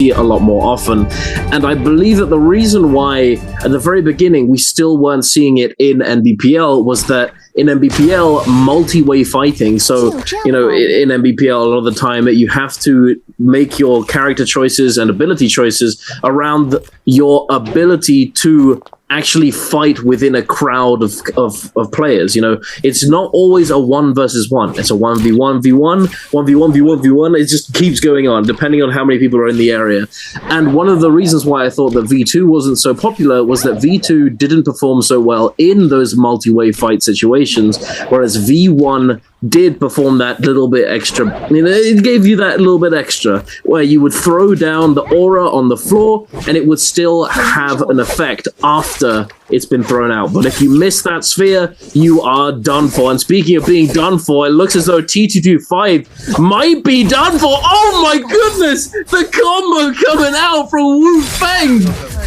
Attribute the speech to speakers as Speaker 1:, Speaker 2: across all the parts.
Speaker 1: see it a lot more often. And I believe that the reason why at the very beginning we still weren't seeing it in NBPL was that in NBPL, multi-way fighting. So, you know, in NBPL, a lot of the time, you have to make your character choices and ability choices around your ability to actually fight within a crowd of players. You know, it's not always a 1 versus 1. It's a 1v1v1, 1v1v1v1. It just keeps going on, depending on how many people are in the area. And one of the reasons why I thought that V2 wasn't so popular was that V2 didn't perform so well in those multi-way fight situations, whereas V1 did perform that little bit extra. You know, it gave you that little bit extra where you would throw down the aura on the floor and it would still have an effect after it's been thrown out. But if you miss that sphere, you are done for. And speaking of being done for, it looks as though T225 might be done for. Oh my goodness! The combo coming out from Wu Feng!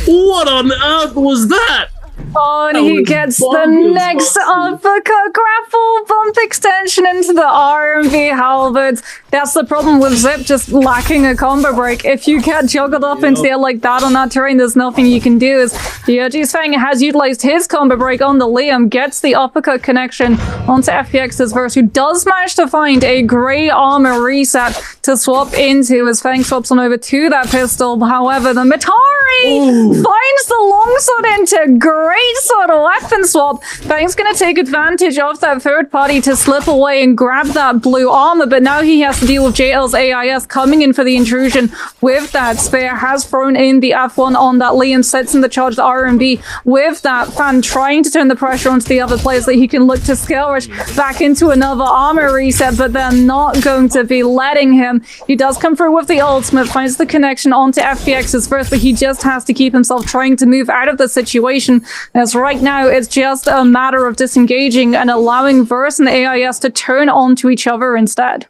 Speaker 1: What on earth was that?
Speaker 2: Oh, and he gets the next uppercut grapple bump extension into the R&B halberds. That's the problem with Zip, just lacking a combo break. If you get juggled up into the air like that on that terrain, there's nothing you can do. As Yoji's Fang has utilized his combo break on the Liam, gets the uppercut connection onto FPX's verse, who does manage to find a great armor reset to swap into as Fang swaps on over to that pistol. However, the Matari finds the longsword into great sort of weapon swap. Fang's going to take advantage of that third party to slip away and grab that blue armor, but now he has to deal with JL's AIS coming in for the intrusion with that spear. Has thrown in the F1 on that Liam, sets in the charge, the R&B with that Fan trying to turn the pressure onto the other players that he can look to scale rush back into another armor reset, but they're not going to be letting him. He does come through with the ultimate, finds the connection onto FPX's first, but he just has to keep himself trying to move out of the situation, as right now it's just a matter of disengaging and allowing Verse and the AIS to turn onto each other instead.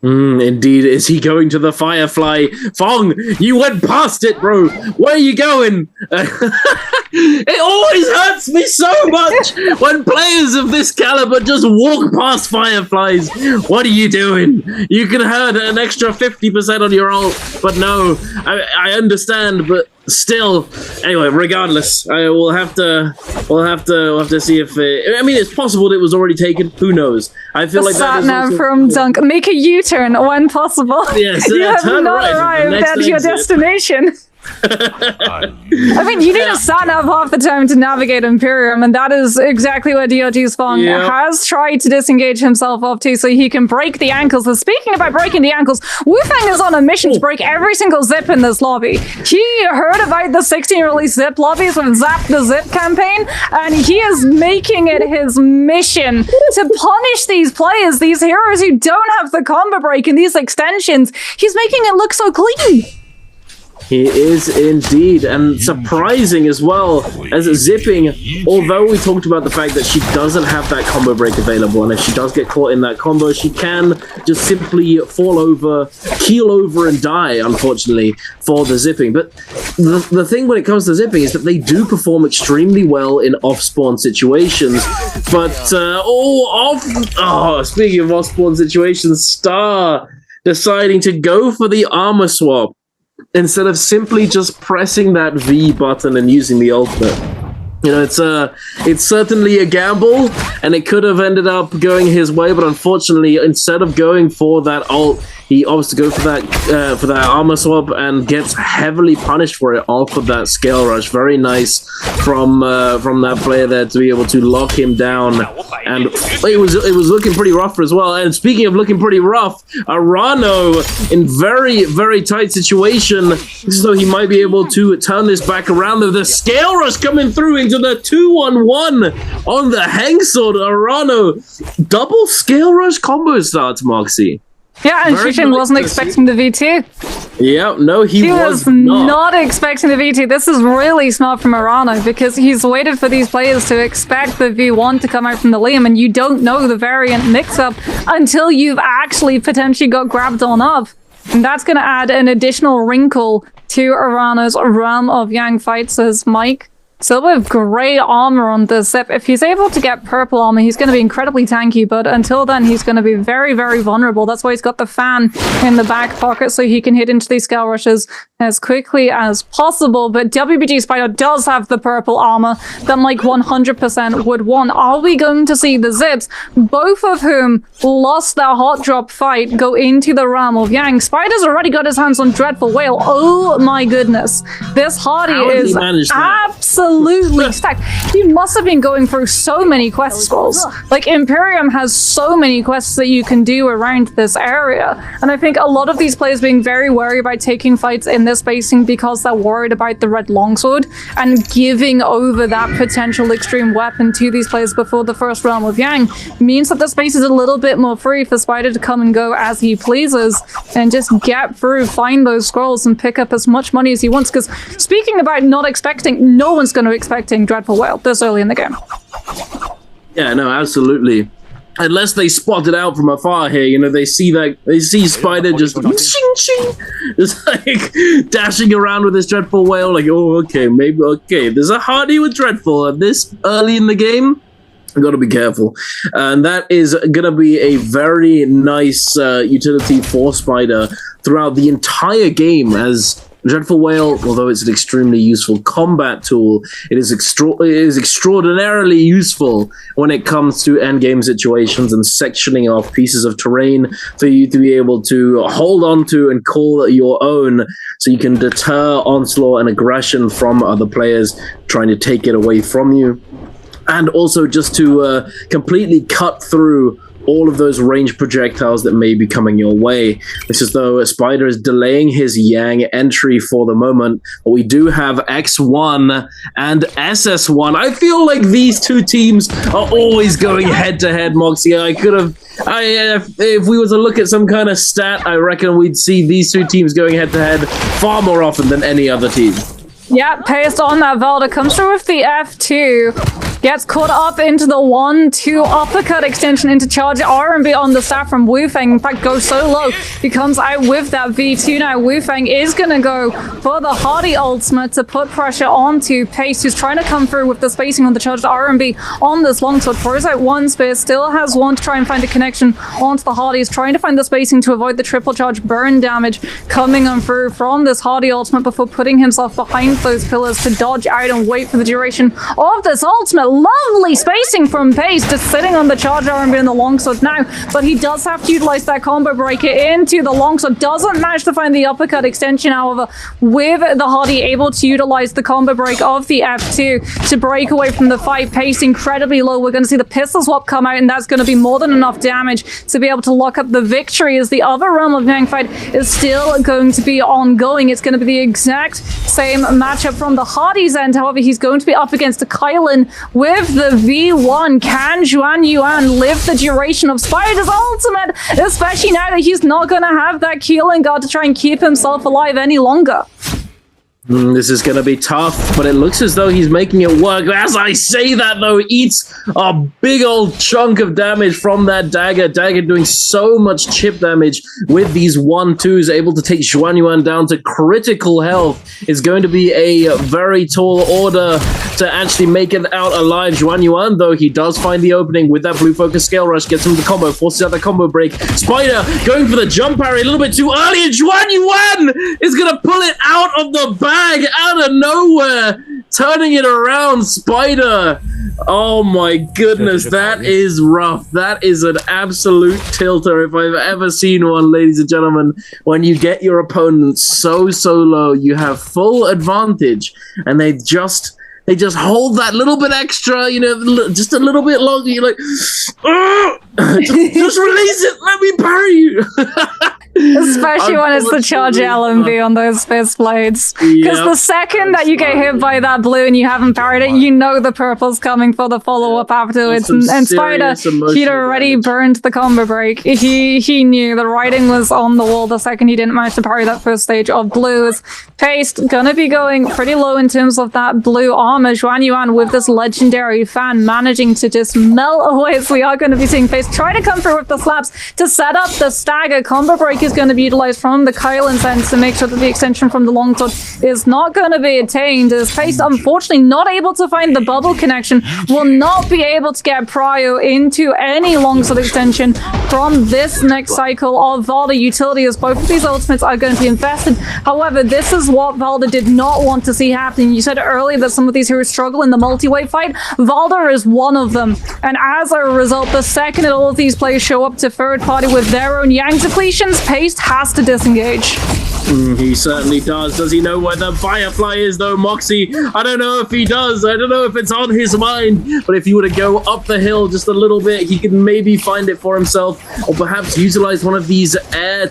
Speaker 1: Indeed. Is he going to the Firefly? Fong, you went past it, bro. Where are you going? It always hurts me so much when players of this caliber just walk past Fireflies. What are you doing? You can hurt an extra 50% on your ult, but no, I understand, but still. Anyway, regardless, we'll have to see if I mean, it's possible it was already taken. Who knows? I feel like that is also
Speaker 2: from Dunk. Make a U-turn when possible.
Speaker 1: Yes,
Speaker 2: you have
Speaker 1: turn
Speaker 2: not
Speaker 1: right
Speaker 2: arrived at your destination. I mean, you need a sat-nav half the time to navigate Imperium, and that is exactly what DRG's Fong has tried to disengage himself off to, so he can break the ankles. So speaking about breaking the ankles, Wu Feng is on a mission to break every single zip in this lobby. He heard about the 16-release zip lobbies with Zap the Zip campaign, and he is making it his mission to punish these players, these heroes who don't have the combo break and these extensions. He's making it look so clean.
Speaker 1: He is indeed, and surprising as well as Zipping, although we talked about the fact that she doesn't have that combo break available, and if she does get caught in that combo, she can just simply fall over, keel over and die, unfortunately, for the Zipping. But the thing when it comes to Zipping is that they do perform extremely well in off-spawn situations, but, speaking of off-spawn situations, Star deciding to go for the armor swap instead of simply just pressing that V button and using the ultimate. You know, it's certainly a gamble, and it could have ended up going his way, but unfortunately, instead of going for that ult, he opts to go for that armor swap and gets heavily punished for it off of that scale rush. Very nice from that player there to be able to lock him down, and it was looking pretty rough as well. And speaking of looking pretty rough, Arano in very, very tight situation, so he might be able to turn this back around. The scale rush coming through into the 2-on-1 on the hang sword. Arano double scale rush combo starts, Moxie.
Speaker 2: Yeah, and Shushin wasn't expecting the V2.
Speaker 1: Yeah, no, he was
Speaker 2: not expecting the V2. This is really smart from Arano, because he's waited for these players to expect the V1 to come out from the Liam, and you don't know the variant mix-up until you've actually potentially got grabbed on up. And that's going to add an additional wrinkle to Arano's Realm of Yang fight, says Mike. So with grey armor on the Zip, if he's able to get purple armor, he's going to be incredibly tanky, but until then, he's going to be very, very vulnerable. That's why he's got the fan in the back pocket, so he can hit into these scale rushes as quickly as possible. But WBG Spider does have the purple armor that like 100% would want. Are we going to see the Zips, both of whom lost their hot drop fight, go into the realm of Yang? Spider's already got his hands on Dreadful Whale. Oh my goodness. This Hardy is absolutely stacked. He must have been going through so many quest scrolls. Like, Imperium has so many quests that you can do around this area. And I think a lot of these players being very wary about taking fights in this spacing because they're worried about the red longsword and giving over that potential extreme weapon to these players before the first realm of Yang means that the space is a little bit more free for Spider to come and go as he pleases and just get through, find those scrolls and pick up as much money as he wants. Because speaking about not expecting, no one's going to expecting Dreadful Whale this early in the game.
Speaker 1: Yeah, no, absolutely. Unless they spot it out from afar here, you know, they see Spider just ching, ching, just like dashing around with this Dreadful Whale, like, oh, okay, maybe, okay, there's a Hardy with Dreadful, and this early in the game, I've got to be careful. And that is going to be a very nice utility for Spider throughout the entire game, as Dreadful Whale, although it's an extremely useful combat tool, it is extraordinarily useful when it comes to endgame situations and sectioning off pieces of terrain for you to be able to hold on to and call your own, so you can deter onslaught and aggression from other players trying to take it away from you. And also just to completely cut through all of those range projectiles that may be coming your way. It's as though Spider is delaying his Yang entry for the moment, but we do have X1 and SS1. I feel like these two teams are always going head-to-head, Moxie. If we were to look at some kind of stat, I reckon we'd see these two teams going head-to-head far more often than any other team.
Speaker 2: Yeah, based on that, Velda comes through with the F2, gets caught up into the 1-2 uppercut extension into charge R&B on the staff from Wu Feng. In fact, goes so low, he comes out with that V2 now. Wu Feng is going to go for the Hardy ultimate to put pressure onto Pace, who's trying to come through with the spacing on the charged R&B on this longsword. Throws out one spear, still has one to try and find a connection onto the Hardy. He's trying to find the spacing to avoid the triple charge burn damage coming on through from this Hardy ultimate before putting himself behind those pillars to dodge out and wait for the duration of this ultimate. Lovely spacing from Pace, just sitting on the charge R&B and the longsword now, but he does have to utilize that combo breaker into the longsword. Doesn't manage to find the uppercut extension, however, with the Hardy able to utilize the combo break of the F2 to break away from the fight. Pace incredibly low. We're going to see the pistol swap come out, and that's going to be more than enough damage to be able to lock up the victory, as the other realm of Yang fight is still going to be ongoing. It's going to be the exact same matchup from the Hardy's end. However, he's going to be up against a Kylan with the V1. Can Zhuan Yuan live the duration of Spider's ultimate, especially now that he's not going to have that Keelan guard to try and keep himself alive any longer?
Speaker 1: This is going to be tough, but it looks as though he's making it work. As I say that, though, eats a big old chunk of damage from that dagger. Dagger doing so much chip damage with these 1-2s, able to take Zhuan Yuan down to critical health. Is going to be a very tall order to actually make it out alive. Zhuan Yuan, though, he does find the opening with that blue focus scale rush, gets him the combo, forces out the combo break. Spider going for the jump parry a little bit too early, and Zhuan Yuan is going to pull it out of the bag. Out of nowhere, turning it around. Spider, oh my goodness, that is rough. That is an absolute tilter if I've ever seen one, ladies and gentlemen. When you get your opponent so low, you have full advantage, and they just hold that little bit extra, you know, just a little bit longer. You're like, just release it, let me parry you.
Speaker 2: Especially when it's the charge LMV on those fist blades. Because the second that you get hit by that blue and you haven't parried it, you know the purple's coming for the follow-up afterwards. And Spider, he'd already burned the combo break. He knew the writing was on the wall the second he didn't manage to parry that first stage of blues. Pace gonna be going pretty low in terms of that blue armor. Zhuan Yuan with this legendary fan managing to just melt away. So we are going to be seeing Pace try to come through with the slaps to set up the stagger. Combo break is is going to be utilized from the Kyle Incense to make sure that the extension from the longsword is not going to be attained. As Pace, unfortunately, not able to find the bubble connection, will not be able to get Prio into any longsword extension from this next cycle of Valda utility, as both of these ultimates are going to be invested. However, this is what Valda did not want to see happen. You said earlier that some of these heroes struggle in the multi-way fight. Valda is one of them. And as a result, the second that all of these players show up to third party with their own Yang depletions, Pace has to disengage.
Speaker 1: He certainly does. Does he know where the Firefly is, though, Moxie? I don't know if he does. I don't know if it's on his mind. But if he were to go up the hill just a little bit, he could maybe find it for himself, or perhaps utilize one of these air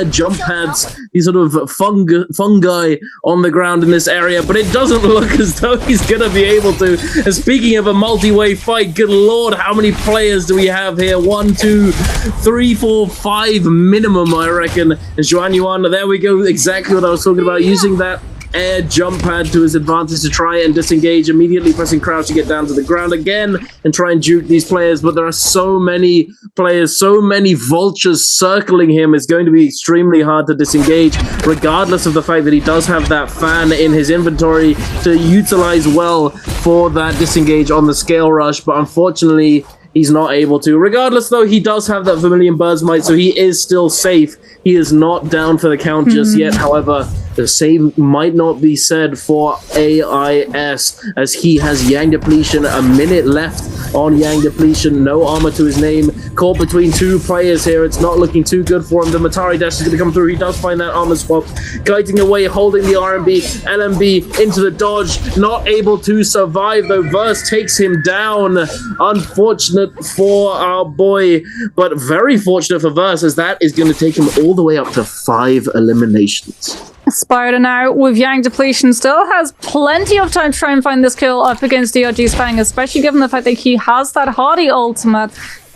Speaker 1: jump pads, these sort of fungi on the ground in this area. But it doesn't look as though he's going to be able to. And speaking of a multi-way fight, good lord, how many players do we have here? 1, 2, 3, 4, 5 minimum, I reckon. And Juan Yuan, there we go, exactly what I was talking about, using that air jump pad to his advantage to try and disengage, immediately pressing crouch to get down to the ground again and try and juke these players. But there are so many players, so many vultures circling him. It's going to be extremely hard to disengage, regardless of the fact that he does have that fan in his inventory to utilize well for that disengage on the scale rush. But unfortunately, he's not able to. Regardless, though, he does have that Vermilion Bird's Might, so he is still safe. He is not down for the count just yet. However, the same might not be said for AIS, as he has Yang Depletion, a minute left on Yang Depletion, no armor to his name, caught between two players here. It's not looking too good for him. The Matari dash is going to come through. He does find that armor swap, guiding away, holding the RMB, LMB into the dodge, not able to survive, though. Verse takes him down. Unfortunate for our boy, but very fortunate for Verse, as that is going to take him all the way up to 5 eliminations.
Speaker 2: Spider now with Yang Depletion still has plenty of time to try and find this kill up against DRG's Fang, especially given the fact that he has that Hardy ultimate,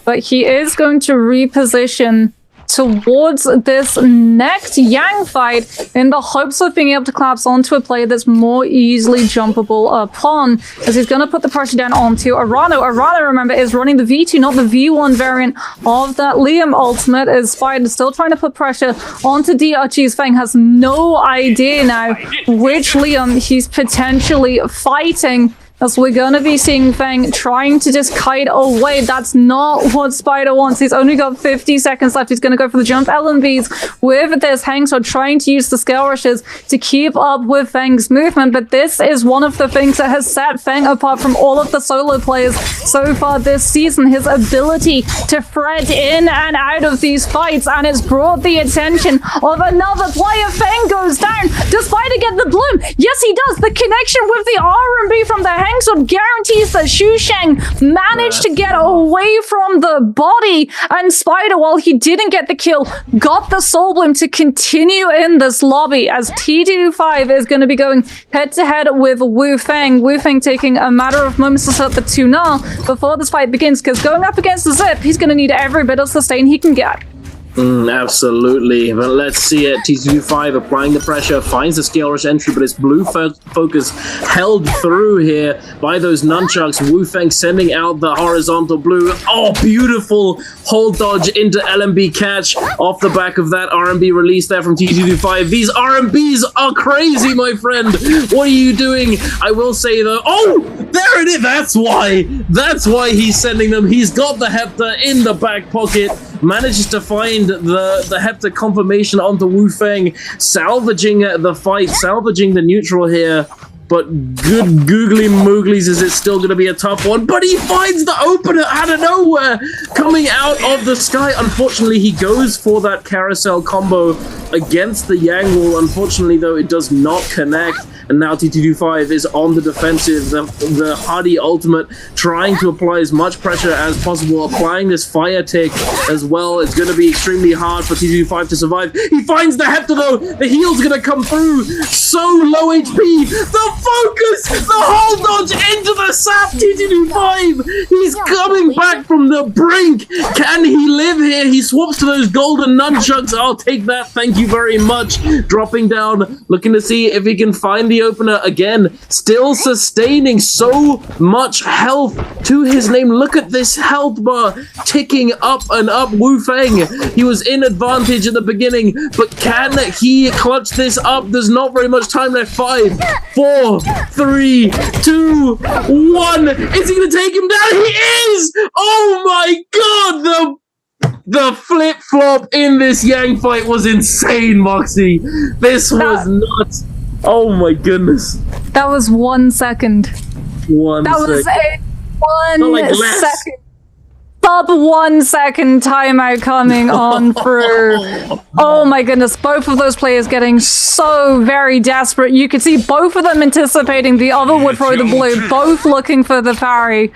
Speaker 2: but he is going to reposition towards this next Yang fight in the hopes of being able to collapse onto a player that's more easily jumpable upon, as he's going to put the pressure down onto Arano. Arano, remember, is running the V2, not the V1 variant of that Liam ultimate, as Spider still trying to put pressure onto DRG's Fang. Has no idea now which Liam he's potentially fighting, as we're going to be seeing Fang trying to just kite away. That's not what Spider wants. He's only got 50 seconds left. He's going to go for the jump LMBs with this Hang Sword, trying to use the scale rushes to keep up with Fang's movement. But this is one of the things that has set Fang apart from all of the solo players so far this season. His ability to thread in and out of these fights, and it's brought the attention of another player. Fang goes down. Does Spider get the bloom? Yes, he does. The connection with the R&B from the Hang Sword guarantees that Xu Sheng managed to get away from the body, and Spider, while he didn't get the kill, got the Soul Bloom to continue in this lobby, as T25 is going to be going head-to-head with Wu Feng. Wu Feng taking a matter of moments to set the 2-0 before this fight begins, because going up against the Zip, he's going to need every bit of sustain he can get.
Speaker 1: Absolutely, but let's see it. T25 applying the pressure, finds the scale rush entry, but it's blue focus held through here by those nunchucks. Wu Feng sending out the horizontal blue. Oh, beautiful hold dodge into LMB catch off the back of that RMB release there from T25. These RMBs are crazy, my friend. What are you doing? I will say though, oh, there it is. That's why he's sending them. He's got the Hepta in the back pocket, manages to find the Hepta confirmation onto Wu Feng, salvaging the fight, salvaging the neutral here. But good googly mooglies, is it still going to be a tough one? But he finds the opener out of nowhere, coming out of the sky. Unfortunately, he goes for that carousel combo against the Yang wall. Unfortunately, though, it does not connect. And now T225 is on the defensive. The Hardy ultimate trying to apply as much pressure as possible, applying this fire tick as well. It's going to be extremely hard for T225 to survive. He finds the Hepta though. The heal's going to come through. So low HP. The focus! The whole dodge into the sap, TT25! He's coming back from the brink! Can he live here? He swaps to those golden nunchucks. I'll take that, thank you very much. Dropping down, looking to see if he can find the opener again. Still sustaining so much health to his name. Look at this health bar ticking up and up. Wu Feng, he was in advantage at the beginning, but can he clutch this up? There's not very much time left. 5, 4, 3, 2, 1. Is he gonna take him down? He is! Oh my god! The flip-flop in this Yang fight was insane, Moxie. This was nuts. Oh my goodness.
Speaker 2: That was 1 second. That was a 1 second. Sub 1 second timeout coming on through. Oh my goodness, both of those players getting so very desperate. You could see both of them anticipating the other would throw the blue, both looking for the parry.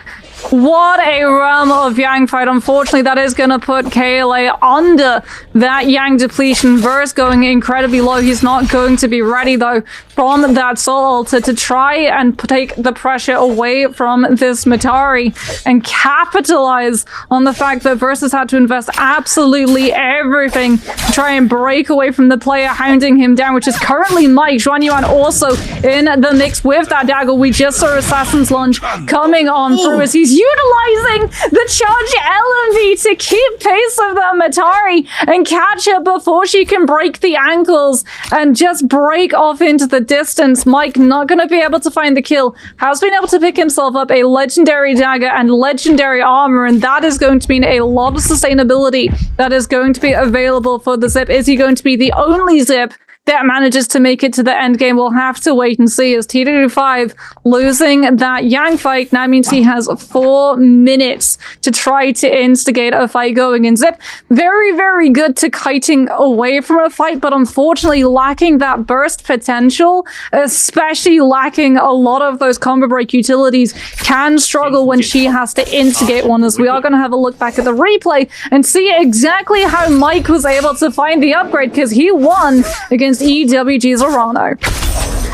Speaker 2: What a realm of Yang fight. Unfortunately, that is going to put KLA under that Yang depletion burst, going incredibly low. He's not going to be ready, though, from that Soul Altar to try and take the pressure away from this Matari and capitalize on the fact that Versus had to invest absolutely everything to try and break away from the player hounding him down, which is currently Mike. Xuan Yuan also in the mix with that dagger. We just saw Assassin's Lunge coming on through as he's utilizing the charge LMV to keep pace of the Matari and catch her before she can break the ankles and just break off into the distance. Mike not going to be able to find the kill. Has been able to pick himself up a legendary dagger and legendary armor, and that is going to mean a lot of sustainability that is going to be available for the Zip. Is he going to be the only Zip that manages to make it to the end game? We'll have to wait and see, as TW5 losing that Yang fight now means he has 4 minutes to try to instigate a fight going in. Zip, very, very good to kiting away from a fight, but unfortunately lacking that burst potential, especially lacking a lot of those combo break utilities, can struggle when she has to instigate one, as we are going to have a look back at the replay and see exactly how Mike was able to find the upgrade, because he won against EWG's Arano.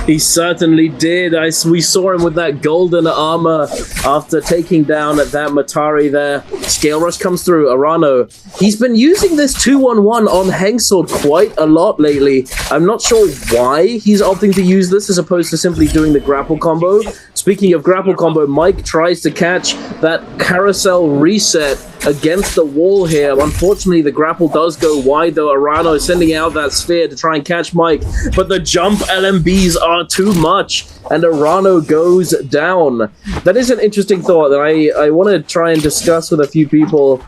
Speaker 1: He certainly did. We saw him with that golden armor after taking down that Matari there. Scale Rush comes through. Arano, he's been using this 2-1-1 on Hengsword quite a lot lately. I'm not sure why he's opting to use this as opposed to simply doing the grapple combo. Speaking of grapple combo, Mike tries to catch that carousel reset against the wall here. Unfortunately, the grapple does go wide, though. Arano is sending out that sphere to try and catch Mike, but the jump LMBs are too much, and Arano goes down. That is an interesting thought that I want to try and discuss with a few people.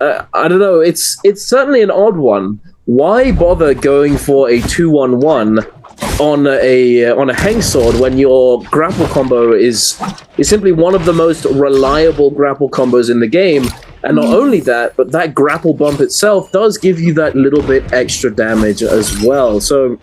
Speaker 1: I don't know, it's certainly an odd one. Why bother going for a 2-1-1 on a Hengsword when your grapple combo is simply one of the most reliable grapple combos in the game? And not only that, but that grapple bump itself does give you that little bit extra damage as well. So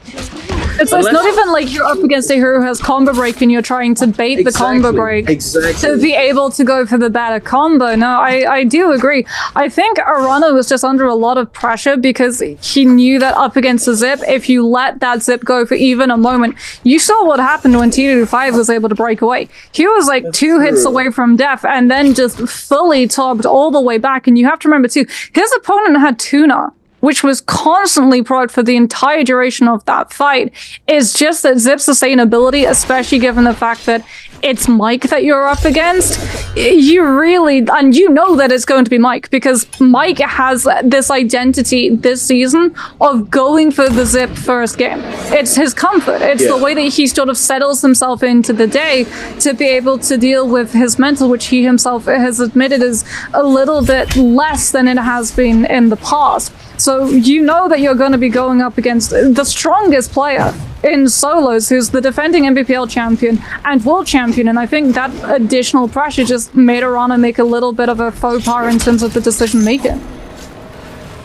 Speaker 2: it's not even like you're up against a hero who has combo break and you're trying to bait the combo break to be able to go for the better combo. No, I do agree. I think Arano was just under a lot of pressure because he knew that up against the Zip, if you let that Zip go for even a moment, you saw what happened when TW5 was able to break away. He was like two hits away from death and then just fully topped all the way back. And you have to remember too, his opponent had Tuna, which was constantly progged for the entire duration of that fight. Is just that Zip sustainability, especially given the fact that it's Mike that you're up against, you really, and you know that it's going to be Mike, because Mike has this identity this season of going for the Zip first game. It's his comfort. It's the way that he sort of settles himself into the day to be able to deal with his mental, which he himself has admitted is a little bit less than it has been in the past. So you know that you're going to be going up against the strongest player in solos, who's the defending NBPL champion and world champion, and I think that additional pressure just made Arana make a little bit of a faux pas in terms of the decision making.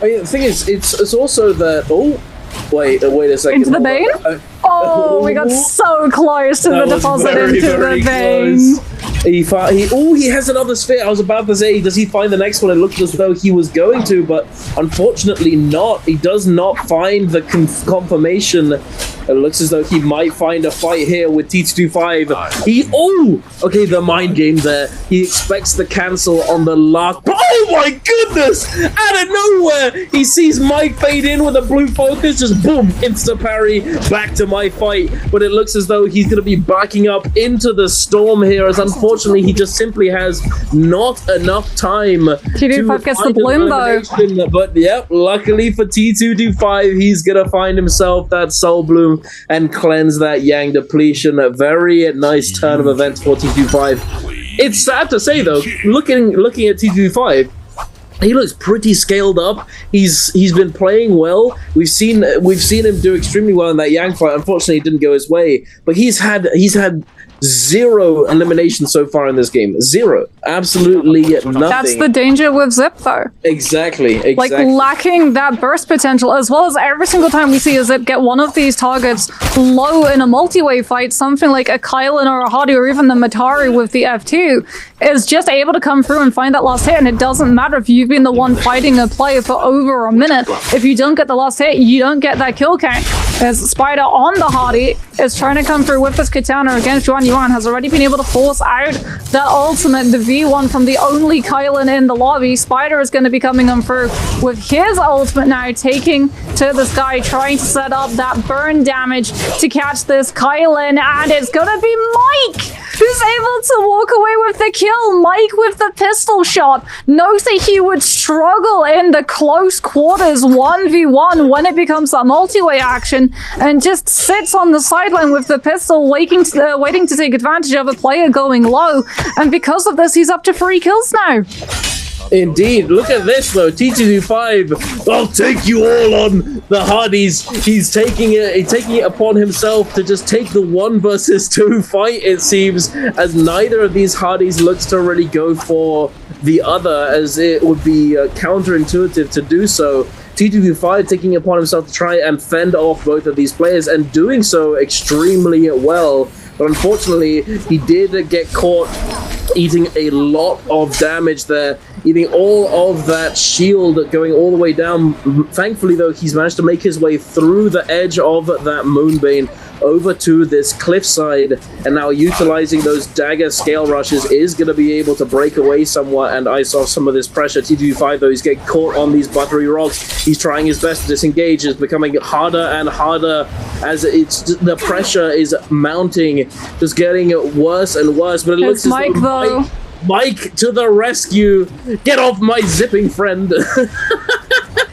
Speaker 1: I mean, the thing is, it's also that. Oh, wait a second.
Speaker 2: Into the vein? Oh, we got so close to the deposit into the vein.
Speaker 1: He has another sphere. I was about to say, does he find the next one? It looked as though he was going to, but unfortunately not. He does not find the confirmation It looks as though he might find a fight here with T225. Okay, the mind game there. He expects the cancel on the last. Oh my goodness! Out of nowhere, he sees Mike fade in with a blue focus. Just boom, insta parry, back to my fight. But it looks as though he's going to be backing up into the storm here, as unfortunately he just simply has not enough time.
Speaker 2: T225 gets the bloom though.
Speaker 1: But yep, luckily for T225, he's going to find himself that soul bloom and cleanse that Yang depletion. A very nice turn of events for T225. It's sad to say though, looking at T225, he looks pretty scaled up. He's been playing well. We've seen him do extremely well in that Yang fight. Unfortunately, it didn't go his way. But he's had 0 eliminations so far in this game. 0. Absolutely nothing.
Speaker 2: That's the danger with Zip, though.
Speaker 1: Exactly.
Speaker 2: Like, lacking that burst potential, as well as every single time we see a Zip get one of these targets low in a multi-way fight, something like a Kylan or a Hardy or even the Matari with the F2, is just able to come through and find that last hit, and it doesn't matter if you've been the one fighting a player for over a minute. If you don't get the last hit, you don't get that kill count. As Spider on the Hardy is trying to come through with this Katana against Yuan, has already been able to force out that ultimate, the V1 from the only Kylan in the lobby. Spider is going to be coming on through with his ultimate now, taking to the sky, trying to set up that burn damage to catch this Kylan, and it's going to be Mike who's able to walk away with the kill. Mike with the pistol shot knows that he would struggle in the close quarters 1v1 when it becomes that multi-way action, and just sits on the sideline with the pistol waiting to take advantage of a player going low, and because of this he's up to 3 kills now.
Speaker 1: Indeed. Look at this though. T225, I'll take you all on the Hardys. He's taking it upon himself to just take the 1 versus 2 fight, it seems, as neither of these Hardys looks to really go for the other, as it would be counterintuitive to do so. T225 taking it upon himself to try and fend off both of these players, and doing so extremely well. But unfortunately, he did get caught eating a lot of damage there, eating all of that shield going all the way down. Thankfully, though, he's managed to make his way through the edge of that Moonbane over to this cliffside, and now utilizing those dagger scale rushes is going to be able to break away somewhat and ice off some of this pressure. T225 though, he's getting caught on these buttery rocks. He's trying his best to disengage. It's becoming harder and harder as the pressure is mounting, just getting worse and worse. But it looks
Speaker 2: Mike though.
Speaker 1: Mike to the rescue! Get off my zipping friend!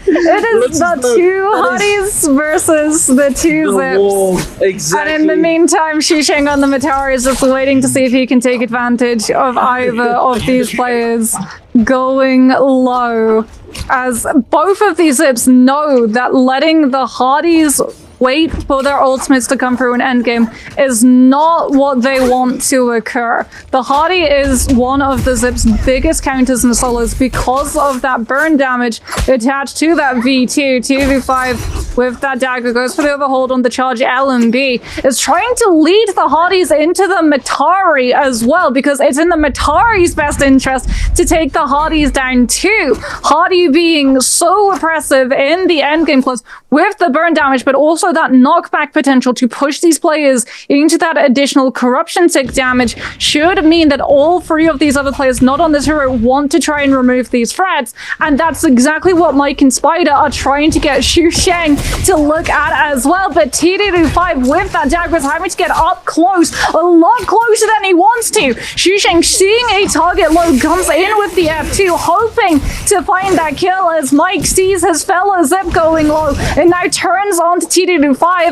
Speaker 2: It is the 2 Hotties versus the 2 Zips.
Speaker 1: Exactly.
Speaker 2: And in the meantime, Shisheng on the Matari is just waiting to see if he can take advantage of either of these players going low, as both of these Zips know that letting the Hardys wait for their ultimates to come through an endgame is not what they want to occur. The Hardy is one of the Zip's biggest counters in the solos because of that burn damage attached to that V2. 2v5 with that dagger goes for the overhold on the charge. LMB is trying to lead the Hardys into the Matari as well, because it's in the Matari's best interest to take the Hardys down too. Hardy being so oppressive in the endgame close with the burn damage, but also that knockback potential to push these players into that additional corruption tick damage should mean that all 3 of these other players not on this hero want to try and remove these threats, and that's exactly what Mike and Spider are trying to get Xu Sheng to look at as well. But T225 with that dagger is having to get up close, a lot closer than he wants to. Xu Sheng seeing a target low comes in with the F2, hoping to find that kill as Mike sees his fellow Zip going low and now turns on to T225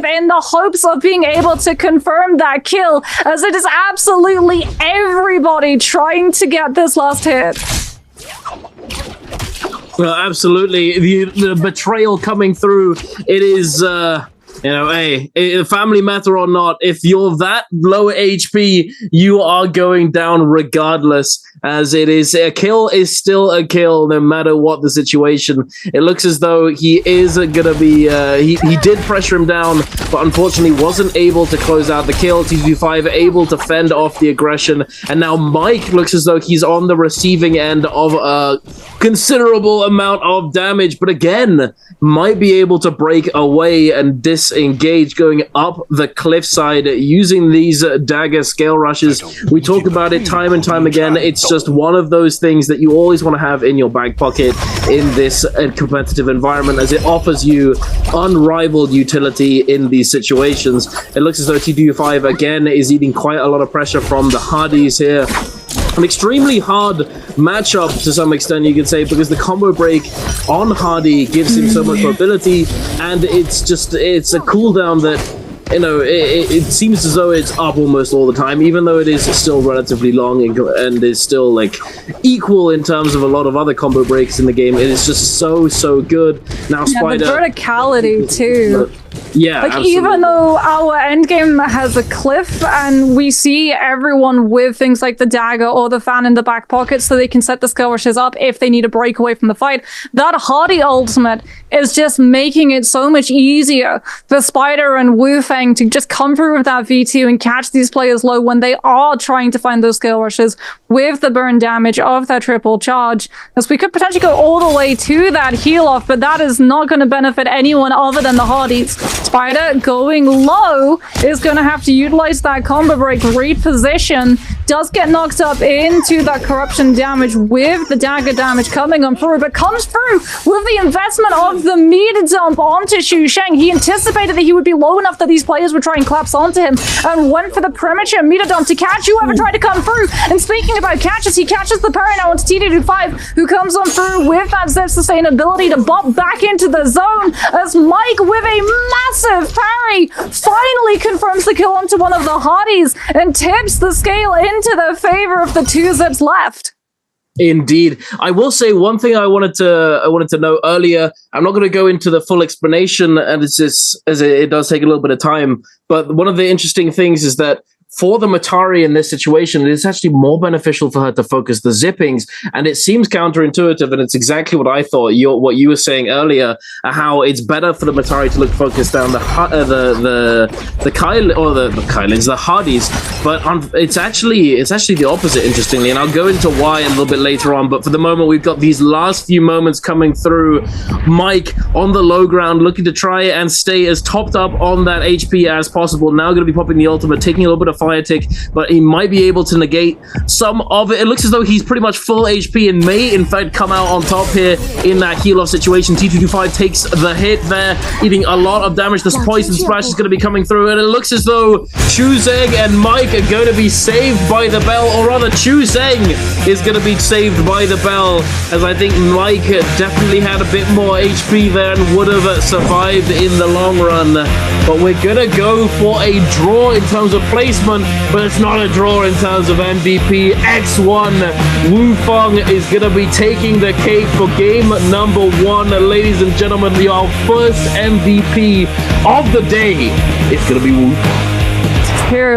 Speaker 2: in the hopes of being able to confirm that kill, as it is absolutely everybody trying to get this last hit.
Speaker 1: Well, absolutely. The betrayal coming through. It is, hey, family matter or not, if you're that low HP, you are going down regardless. as it is a kill is still a kill no matter what the situation. It looks as though he is gonna be he did pressure him down, but unfortunately wasn't able to close out the kill. T225 able to fend off the aggression, and now Mike looks as though he's on the receiving end of a considerable amount of damage, but again might be able to break away and disengage going up the cliffside using these dagger scale rushes. We talk about it time and time again. It's just one of those things that you always want to have in your back pocket in this competitive environment, as it offers you unrivaled utility in these situations. It looks as though T225 again is eating quite a lot of pressure from the Hardys here. An extremely hard matchup to some extent, you could say, because the combo break on Hardy gives him so much mobility, and it's a cooldown that, you know, it seems as though it's up almost all the time, even though it is still relatively long and is still like equal in terms of a lot of other combo breaks in the game. It is just so good. Now Spider,
Speaker 2: the verticality too.
Speaker 1: Yeah,
Speaker 2: like
Speaker 1: absolutely.
Speaker 2: Even though our endgame has a cliff and we see everyone with things like the dagger or the fan in the back pocket so they can set the skirmishes up if they need a break away from the fight, that Hardy ultimate is just making it so much easier for Spider and Wu Feng to just come through with that V2 and catch these players low when they are trying to find those skill rushes with the burn damage of that triple charge. As we could potentially go all the way to that heal off, but that is not going to benefit anyone other than the Hardys. Spider going low is going to have to utilize that combo break, reposition, does get knocked up into that corruption damage with the dagger damage coming on through, but comes through with the investment of the meter dump onto Xu Sheng. He anticipated that he would be low enough that these players would try and collapse onto him and went for the premature meter dump to catch whoever tried to come through. And speaking about catches, he catches the parry now onto T225, who comes on through with that Zip sustainability to bop back into the zone as Mike with a massive parry finally confirms the kill onto one of the Hardys and tips the scale into the favor of the two Zips left.
Speaker 1: Indeed. I will say one thing I wanted to know earlier. I'm not going to go into the full explanation, and it's just, as it does take a little bit of time, but one of the interesting things is that for the Matari in this situation, it is actually more beneficial for her to focus the zippings, and it seems counterintuitive, and it's exactly what I thought. What you were saying earlier, how it's better for the Matari to look focused down the Kylins, the Hardys, but it's actually the opposite, interestingly, and I'll go into why a little bit later on. But for the moment, we've got these last few moments coming through. Mike on the low ground, looking to try and stay as topped up on that HP as possible. Now going to be popping the ultimate, taking a little bit of fire tick, but he might be able to negate some of it. It looks as though he's pretty much full HP and may in fact come out on top here in that heal off situation. T225 takes the hit there, eating a lot of damage. The poison splash is going to be coming through, and it looks as though Chu Zeng and Mike are going to be saved by the bell, or rather Chu Zeng is going to be saved by the bell, as I think Mike definitely had a bit more HP there and would have survived in the long run. But we're going to go for a draw in terms of placement, but it's not a draw in terms of MVP. X1 Wu Feng is going to be taking the cake for game number 1. Ladies and gentlemen, our first MVP of the day is going to be Wu Feng.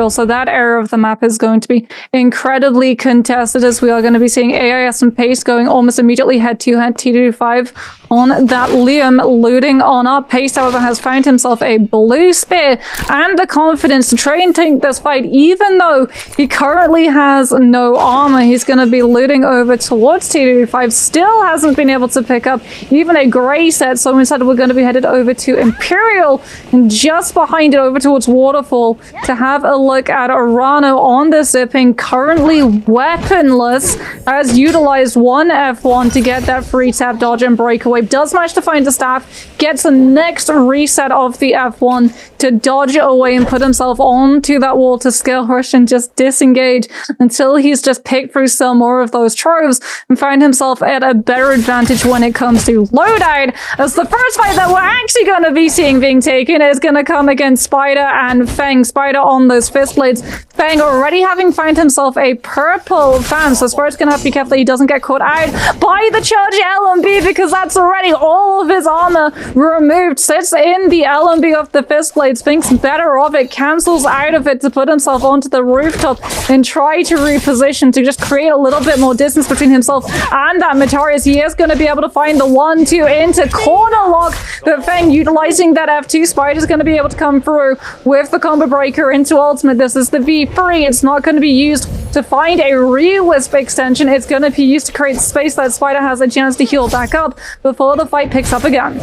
Speaker 2: So that area of the map is going to be incredibly contested, as we are going to be seeing AIS and Pace going almost immediately head-to-head. T225 on that Liam looting on up. Pace, however, has found himself a blue spear and the confidence to try and take this fight, even though he currently has no armor. He's going to be looting over towards T225. Still hasn't been able to pick up even a gray set, so instead we're going to be headed over to Imperial, and just behind it over towards Waterfall to have a look at Arano on the zipping, currently weaponless, has utilized one F1 to get that free tap dodge and breakaway. Does manage to find the staff, gets the next reset of the F1 to dodge away and put himself onto that wall to skill rush and just disengage until he's just picked through some more of those troves and find himself at a better advantage when it comes to loadout, as the first fight that we're actually going to be seeing being taken is going to come against Spider and Feng. Spider on the those fist blades. Fang already having found himself a purple fan, so Spirit's gonna have to be careful that he doesn't get caught out by the charge LMB, because that's already all of his armor removed. Sits in the LMB of the fist blades, thinks better of it, cancels out of it to put himself onto the rooftop and try to reposition to just create a little bit more distance between himself and that Matarius. He is going to be able to find the 1-2 into corner lock, but Feng utilizing that F2 Spider is going to be able to come through with the combo breaker into ultimate. This is the V3. It's not going to be used to find a re-wisp extension. It's going to be used to create space that Spider has a chance to heal back up before the fight picks up again.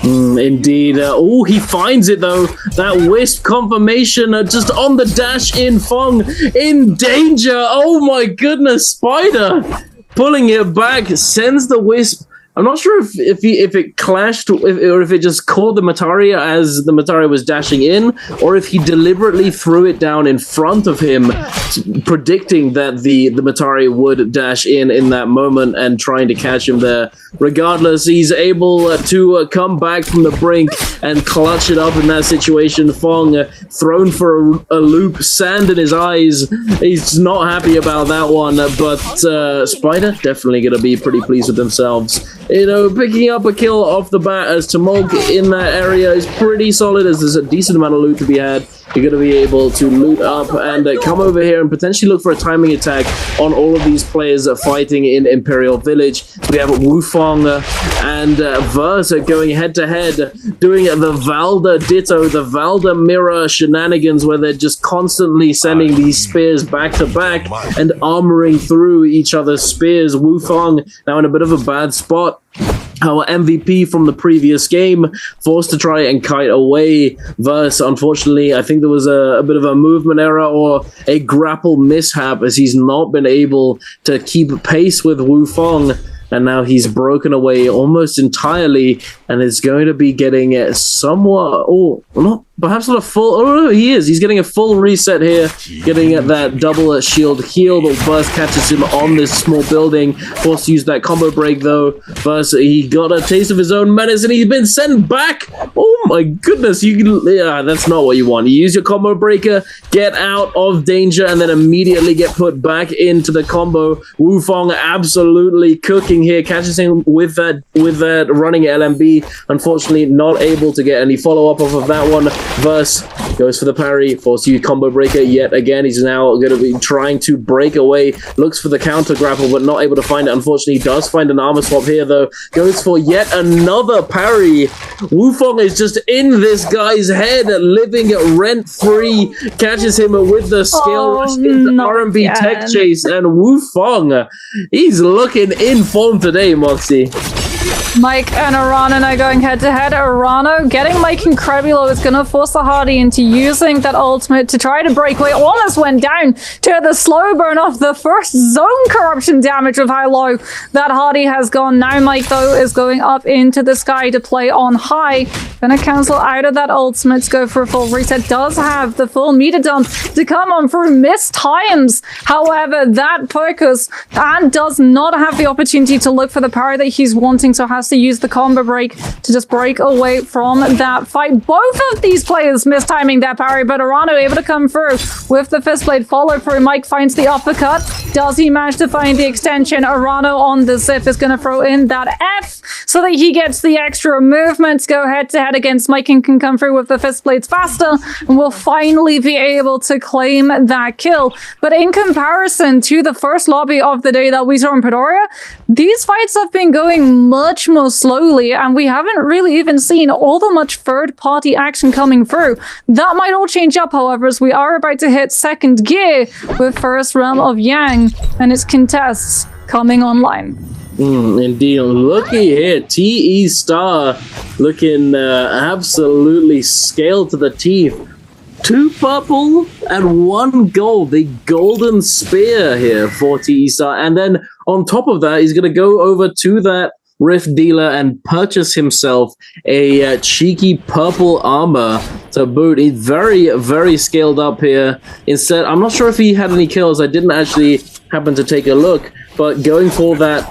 Speaker 1: Indeed. Oh, he finds it though. That wisp confirmation just on the dash in. Fong in danger. Oh my goodness. Spider pulling it back, sends the wisp. I'm not sure if it clashed or if it just caught the Mataria as the Mataria was dashing in, or if he deliberately threw it down in front of him, predicting that the Mataria would dash in that moment and trying to catch him there. Regardless, he's able to come back from the brink and clutch it up in that situation. Fong thrown for a loop, sand in his eyes. He's not happy about that one, but Spider definitely going to be pretty pleased with themselves. You know, picking up a kill off the bat as Tamolk in that area is pretty solid, as there's a decent amount of loot to be had. You're going to be able to loot up and come over here and potentially look for a timing attack on all of these players fighting in Imperial Village. We have Wufong and Versa going head-to-head, doing the Valda Ditto, the Valda Mirror shenanigans, where they're just constantly sending these spears back-to-back and armoring through each other's spears. Wufong now in a bit of a bad spot. Our MVP from the previous game, forced to try and kite away. Verse, unfortunately, I think there was a bit of a movement error or a grapple mishap, as he's not been able to keep pace with Wufong. And now he's broken away almost entirely and is going to be getting somewhat, perhaps not a full, no, he is. He's getting a full reset here, getting that double shield heal, but Burst catches him on this small building. Forced to use that combo break though. Burst, he got a taste of his own menace and he's been sent back. Oh my goodness, that's not what you want. You use your combo breaker, get out of danger, and then immediately get put back into the combo. Wufong absolutely cooking here, catches him with that running LMB. Unfortunately, not able to get any follow-up off of that one. Verse goes for the parry, forced to use combo breaker yet again. He's now going to be trying to break away, looks for the counter grapple, but not able to find it. Unfortunately, he does find an armor swap here, though. Goes for yet another parry. Wufong is just in this guy's head, living rent-free, catches him with the skill rush into R&B tech chase, and Wufong, he's looking in form today, Moxie.
Speaker 2: Mike and Arano now going head-to-head. Arano getting Mike incredibly low is going to force the Hardy into using that ultimate to try to break away. Almost went down to the slow burn off the first zone corruption damage of how low that Hardy has gone. Now Mike, though, is going up into the sky to play on high. Gonna cancel out of that ultimate to go for a full reset. Does have the full meter dump to come on through. Missed times, however, that Percus, and does not have the opportunity to look for the power that he's wanting, so has to use the combo break to just break away from that fight. Both of these players mistiming that parry, but Arano able to come through with the fist blade follow through. Mike finds the uppercut. Does he manage to find the extension? Arano on the zip is going to throw in that F so that he gets the extra movement to go head to head against Mike and can come through with the fist blades faster and will finally be able to claim that kill. But in comparison to the first lobby of the day that we saw in Pretoria, these fights have been going much more slowly, and we haven't really even seen all the much third-party action coming through. That might all change up, however, as we are about to hit second gear with First Realm of Yang and its contests coming online.
Speaker 1: Indeed. Looky here, TE Star looking absolutely scaled to the teeth. 2 purple and 1 gold. The golden spear here for TE Star. And then on top of that, he's going to go over to that Rift dealer and purchase himself a cheeky purple armor to boot. He's very, very scaled up here. Instead, I'm not sure if he had any kills. I didn't actually happen to take a look, but going for that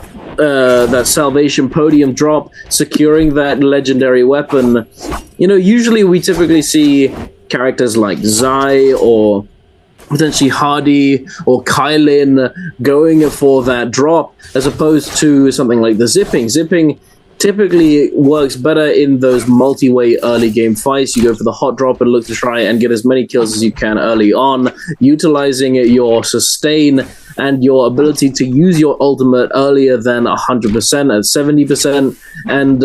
Speaker 1: salvation podium drop, securing that legendary weapon. You know, usually we typically see characters like Zai or potentially Hardy or Kylin going for that drop, as opposed to something like the zipping. Zipping typically works better in those multi-way early game fights. You go for the hot drop and look to try and get as many kills as you can early on, utilizing your sustain and your ability to use your ultimate earlier than 100% at 70%, and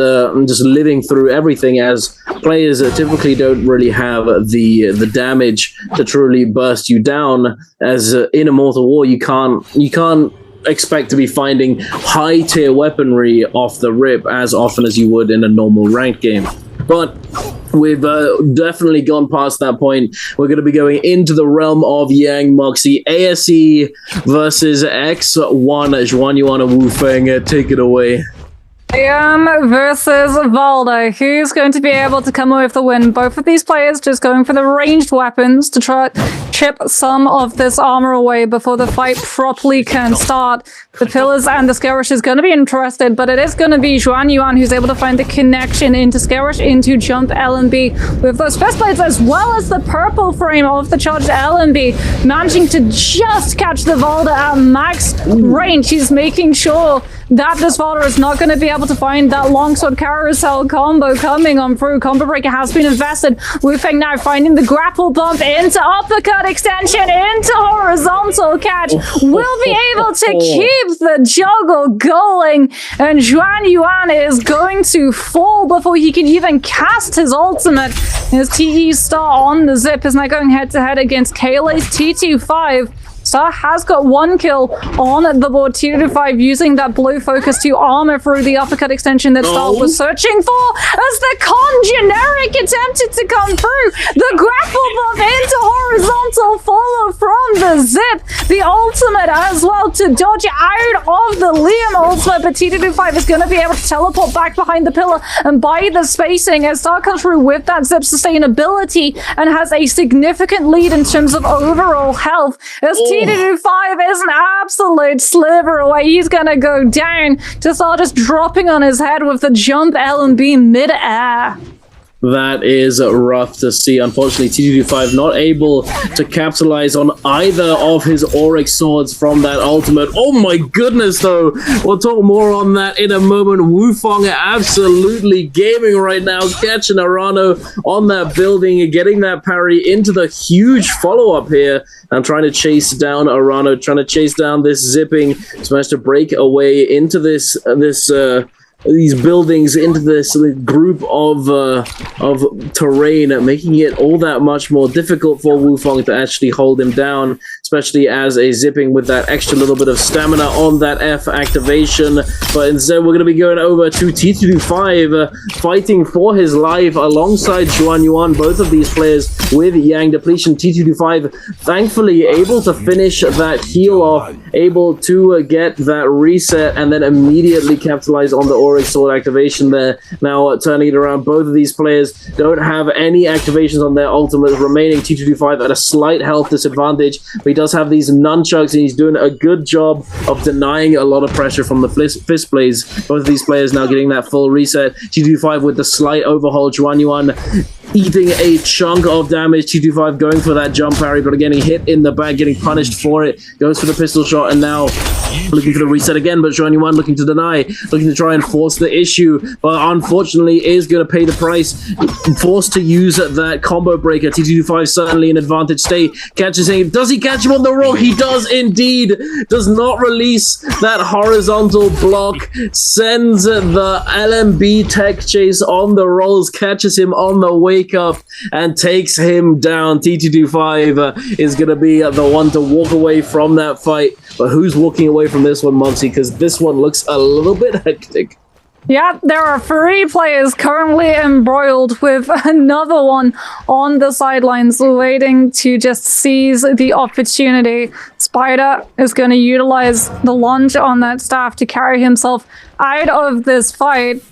Speaker 1: just living through everything, as players typically don't really have the damage to truly burst you down. As in Immortal War, you can't expect to be finding high tier weaponry off the rip as often as you would in a normal ranked game. But we've definitely gone past that point. We're going to be going into the realm of Yang Moxie. ASE versus X1. Juan Yuan and Wu Feng, take it away.
Speaker 2: Versus Valda. Who's going to be able to come away with the win? Both of these players just going for the ranged weapons to try to chip some of this armor away before the fight properly can start. The Pillars and the Skarish is going to be interested, but it is going to be Juan Yuan who's able to find the connection into Skarish, into Jump LMB with those fist blades, as well as the purple frame of the charged LMB, managing to just catch the Valda at max range. He's making sure that this Valda is not going to be able to find that longsword carousel combo coming on through. Combo breaker has been invested. Wu Feng now finding the grapple bump into uppercut extension, into horizontal catch. Will be able to keep the juggle going, and Juan Yuan is going to fall before he can even cast his ultimate. His TE Star on the zip is now going head to head against Kayleigh's T25. Star has got one kill on the board. T25 using that blue focus to armor through the uppercut extension that Star was searching for, as the con generic attempted to come through. The grapple bump into horizontal follow from the zip. The ultimate as well to dodge out of the Liam ultimate, but T25 is going to be able to teleport back behind the pillar and buy the spacing as Star comes through with that zip sustainability and has a significant lead in terms of overall health. As T25 is an absolute sliver away. He's gonna go down to start just dropping on his head with the Jump L&B mid-air.
Speaker 1: That is rough to see. Unfortunately, T25 not able to capitalize on either of his Oryx swords from that ultimate. Oh my goodness, though. We'll talk more on that in a moment. Wu Feng absolutely gaming right now, catching Arano on that building and getting that parry into the huge follow-up here. I'm trying to chase down Arano, trying to chase down this zipping. He's managed to break away into these buildings, into this group of terrain, making it all that much more difficult for Wu Feng to actually hold him down, especially as a zipping with that extra little bit of stamina on that F activation. But instead, we're going to be going over to T25, fighting for his life alongside Juan Yuan, both of these players with Yang depletion. T25 thankfully able to finish that heal off, able to get that reset, and then immediately capitalize on the Oryx sword activation there. Now turning it around, both of these players don't have any activations on their ultimates remaining. T25 at a slight health disadvantage, but he does have these nunchucks and he's doing a good job of denying a lot of pressure from the fist blades. Both of these players now getting that full reset. T25 with the slight overhaul. Juan Yuan eating a chunk of damage. T25 going for that jump parry, but getting hit in the back, getting punished for it. Goes for the pistol shot, and now looking for the reset again, but Juan Yuan looking to deny, looking to try and force the issue, but unfortunately is going to pay the price. Forced to use that combo breaker. T25 certainly in advantage state. Catches him. Does he catch him on the roll? He does indeed. Does not release that horizontal block. Sends the LMB tech chase on the rolls. Catches him on the wake up and takes him down. T25 is going to be the one to walk away from that fight. But who's walking away from this one, Monsey? Because this one looks a little bit hectic.
Speaker 2: Yeah, there are 3 players currently embroiled with another one on the sidelines waiting to just seize the opportunity. Spider is going to utilize the lunge on that staff to carry himself out of this fight.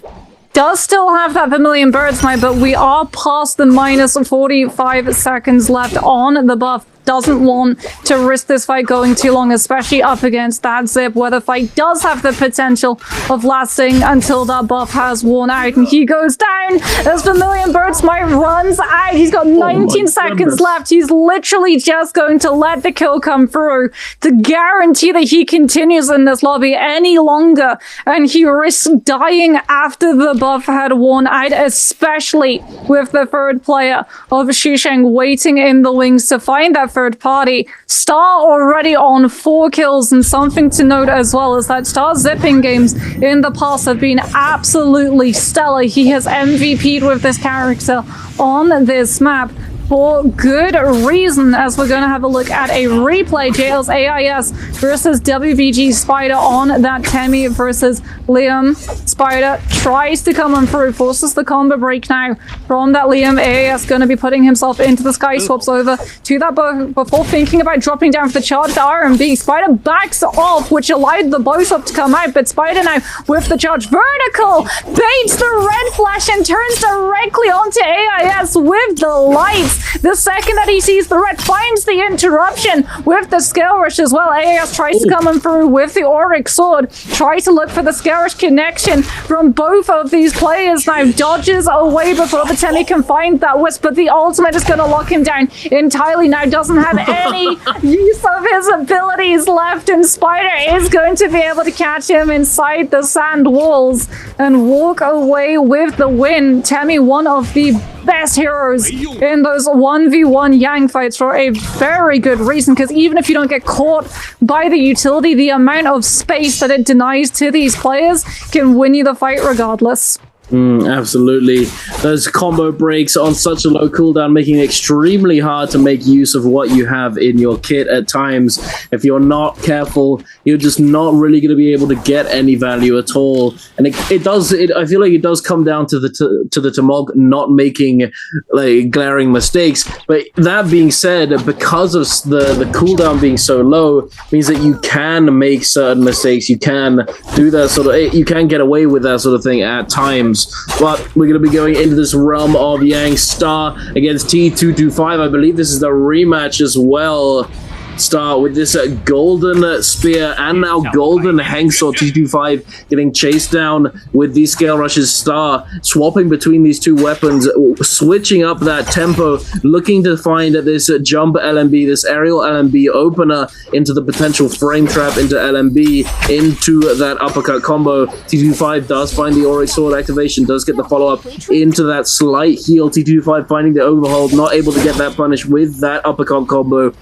Speaker 2: Does still have that Vermilion Bird Smite, but we are past the minus 45 seconds left on the buff. doesn't want to risk this fight going too long, especially up against that Zip, where the fight does have the potential of lasting until that buff has worn out. And he goes down as Vermilion Birdsmite runs out. He's got 19 seconds left. He's literally just going to let the kill come through to guarantee that he continues in this lobby any longer. And he risks dying after the buff had worn out, especially with the third player of Shusheng waiting in the wings to find that third party. Star already on 4 kills, and something to note as well is that Star's zipping games in the past have been absolutely stellar. He has MVP'd with this character on this map for good reason, as we're going to have a look at a replay. JL's AIS versus WBG Spider on that Temi versus Liam. Spider tries to come on through, forces the combo break now from that Liam. AIS going to be putting himself into the sky, swaps over to that bow before thinking about dropping down for the charge to RMB. Spider backs off, which allowed the bow swap to come out, but Spider now with the charge vertical baits the red flash and turns directly onto AIS with the lights. The second that he sees the red, finds the interruption with the scale rush as well. AIS tries to come in through with the Auric sword, tries to look for the scale rush connection from both of these players. Now dodges away before the Temi can find that wisp, but the ultimate is going to lock him down entirely. Now doesn't have any use of his abilities left, and Spider is going to be able to catch him inside the sand walls and walk away with the win. Temi, one of the best heroes in those 1v1 Yang fights for a very good reason, because even if you don't get caught by the utility, the amount of space that it denies to these players can win you the fight regardless.
Speaker 1: Absolutely. Those combo breaks on such a low cooldown, making it extremely hard to make use of what you have in your kit at times. If you're not careful, you're just not really going to be able to get any value at all. And I feel like it does come down to the Tamog not making like glaring mistakes. But that being said, because of the cooldown being so low, means that you can make certain mistakes. You can do that you can get away with that sort of thing at times. But we're going to be going into this realm of Yang Star against T225. I believe this is the rematch as well. Star with this golden spear and now golden Hangsword. T25 getting chased down with these scale rushes. Star swapping between these two weapons, switching up that tempo, looking to find this jump LMB, this aerial LMB opener into the potential frame trap into LMB, into that uppercut combo. T25 does find the Auric Sword activation, does get the follow-up into that slight heal. T25 finding the overhold, not able to get that punish with that uppercut combo.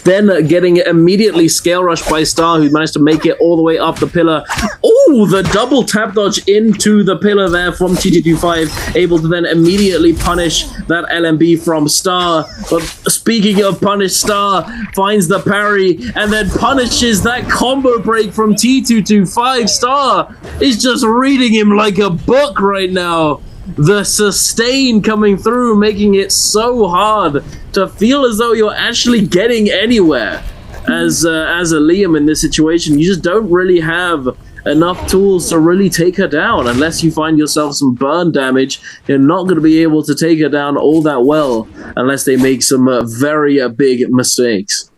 Speaker 1: Then getting immediately scale rushed by Star, who managed to make it all the way up the pillar. Oh, the double tap dodge into the pillar there from T225, able to then immediately punish that LMB from Star. But speaking of punish, Star finds the parry and then punishes that combo break from T225. Star is just reading him like a book right now. The sustain coming through, making it so hard to feel as though you're actually getting anywhere as a Liam in this situation. You just don't really have enough tools to really take her down. Unless you find yourself some burn damage, you're not going to be able to take her down all that well unless they make some very big mistakes.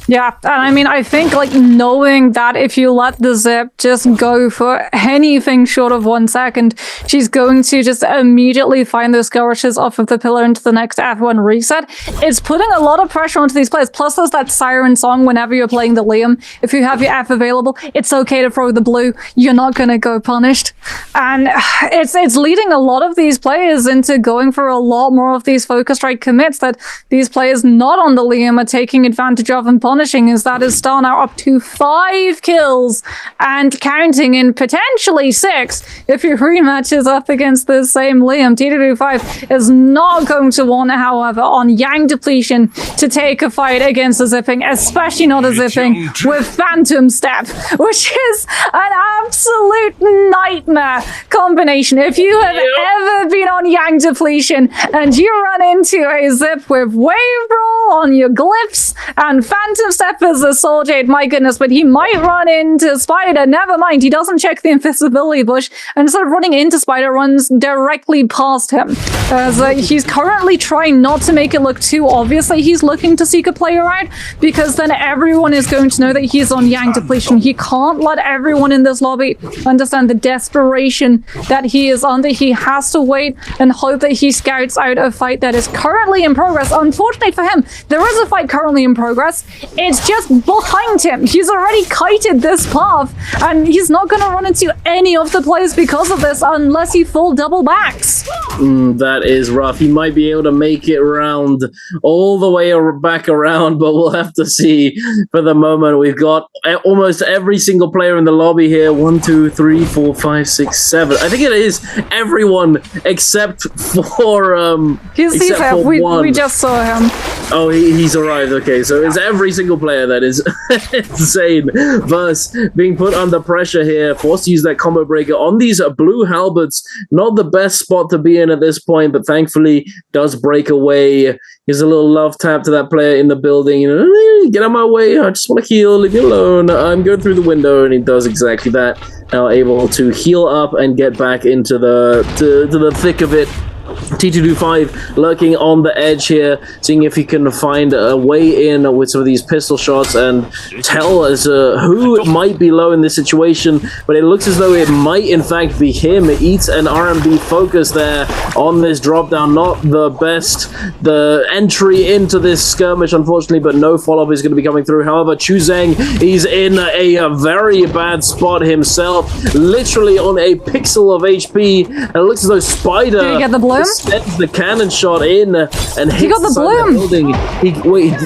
Speaker 2: Yeah, and I mean, I think like knowing that if you let the Zip just go for anything short of 1 second, she's going to just immediately find those skill rushes off of the pillar into the next F1 reset. It's putting a lot of pressure onto these players. Plus there's that siren song whenever you're playing the Liam. If you have your F available, it's okay to throw the blue. You're not going to go punished. And it's leading a lot of these players into going for a lot more of these focus strike commits that these players not on the Liam are taking advantage of and punishing. Is that is Star now up to 5 kills and counting in potentially 6 if your rematch is up against the same Liam. T225 is not going to want, however, on Yang depletion to take a fight against a zipping, especially not a zipping with Phantom Step, which is an absolute nightmare combination. If you have ever been on Yang depletion and you run into a zip with wave roll on your glyphs and Phantom Steppers as Soul Jade, my goodness, but he might run into Spider. Never mind, he doesn't check the invisibility bush, and instead of running into Spider, runs directly past him. As he's currently trying not to make it look too obvious that he's looking to seek a player out, because then everyone is going to know that he's on Yang depletion. He can't let everyone in this lobby understand the desperation that he is under. He has to wait and hope that he scouts out a fight that is currently in progress. Unfortunately for him, there is a fight currently in progress. It's just behind him. He's already kited this path, and he's not going to run into any of the players because of this unless he full double backs.
Speaker 1: That is rough. He might be able to make it around all the way back around, but we'll have to see. For the moment, we've got almost every single player in the lobby here. 1, 2, 3, 4, 5, 6, 7. I think it is everyone except for
Speaker 2: He's
Speaker 1: except for one.
Speaker 2: We just saw him.
Speaker 1: Oh, he's arrived. Okay, so it's every single player that is insane. Verse being put under pressure here, forced to use that combo breaker on these blue halberds. Not the best spot to be in at this point, but thankfully does break away. Here's a little love tap to that player in the building. Get out of my way. I just want to heal. Leave me alone. I'm going through the window, and he does exactly that. Now able to heal up and get back into the thick of it. T225 lurking on the edge here, seeing if he can find a way in with some of these pistol shots and tell us who might be low in this situation, but it looks as though it might in fact be him. It eats an RMB focus there on this drop down. Not the best, the entry into this skirmish, unfortunately, but no follow-up is going to be coming through. However, Chuzeng, he's in a very bad spot himself, literally on a pixel of HP, and it looks as though Spider...
Speaker 2: Did you get the bloom?
Speaker 1: Sends the cannon shot in and hits
Speaker 2: he got the bloom.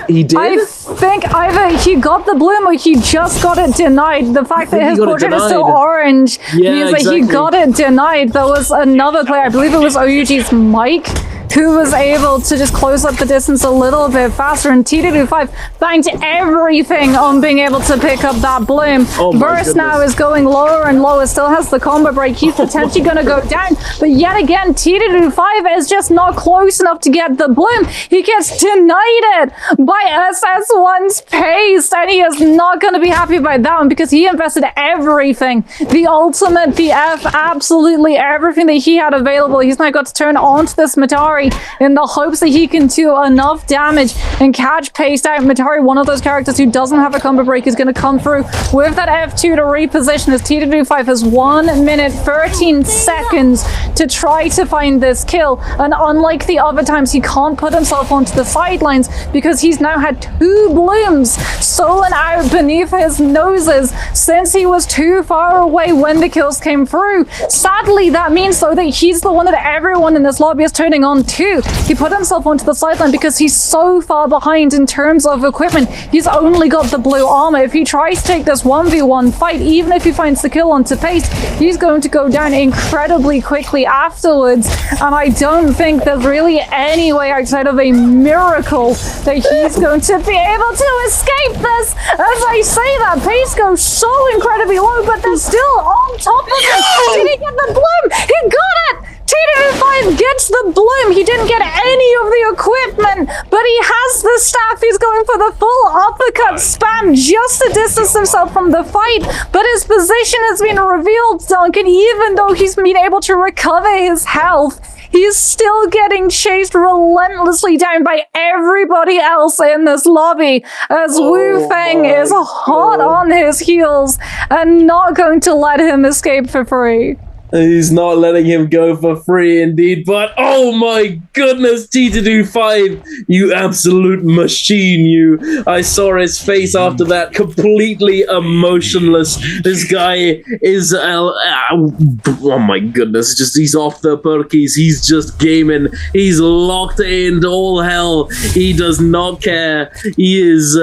Speaker 1: He did?
Speaker 2: I think either he got the bloom or he just got it denied. The fact that his portrait is still orange means that he got it denied. There was another player, I believe it was OUG's Mike, who was able to just close up the distance a little bit faster, and T225 banked everything on being able to pick up that bloom. Burst now is going lower and lower, still has the combo break. He's potentially going to go down, but yet again, T225 is just not close enough to get the bloom. He gets denied it by SS1's pace, and he is not going to be happy about that one because he invested everything. The ultimate, the F, absolutely everything that he had available. He's now got to turn onto this Matari in the hopes that he can do enough damage and catch paced out. Matari, one of those characters who doesn't have a combo break, is going to come through with that F2 to reposition as T225 has 1 minute 13 seconds to try to find this kill. And unlike the other times, he can't put himself onto the sidelines because he's now had 2 blooms stolen out beneath his noses since he was too far away when the kills came through. Sadly, that means though that he's the one that everyone in this lobby is turning on to. He put himself onto the sideline because he's so far behind in terms of equipment. He's only got the blue armor. If he tries to take this 1v1 fight, even if he finds the kill onto pace, he's going to go down incredibly quickly afterwards. And I don't think there's really any way outside of a miracle that he's going to be able to escape this. As I say that, pace goes so incredibly low, but they're still on top of it. Did he get the bloom? He got it! T225 gets the bloom. He didn't get any of the equipment, but he has the staff. He's going for the full uppercut spam just to distance himself from the fight, but his position has been revealed, Duncan. Even though he's been able to recover his health, he's still getting chased relentlessly down by everybody else in this lobby as Wu Feng is hot on his heels and not going to let him escape for free.
Speaker 1: He's not letting him go for free indeed, but oh my goodness, T225, you absolute machine, you. I saw his face after that, completely emotionless. This guy is, oh my goodness, just he's off the perkies, he's just gaming, he's locked into all hell, he does not care, he is,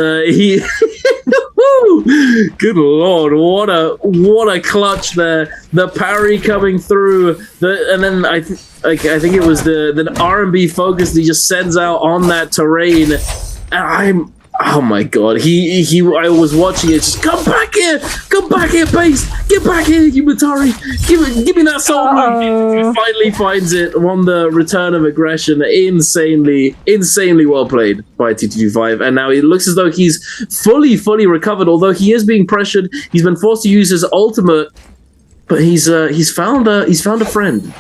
Speaker 1: good lord, what a clutch there. The parry coming through, and then I think it was the R&B focus that he just sends out on that terrain. And Oh my god, I was watching it, just come back here, base, get back here, Yumatari, give me that soul ring. He finally finds it on the return of aggression. Insanely well played by T225, and now it looks as though he's fully recovered, although he is being pressured. He's been forced to use his ultimate, but he's found a friend.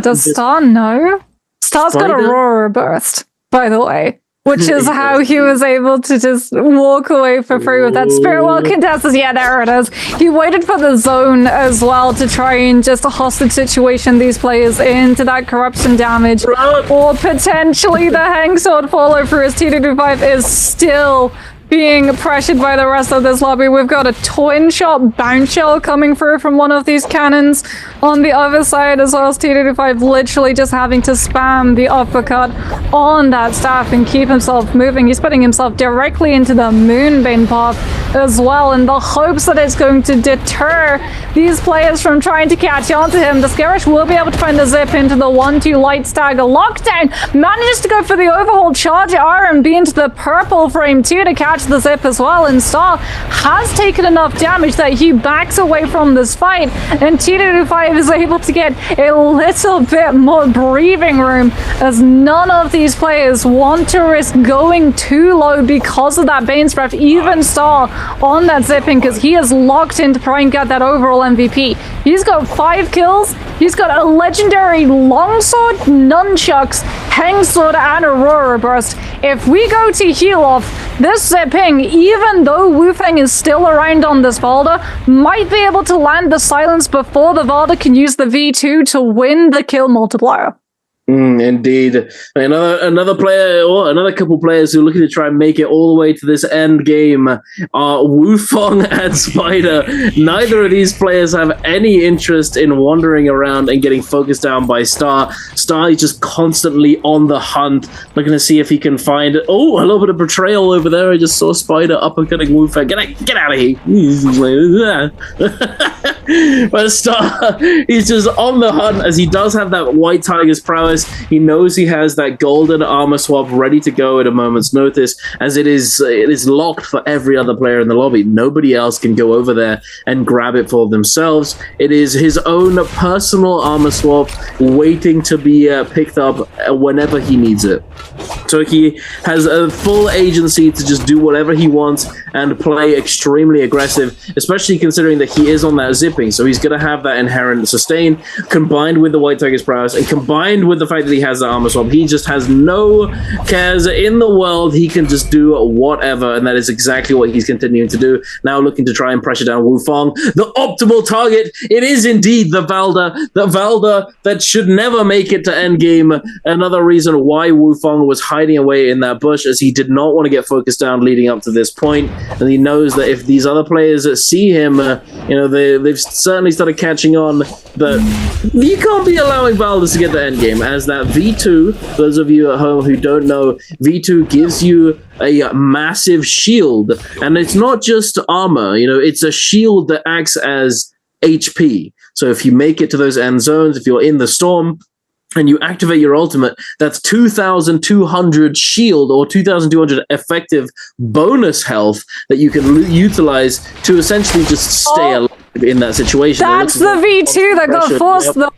Speaker 2: Does Star know? Star's got Aurora Burst, by the way. Which is how he was able to just walk away for free with that Spirit Well contested. Yeah, there it is. He waited for the zone as well to try and just a hostage situation these players into that corruption damage. Or potentially the Hang Sword follow through as T225 is still being pressured by the rest of this lobby. We've got a twin shot bounce shell coming through from one of these cannons on the other side, as well as T225 literally just having to spam the uppercut on that staff and keep himself moving. He's putting himself directly into the Moonbane path as well, in the hopes that it's going to deter these players from trying to catch on to him. The Skarish will be able to find the zip into the 1-2 light stagger. Lockdown manages to go for the overhaul charge at RMB into the purple frame too to catch the zip as well, and Star has taken enough damage that he backs away from this fight, and T225 is able to get a little bit more breathing room, as none of these players want to risk going too low because of that Bane's Breath. Even Star on that zipping, because he is locked in to try and get that overall MVP. He's got 5 kills. He's got a legendary longsword, nunchucks, hang sword, and Aurora Burst. If we go to heal off, this zipping, even though Wu Feng is still around on this Valda, might be able to land the silence before the Valda can use the V2 to win the kill multiplier.
Speaker 1: Indeed. Another player, or another couple players who are looking to try and make it all the way to this end game are Wu Feng and Spider. Neither of these players have any interest in wandering around and getting focused down by Star. Star is just constantly on the hunt, looking to see if he can find a little bit of betrayal over there. I just saw Spider uppercutting Wu Feng. Get out of here. But Star, he's just on the hunt, as he does have that White Tiger's prowess. He knows he has that golden armor swap ready to go at a moment's notice, as it is locked for every other player in the lobby. Nobody else can go over there and grab it for themselves. It is his own personal armor swap waiting to be picked up whenever he needs it. So he has a full agency to just do whatever he wants and play extremely aggressive, especially considering that he is on that zipping. So he's going to have that inherent sustain combined with the White Tiger's prowess and combined with the fact that he has the armor swap. He just has no cares in the world. He can just do whatever, and that is exactly what he's continuing to do. Now looking to try and pressure down Wu Feng. The optimal target, it is indeed the Valda that should never make it to endgame. Another reason why Wu Feng was hiding away in that bush, as he did not want to get focused down leading up to this point, and he knows that if these other players see him, they've certainly started catching on that you can't be allowing Valda to get the endgame, as that V2, those of you at home who don't know, V2 gives you a massive shield, and it's not just armor, it's a shield that acts as HP. So if you make it to those end zones, if you're in the storm, and you activate your ultimate, that's 2,200 shield or 2,200 effective bonus health that you can utilize to essentially just stay alive in that situation.
Speaker 2: That's the V2 that got forced though.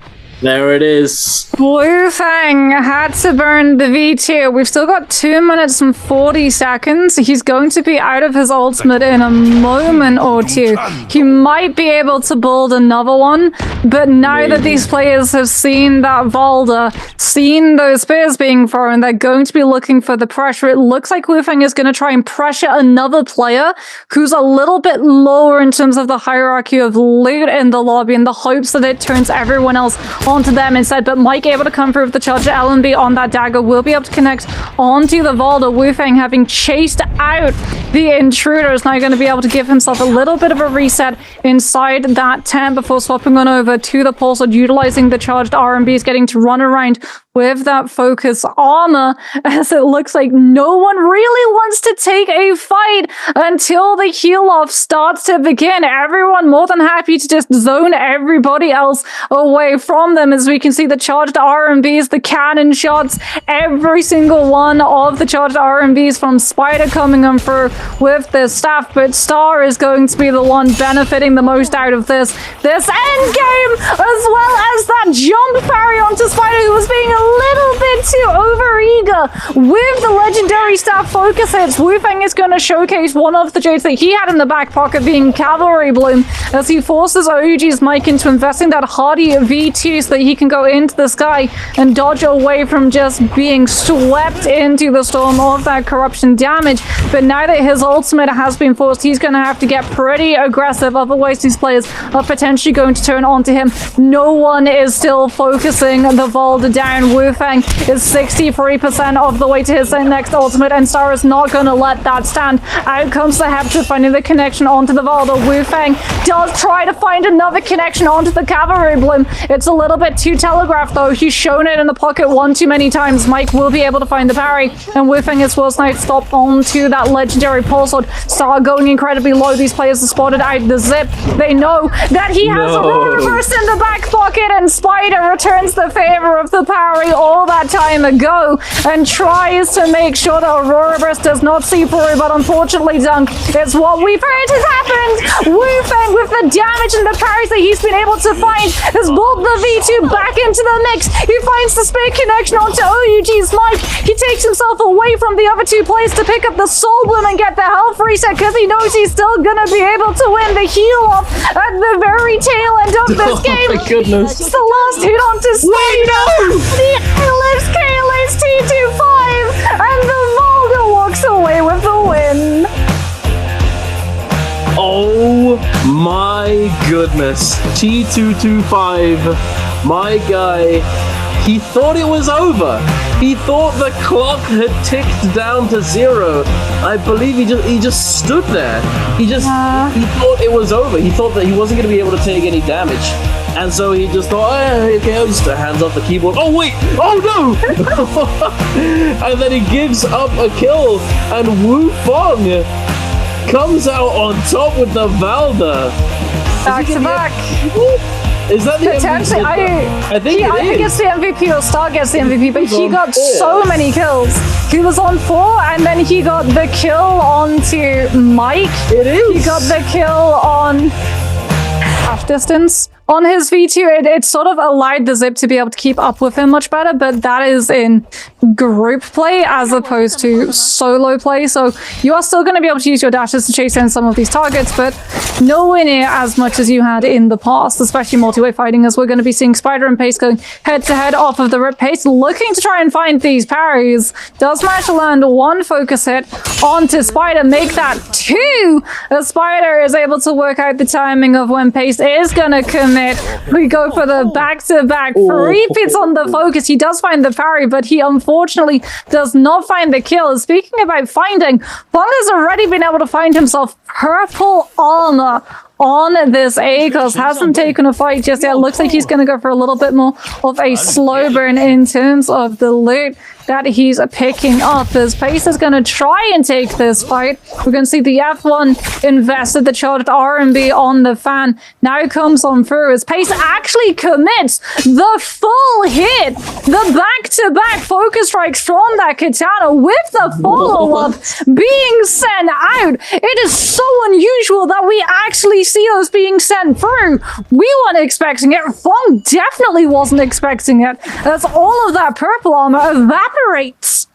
Speaker 1: There it is.
Speaker 2: Wu Feng had to burn the V2. We've still got 2 minutes and 40 seconds. He's going to be out of his ultimate in a moment or two. He might be able to build another one, but now that these players have seen that Valda, seen those spears being thrown, they're going to be looking for the pressure. It looks like Wu Feng is going to try and pressure another player who's a little bit lower in terms of the hierarchy of loot in the lobby, in the hopes that it turns everyone else onto them instead. But Mike able to come through with the charge. LNB on that dagger will be able to connect onto the Valda. Wu Feng, having chased out the intruder, is now going to be able to give himself a little bit of a reset inside that tent before swapping on over to the pulsar, utilizing the charged RMBs, getting to run around with that focus armor, as it looks like no one really wants to take a fight until the heal off starts to begin. Everyone more than happy to just zone everybody else away from them, as we can see the charged RMBs, the cannon shots, every single one of the charged RMBs from Spider coming on through with the staff, but Star is going to be the one benefiting the most out of this end game, as well as that jump parry onto Spider, who was being a little bit too overeager with the legendary staff focus hits. Wu Feng is going to showcase one of the jades that he had in the back pocket, being Cavalry Bloom, as he forces OG's Mike into investing that hardy V2 so that he can go into the sky and dodge away from just being swept into the storm of that corruption damage. But now that his ultimate has been forced, he's going to have to get pretty aggressive, otherwise these players are potentially going to turn onto him. No one is still focusing the Volda down. Wu Feng is 63% of the way to his next ultimate, and Star is not going to let that stand. Out comes the Hepta, finding the connection onto the Volda. Wu Feng does try to find another connection onto the Cavalry Bloom. It's a little bit too telegraphed though. He's shown it in the pocket one too many times. Mike will be able to find the parry, and Wu Feng is forced now to stop onto that legendary pulse sword. Star going incredibly low. These players are spotted out the zip. They know that he has a roll reverse in the back pocket, and Spider returns the favor of the parry all that time ago and tries to make sure that Aurora Burst does not see through, but unfortunately Dunk, it's what we've heard has happened. Wu Feng, with the damage and the parries that he's been able to find, has pulled the V2 back into the mix. He finds the spear connection onto OUG's Mike. He takes himself away from the other two players to pick up the Soul Bloom and get the health reset, because he knows he's still gonna be able to win the heal off at the very tail end of this game.
Speaker 1: Oh my goodness.
Speaker 2: It's the last hit onto Spider. The Ellipse KLA's T25, and the Volga walks away with the win.
Speaker 1: Oh my goodness. T225, my guy, he thought it was over. He thought the clock had ticked down to 0. I believe he just stood there. He thought it was over. He thought that he wasn't going to be able to take any damage. And so he just thought, okay, I'll just hands off the keyboard. Oh wait! Oh no! And then he gives up a kill, and Wu Feng comes out on top with the Valda.
Speaker 2: Back to back.
Speaker 1: Is that the
Speaker 2: potentially?
Speaker 1: MVP? I think
Speaker 2: it's the MVP, or Star gets the MVP, but he got so many kills. He was on 4, and then he got the kill onto Mike.
Speaker 1: It is.
Speaker 2: He got the kill on half distance. On his V2, it sort of allowed the Zip to be able to keep up with him much better, but that is in group play as opposed to solo play, so you are still going to be able to use your dashes to chase in some of these targets, but nowhere near as much as you had in the past, especially multi-way fighting, as we're going to be seeing Spider and Pace going head-to-head off of the Rip. Pace looking to try and find these parries. Does manage to land one focus hit onto Spider, make that 2, as Spider is able to work out the timing of when Pace is going to commit. We go for the back-to-back 3 hits on the focus. He does find the parry, but he unfortunately does not find the kill. Speaking about finding, Feng has already been able to find himself purple armor on this ACOS. Hasn't taken a fight just yet. Looks like he's going to go for a little bit more of a slow burn in terms of the loot that he's picking up. As Pace is going to try and take this fight. We're going to see the F1 invested the charged R&B on the fan. Now comes on through as Pace actually commits the full hit. The back-to-back focus strikes from that katana with the follow-up being sent out. It is so unusual that we actually see those being sent through. We weren't expecting it. Feng definitely wasn't expecting it, as all of that purple armor evaporates.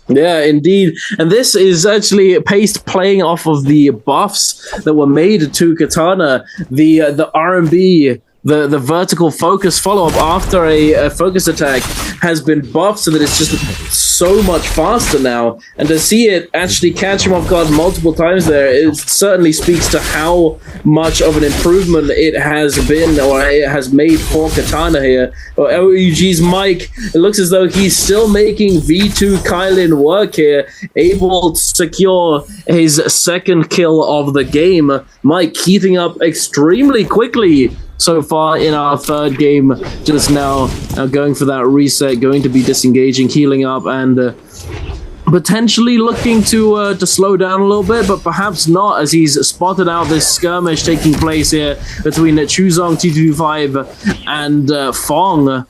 Speaker 1: Yeah, indeed. And this is actually Pace playing off of the buffs that were made to Katana. The R&B, the vertical focus follow-up after a focus attack has been buffed so that it's just so much faster now. And to see it actually catch him off guard multiple times there, it certainly speaks to how much of an improvement it has been, or it has made for Katana here. OUG's Mike, it looks as though he's still making V2 Kylin work here, able to secure his second kill of the game. Mike heating up extremely quickly so far in our third game just now, going for that reset, going to be disengaging, healing up, and potentially looking to slow down a little bit, but perhaps not, as he's spotted out this skirmish taking place here between Chuzong, T225, and Fong.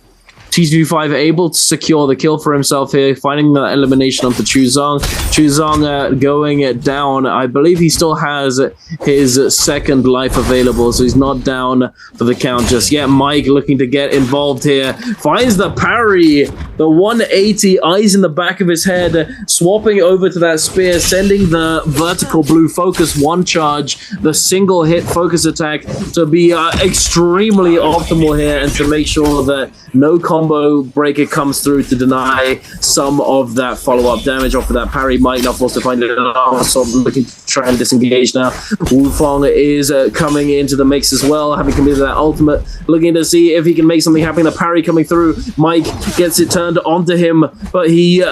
Speaker 1: T225 able to secure the kill for himself here, finding the elimination onto Chuzong. Chuzong going down. I believe he still has his second life available, so he's not down for the count just yet. Mike looking to get involved here. Finds the parry, the 180, eyes in the back of his head, swapping over to that spear, sending the vertical blue focus one charge, the single hit focus attack to be extremely optimal here and to make sure that no combo breaker comes through to deny some of that follow-up damage off of that parry. Mike now forced to find it so looking to try and disengage now. Wufong is coming into the mix as well, having committed that ultimate, looking to see if he can make something happen. The parry coming through, Mike gets it turned onto him, but he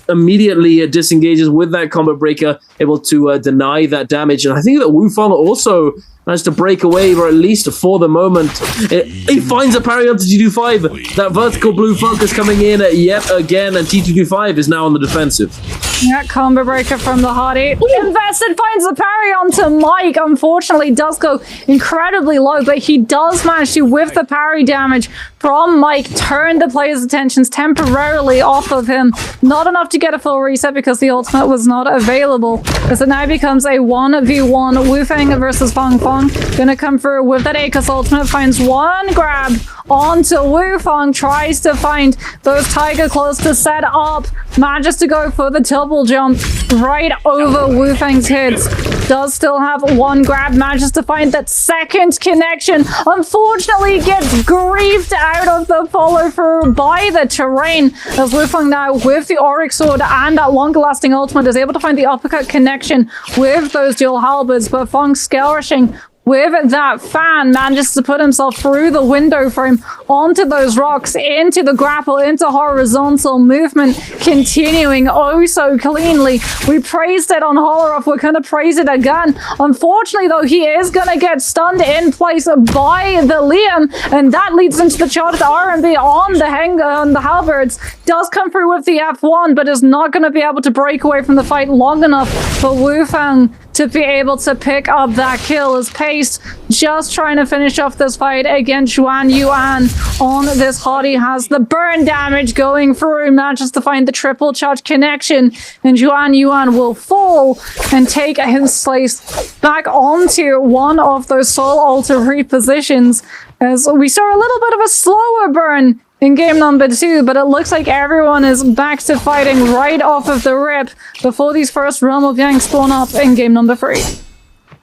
Speaker 1: immediately disengages with that combo breaker, able to deny that damage. And I think that Wufong also managed to break away, or at least for the moment. He finds a parry onto T225. That vertical blue focus coming in yet again, and T225 is now on the defensive.
Speaker 2: Yeah, combo breaker from the Hardy. Invested finds the parry onto Mike. Unfortunately, does go incredibly low, but he does manage to, with the parry damage from Mike, turn the player's attentions temporarily off of him. Not enough to get a full reset because the ultimate was not available. As it now becomes a 1v1. Wufeng versus Fong Fong. Gonna come through with that Akos ultimate, finds one grab onto Wufeng, tries to find those Tiger Claws to set up, manages to go for the double jump right over Wufeng's hits. Does still have one grab, manages to find that second connection. Unfortunately, gets griefed out of the follow through by the terrain, as Wufeng now with the Auric Sword and that longer lasting ultimate is able to find the uppercut connection with those dual halberds, but Fong skirishing with that fan, manages to put himself through the window frame onto those rocks, into the grapple, into horizontal movement, continuing oh so cleanly. We praised it on Holoroff, we're going to praise it again. Unfortunately, though, he is going to get stunned in place by the Liam, and that leads into the charged R&B on the halberds. Does come through with the F1, but is not going to be able to break away from the fight long enough for Wufeng to be able to pick up that kill. As Pace just trying to finish off this fight against Zhuan Yuan on this Hardy, has the burn damage going through, manages to find the triple charge connection, and Zhuan Yuan will fall and take his place back onto one of those Soul Altar repositions, as we saw a little bit of a slower burn in game number 2, but it looks like everyone is back to fighting right off of the rip before these first Realm of Yang spawn up in game number 3.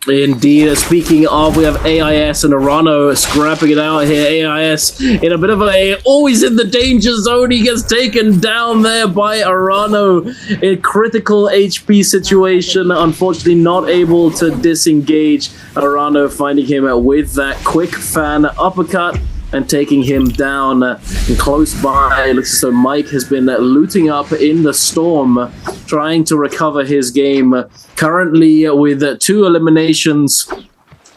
Speaker 1: Indeed. Speaking of, we have AIS and Arano scrapping it out here. AIS in a bit of always in the danger zone. He gets taken down there by Arano in a critical HP situation. Unfortunately, not able to disengage. Arano finding him with that quick fan uppercut and taking him down. And close by, it looks as though Mike has been looting up in the storm, trying to recover his game. Currently with 2 eliminations,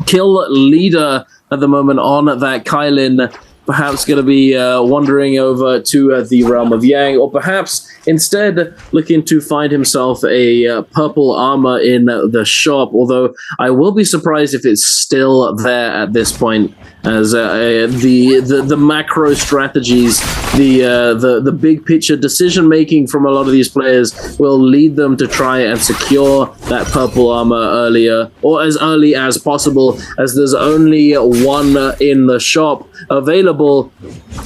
Speaker 1: kill leader at the moment on that Kylin. Perhaps going to be wandering over to the Realm of Yang, or perhaps instead looking to find himself a purple armor in the shop, although I will be surprised if it's still there at this point, as the macro strategies, the big picture decision making from a lot of these players will lead them to try and secure that purple armor earlier, or as early as possible, as there's only one in the shop available.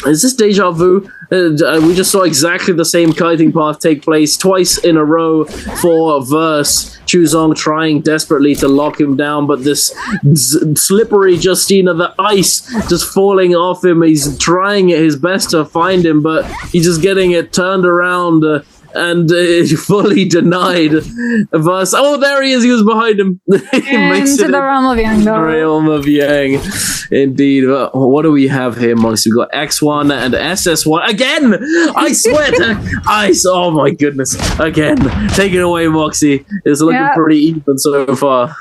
Speaker 1: Is this deja vu? We just saw exactly the same kiting path take place twice in a row for Verse. Chuzong trying desperately to lock him down, but this slippery Justina, the ice just falling off him. He's trying his best to find him, but he's just getting it turned around and fully denied. Verse. Oh, there he is. He was behind him. He makes it
Speaker 2: into the Realm of Yang.
Speaker 1: Realm of Yang. Indeed. What do we have here, Monks? We've got X1 and SS1. Again! I swear to ice. Oh my goodness. Again. Take it away, Moxie. It's looking pretty even so far.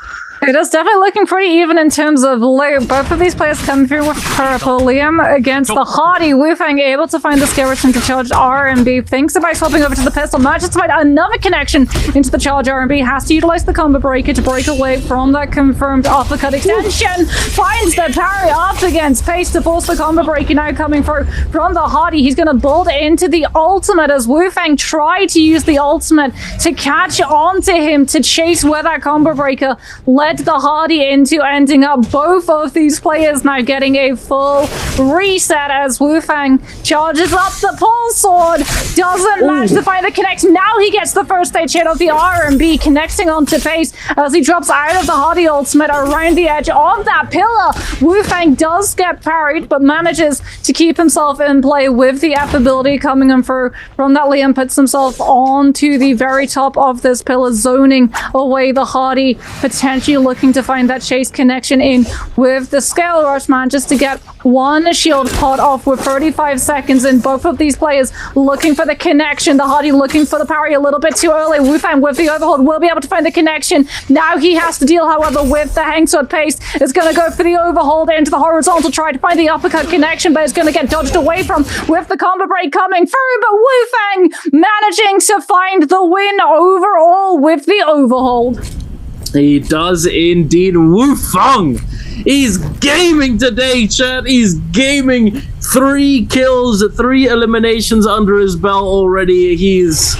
Speaker 2: It is definitely looking pretty even in terms of loot. Both of these players come through with purple. Liam against the hardy Wu Fang, able to find the skeleton to charge RMB. Thinks about swapping over to the pistol. Manages to find another connection into the charge RMB. Has to utilize the combo breaker to break away from that confirmed uppercut extension. Finds the parry up against pace to force the combo breaker now coming through from the hardy. He's going to build into the ultimate as Wu Fang tried to use the ultimate to catch onto him to chase where that combo breaker led the hardy into, ending up both of these players now getting a full reset as Wu Fang charges up the pole sword, doesn't manage to find the connect. Now he gets the first stage hit of the RMB, connecting onto pace as he drops out of the hardy ultimate around the edge of that pillar. Wu Fang does get parried but manages to keep himself in play with the F ability coming in through from that. Liam puts himself onto the very top of this pillar, zoning away the hardy, potentially looking to find that chase connection in with the scale rush man just to get one shield pot off with 35 seconds in. Both of these players looking for the connection. The hardy looking for the parry a little bit too early. Wu Fang with the overhold will be able to find the connection. Now he has to deal, however, with the hang sword. Pace is going to go for the overhold into the horizontal, try to find the uppercut connection, but it's going to get dodged away from with the combo break coming through. But Wu Fang managing to find the win overall with the overhold.
Speaker 1: He does indeed. Wu Fang, he's gaming today, chat. He's gaming. 3 kills, 3 eliminations under his belt already. He's...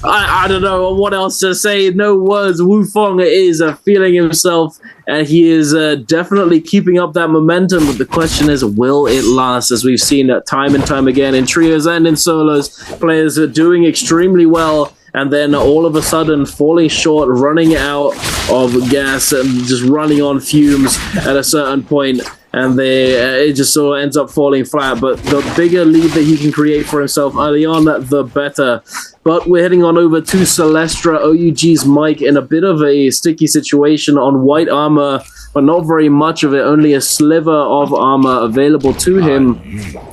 Speaker 1: I don't know what else to say. No words. Wu Fang is feeling himself, and he is definitely keeping up that momentum. But the question is, will it last? As we've seen time and time again in trios and in solos, players are doing extremely well, and then all of a sudden falling short, running out of gas, and just running on fumes at a certain point. And it just sort of ends up falling flat. But the bigger lead that he can create for himself early on, the better. But we're heading on over to Celestra. OUG's Mike in a bit of a sticky situation on white armor, but not very much of it. Only a sliver of armor available to him,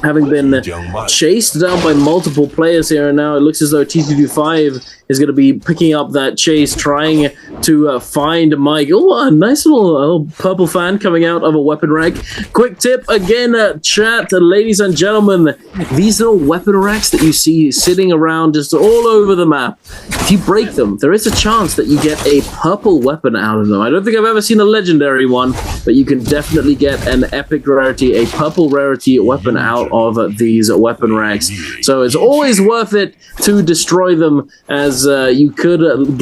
Speaker 1: having been chased down by multiple players here. And now it looks as though TTD5 is going to be picking up that chase, trying to find Mike. Oh, a nice little purple fan coming out of a weapon rack. Quick tip again, chat, ladies and gentlemen. These little weapon racks that you see sitting around just all over the map, if you break them, there is a chance that you get a purple weapon out of them. I don't think I've ever seen a legendary one, but you can definitely get an epic rarity, a purple rarity weapon out of these weapon racks. So it's always worth it to destroy them, as you could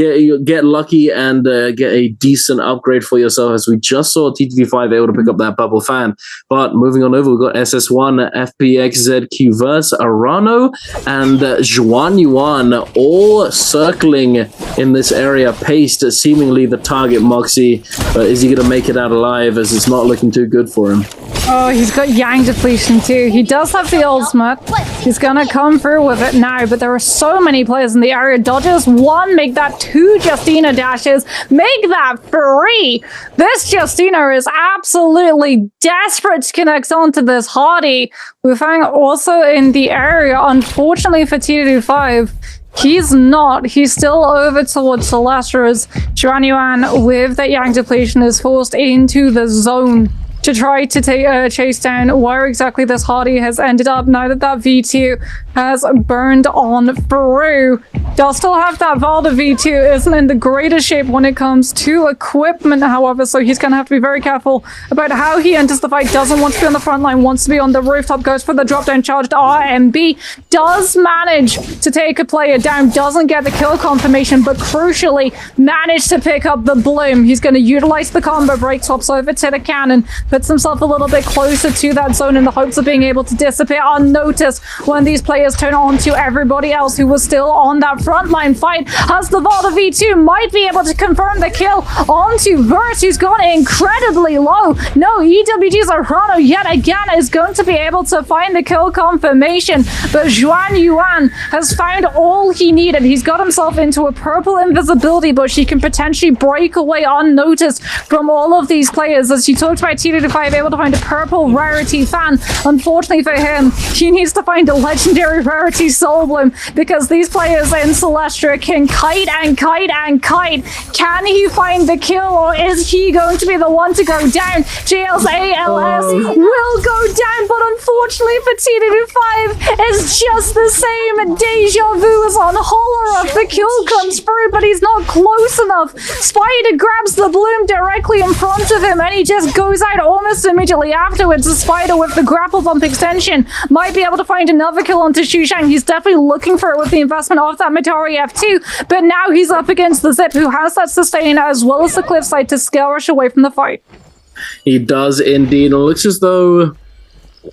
Speaker 1: get lucky and get a decent upgrade for yourself, as we just saw TTV5 able to pick up that purple fan. But moving on over, we've got SS1, FPXZQ verse Arano, and Zhuan Yuan all circling in this area. Paced, seemingly the target, Moxie, but is he going to make it out alive, as it's not looking too good for him?
Speaker 2: Oh, he's got Yang depletion too. He does have the ultimate. He's gonna come through with it now, but there are so many players in the area. Dodges 1, make that 2 Justina dashes, make that 3. This Justina is absolutely desperate to connect onto this hardy. Wu Fang also in the area. Unfortunately for TD5, he's not. He's still over towards Celestra, as Zhuan Yuan with that Yang depletion is forced into the zone to try to chase down where exactly this hardy has ended up now that that V2 has burned on through. Does still have that Valda V2, isn't in the greatest shape when it comes to equipment, however, so he's going to have to be very careful about how he enters the fight. Doesn't want to be on the front line, wants to be on the rooftop, goes for the drop down charged RMB, does manage to take a player down, doesn't get the kill confirmation, but crucially managed to pick up the bloom. He's going to utilize the combo break, swaps over to the cannon, puts himself a little bit closer to that zone in the hopes of being able to disappear unnoticed when these players turn on to everybody else who was still on that frontline fight. Has the Valda V2, might be able to confirm the kill onto Verse, who's gone incredibly low. No, EWG's Arano yet again is going to be able to find the kill confirmation, but Zhuan Yuan has found all he needed. He's got himself into a purple invisibility bush. He can potentially break away unnoticed from all of these players. As you talked about, TV T225 able to find a purple rarity fan. Unfortunately for him, he needs to find a legendary rarity Soul Bloom because these players in Celestia can kite and kite and kite. Can he find the kill, or is he going to be the one to go down? JL's ALS will go down, but unfortunately for T225, it's just the same deja vu as on Hollerup. The kill comes through, but he's not close enough. Spider grabs the bloom directly in front of him, and he just goes out almost immediately afterwards. The Spider with the grapple bump extension might be able to find another kill onto Shushang. He's definitely looking for it with the investment of that Mitari F2, but now he's up against the Zip, who has that sustain as well as the cliffside to scale rush away from the fight.
Speaker 1: He does indeed. It looks as though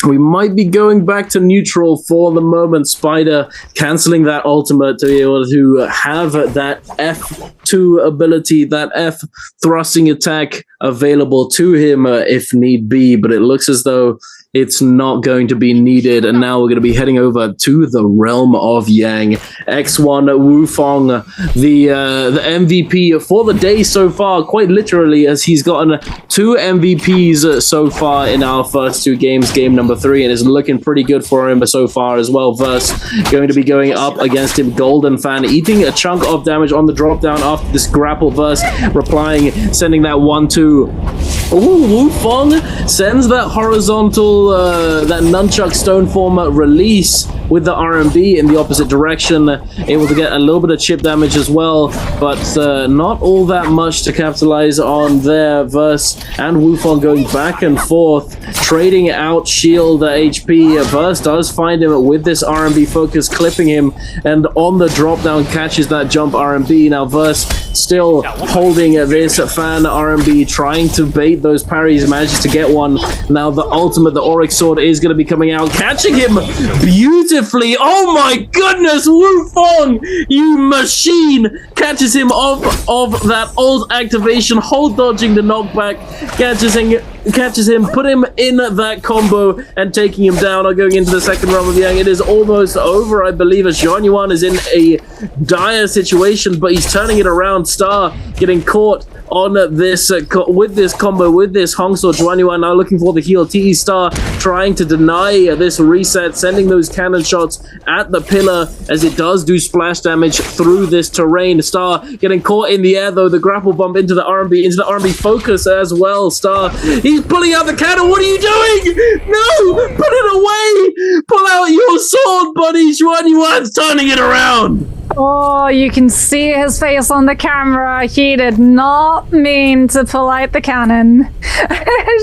Speaker 1: we might be going back to neutral for the moment. Spider cancelling that ultimate to be able to have that F2 ability, that F thrusting attack available to him if need be, but it looks as though it's not going to be needed. And now we're going to be heading over to the realm of Yang. X1 Wufong, the MVP for the day so far, quite literally, as he's gotten 2 MVPs so far in our first 2 games, game number 3, and is looking pretty good for him so far as well. Verse going to be going up against him. Golden Fan eating a chunk of damage on the drop down after this grapple. Verse replying, sending that 1-2. Ooh, Wufong sends that horizontal, that nunchuck stone form release with the RMB in the opposite direction, able to get a little bit of chip damage as well, but not all that much to capitalize on there. Verse and Wufong going back and forth, trading out shield HP. Verse does find him with this RMB focus, clipping him, and on the drop down catches that jump RMB. Now Verse still holding this fan RMB, trying to bait those parries, manages to get one. Now the ultimate, the Oryx sword, is going to be coming out, catching him beautifully. Oh my goodness, Wufong, you machine! Catches him off of that ult activation, hold dodging the knockback, catches him, put him in that combo, and taking him down. Going into the second round of Yang. It is almost over, I believe, as Zhuan Yuan is in a dire situation, but he's turning it around. Star getting caught on this with this combo, with this Hong Sword. Zhuan Yuan now looking for the heal. TE Star trying to deny this reset, sending those cannon shots at the pillar as it does do splash damage through this terrain. Star getting caught in the air though, the grapple bump into the RMB focus as well. Star, he's pulling out the cannon. What are you doing? No, put it away. Pull out your sword, buddy. Zhuan Yuan's turning it around.
Speaker 2: Oh, you can see his face on the camera. He did not mean to pull out the cannon.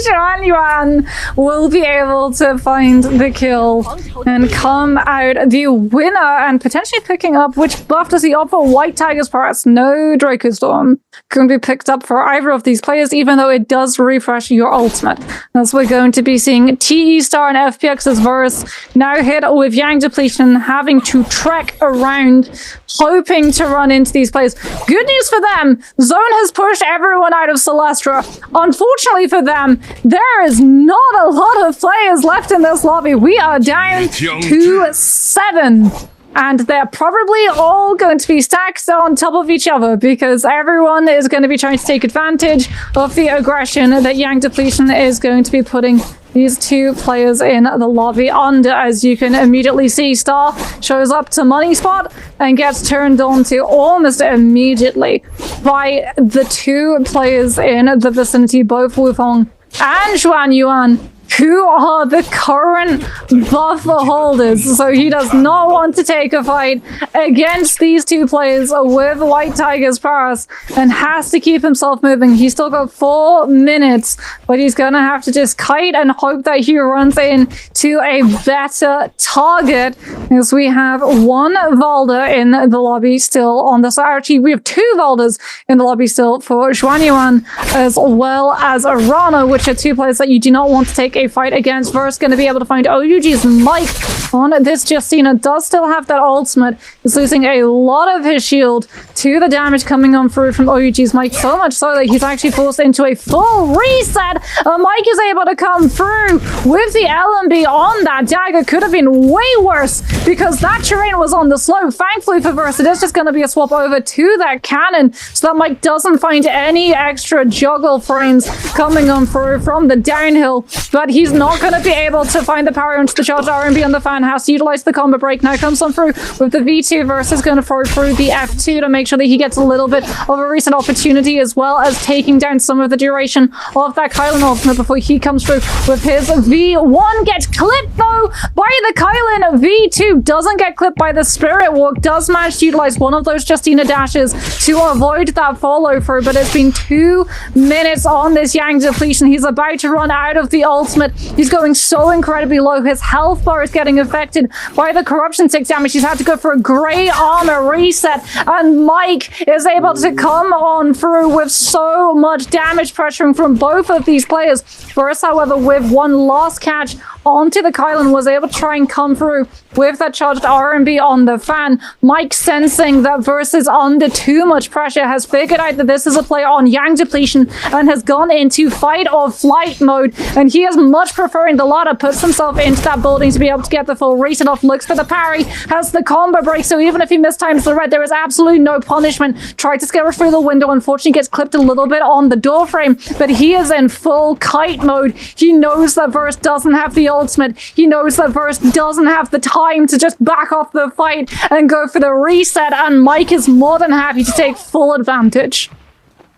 Speaker 2: Zhuan Yuan will be able to find the kill and come out the winner, and potentially picking up, which buff does he offer? White Tiger's Press. No Draco Storm can be picked up for either of these players, even though it does refresh your ultimate. As we're going to be seeing TE Star and FPX's Verse now hit with Yang depletion, having to trek around, hoping to run into these players. Good news for them, Zone has pushed everyone out of Celestra. Unfortunately for them, there is not a lot of players left in this lobby. We are down to 7. And they're probably all going to be stacked on top of each other because everyone is going to be trying to take advantage of the aggression that Yang Depletion is going to be putting these 2 players in the lobby under. As you can immediately see, Star shows up to Money Spot and gets turned on to almost immediately by the 2 players in the vicinity, both Wufong and Zhuan Yuan, who are the current buffer holders. So he does not want to take a fight against these 2 players with White Tiger's Pass and has to keep himself moving. He's still got 4 minutes, but he's gonna have to just kite and hope that he runs in to a better target, as we have 1 Valda in the lobby still on the side. Actually, we have 2 Valdas in the lobby still for Zhuan Yuan, as well as Arana, which are 2 players that you do not want to take pick a fight against versus going to be able to find OUG's Mike on this Justina. Does still have that ultimate. Is losing a lot of his shield to the damage coming on through from OUG's Mike, so much so that he's actually forced into a full reset. Mike is able to come through with the LMB on that dagger. Could have been way worse because that terrain was on the slope. Thankfully for Verse, it is just going to be a swap over to that cannon so that Mike doesn't find any extra juggle frames coming on through from the downhill, but he's not going to be able to find the power into the charge. RMB on the fan has to utilize the combo break. Now comes on through with the V2. Verse is going to throw through the F2 to make sure that he gets a little bit of a recent opportunity, as well as taking down some of the duration of that Kylan ultimate before he comes through with his V1. Gets clipped though by the Kylan. V2 doesn't get clipped by the Spirit Walk, does manage to utilize one of those Justina dashes to avoid that follow through, but it's been 2 minutes on this Yang depletion. He's about to run out of the ultimate. He's going so incredibly low. His health bar is getting affected by the corruption 6 damage. He's had to go for a grey armor reset, and Mike is able to come on through with so much damage pressuring from both of these players. First, however, with one last catch onto the Kylan, was able to try and come through with that charged R&B on the fan. Mike, sensing that Verse is under too much pressure, has figured out that this is a play on Yang depletion and has gone into fight or flight mode, and he is much preferring the latter. Puts himself into that building to be able to get the full reset off, looks for the parry, has the combo break, so even if he mistimes the red, there is absolutely no punishment. Tried to scare through the window, unfortunately gets clipped a little bit on the door frame, but he is in full kite mode. He knows that Verse doesn't have the ultimate. He knows that Verse doesn't have the time to just back off the fight and go for the reset, and Mike is more than happy to take full advantage.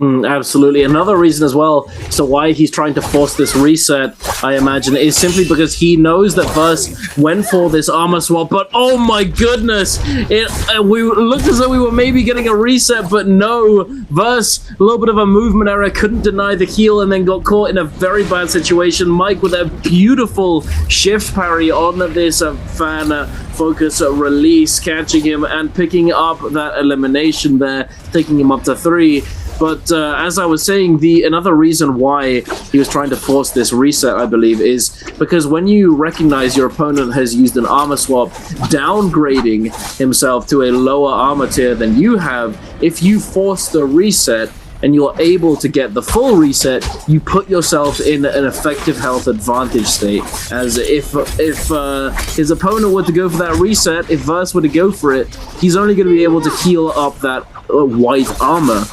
Speaker 1: Absolutely. Another reason as well, so why he's trying to force this reset, I imagine, is simply because he knows that Verse went for this armor swap, but oh my goodness, we looked as though we were maybe getting a reset, but no. Verse, a little bit of a movement error, couldn't deny the heal, and then got caught in a very bad situation. Mike with a beautiful shift parry on this fan focus release, catching him and picking up that elimination there, taking him up to 3. But as I was saying, another reason why he was trying to force this reset, I believe, is because when you recognize your opponent has used an armor swap, downgrading himself to a lower armor tier than you have, if you force the reset and you're able to get the full reset, you put yourself in an effective health advantage state. As if his opponent were to go for that reset, if Verse were to go for it, he's only going to be able to heal up that white armor,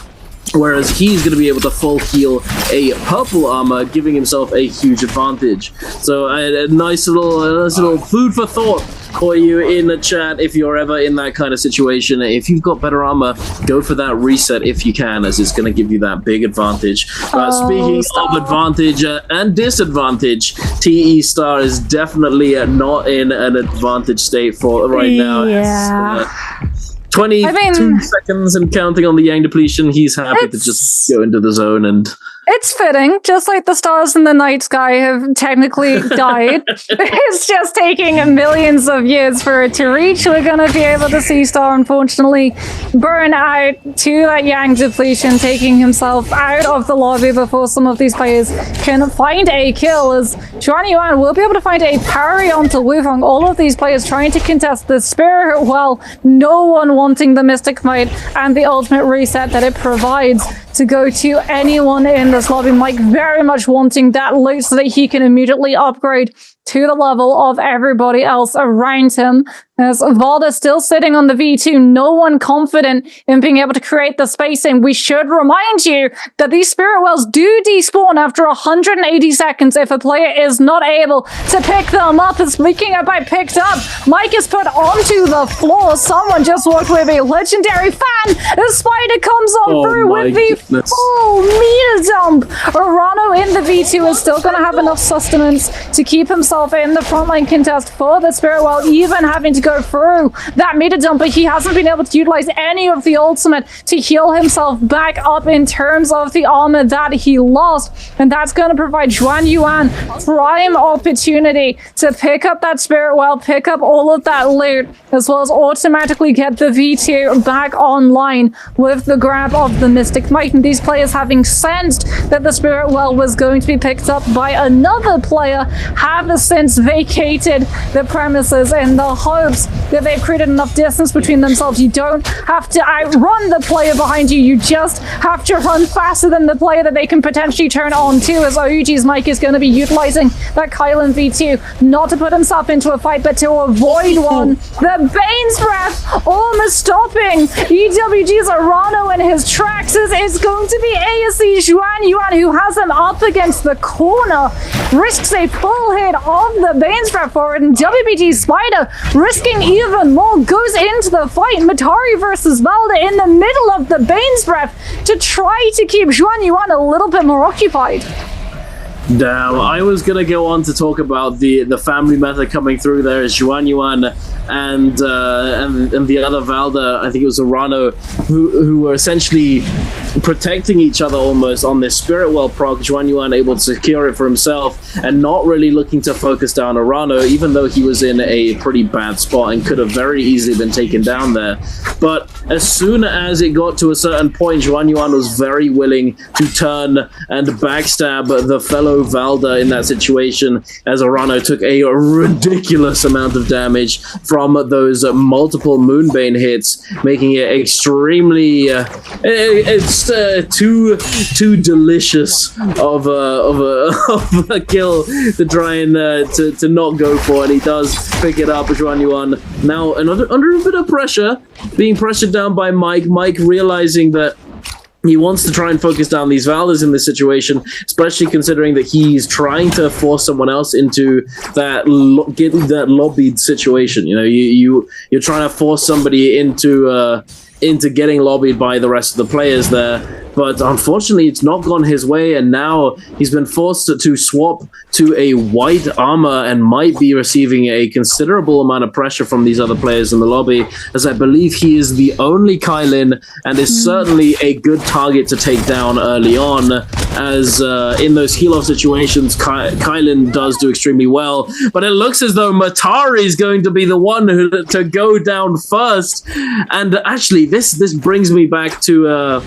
Speaker 1: whereas he's going to be able to full heal a purple armor, giving himself a huge advantage. So a nice little food for thought for you in the chat if you're ever in that kind of situation. If you've got better armor, go for that reset if you can, as it's going to give you that big advantage. Speaking of advantage and disadvantage, TE Star is definitely not in an advantage state for right now.
Speaker 2: Yeah.
Speaker 1: 22 seconds and counting on the Yang depletion. He's happy to just go into the zone, and
Speaker 2: it's fitting, just like the stars in the night sky have technically died. It's just taking millions of years for it to reach. We're going to be able to see Star, unfortunately, burn out to that Yang depletion, taking himself out of the lobby before some of these players can find a kill, as Chuan Yuan will be able to find a parry onto Wufeng. All of these players trying to contest the Spirit, while no one wanting the Mystic Might and the ultimate reset that it provides to go to anyone in this lobby. Mike very much wanting that loot so that he can immediately upgrade to the level of everybody else around him. As Valda still sitting on the V2, no one confident in being able to create the spacing. We should remind you that these Spirit Wells do despawn after 180 seconds if a player is not able to pick them up. And speaking about picked up, Mike is put onto the floor. Someone just walked with a legendary fan. The Spider comes on through with the full meter dump. Urano in the V2 is still going to have enough sustenance to keep himself in the frontline contest for the Spirit Well, even having to go through that meter dump, but he hasn't been able to utilize any of the ultimate to heal himself back up in terms of the armor that he lost. And that's going to provide Juan Yuan prime opportunity to pick up that spirit well, pick up all of that loot, as well as automatically get the V2 back online with the grab of the Mystic Might. And these players, having sensed that the spirit well was going to be picked up by another player, have since vacated the premises in the hopes that they've created enough distance between themselves. You don't have to outrun the player behind you, you just have to run faster than the player that they can potentially turn on to, as OUG's Mike is going to be utilizing that Kylan V2 not to put himself into a fight but to avoid one. The Bane's Breath almost stopping EWG's Arano in his tracks, as it's going to be ASC's Juan Yuan who has him up against the corner, risks a full hit of the Bane's Breath forward, and WBG Spider risking even more, goes into the fight. Matari versus Valda in the middle of the Bane's Breath to try to keep Juan Yuan a little bit more occupied.
Speaker 1: Damn, I was gonna go on to talk about the family method coming through there as Juan Yuan and the other Valda, I think it was Arano, who were essentially protecting each other almost on this Spirit Well proc. Juan Yuan able to secure it for himself and not really looking to focus down Arano, even though he was in a pretty bad spot and could have very easily been taken down there. But as soon as it got to a certain point, Juan Yuan was very willing to turn and backstab the fellow Valda in that situation, as Arano took a ridiculous amount of damage from those multiple Moonbane hits, making it extremely it's too delicious of a kill to try and to not go for, and he does pick it up. Juan Yuan now under a bit of pressure, being pressured down by Mike. Mike realizing that he wants to try and focus down these Valdas in this situation, especially considering that he's trying to force someone else into that getting that lobbied situation. You know, you're trying to force somebody into getting lobbied by the rest of the players there. But unfortunately, it's not gone his way, and now he's been forced to swap to a white armor and might be receiving a considerable amount of pressure from these other players in the lobby, as I believe he is the only Kylin and is certainly a good target to take down early on, as in those heal-off situations, Kylin does do extremely well. But it looks as though Matari is going to be the one to go down first. And actually, this brings me back to a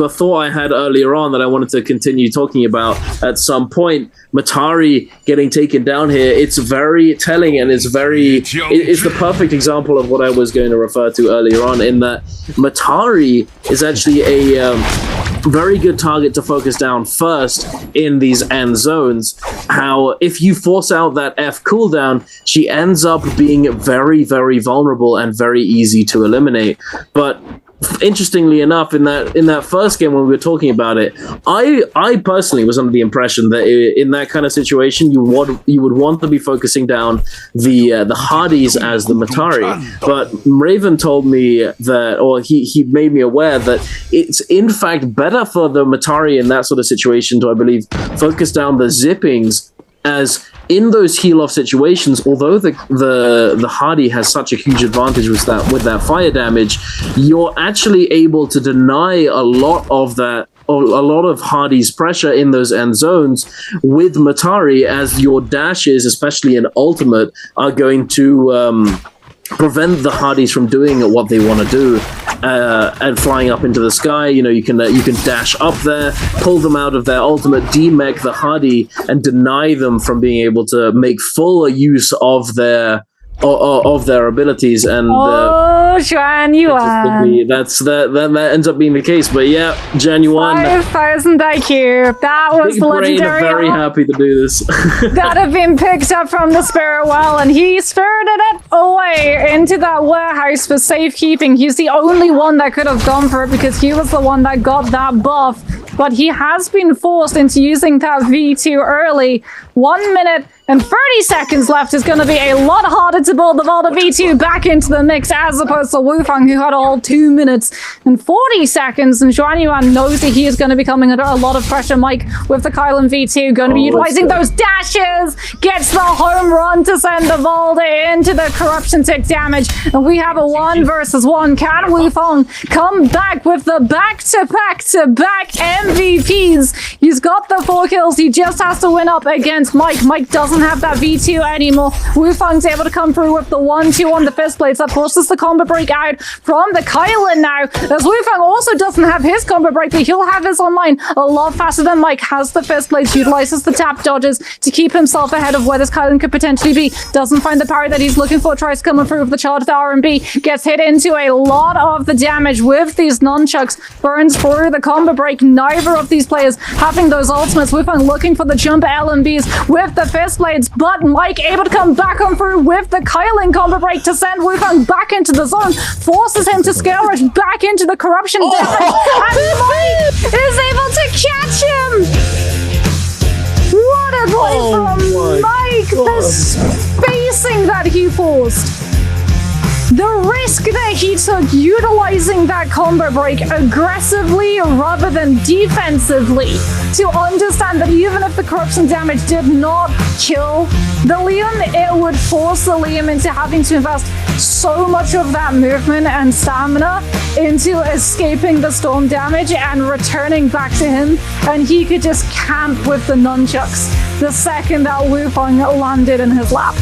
Speaker 1: thought I had earlier on that I wanted to continue talking about at some point. Matari getting taken down here, it's very telling, and it's the perfect example of what I was going to refer to earlier on, in that Matari is actually a very good target to focus down first in these end zones. How if you force out that F cooldown, she ends up being very, very vulnerable and very easy to eliminate. But interestingly enough, in that first game when we were talking about it, I personally was under the impression that in that kind of situation you would want to be focusing down the Hardys as the Matari. But Raven told me that, or he made me aware that it's in fact better for the Matari in that sort of situation to, I believe, focus down the Zippings, as in those heal-off situations, although the Hardy has such a huge advantage with that fire damage, you're actually able to deny a lot of Hardy's pressure in those end zones with Matari, as your dashes, especially in ultimate, are going to prevent the Hardys from doing what they want to do and flying up into the sky. You know, you can dash up there, pull them out of their ultimate, demech the Hardy, and deny them from being able to make full use of their abilities. And
Speaker 2: Juan Yuan,
Speaker 1: that ends up being the case. But yeah, Juan Yuan,
Speaker 2: 5,000 IQ. That was the legendary.
Speaker 1: Very happy to do this.
Speaker 2: That had been picked up from the Spirit Well, and he spirited it away into that warehouse for safekeeping. He's the only one that could have gone for it, because he was the one that got that buff. But he has been forced into using that V2 early. 1 minute And 30 seconds left is going to be a lot harder to build the Volta V2 back into the mix as opposed to Wufang, who had a whole 2 minutes and 40 seconds. And Zhuan Yuan knows that he is going to be coming under a lot of pressure. Mike with the Kylan V2 going to be utilizing those dashes, gets the home run to send the Volta into the corruption tick damage. And we have a 1 versus 1. Can Wufang come back with the back-to-back-to-back MVPs? He's got the 4 kills. He just has to win up against Mike. Mike doesn't have that V2 anymore. Wufang's able to come through with the 1-2 on the fist blades. That forces the combo break out from the Kylan now. As Wufang also doesn't have his combo break, but he'll have his online a lot faster than Mike. Has the fist blades, utilizes the tap dodges to keep himself ahead of where this Kylan could potentially be. Doesn't find the parry that he's looking for. Tries to come through with the charge of the R&B. Gets hit into a lot of the damage with these nunchucks. Burns through the combo break. Neither of these players having those ultimates. Wufang looking for the jump LMBs with the fist blades, but Mike able to come back on through with the Kylan combo break to send Wufang back into the zone. Forces him to scale rush back into the corruption damage. And Mike is able to catch him! What a play from Mike! The spacing that he forced. The risk that he took utilizing that combo break aggressively rather than defensively to understand that even if the corruption damage did not kill the Liam, it would force the Liam into having to invest so much of that movement and stamina into escaping the storm damage and returning back to him, and he could just camp with the nunchucks the second that Wufang landed in his lap.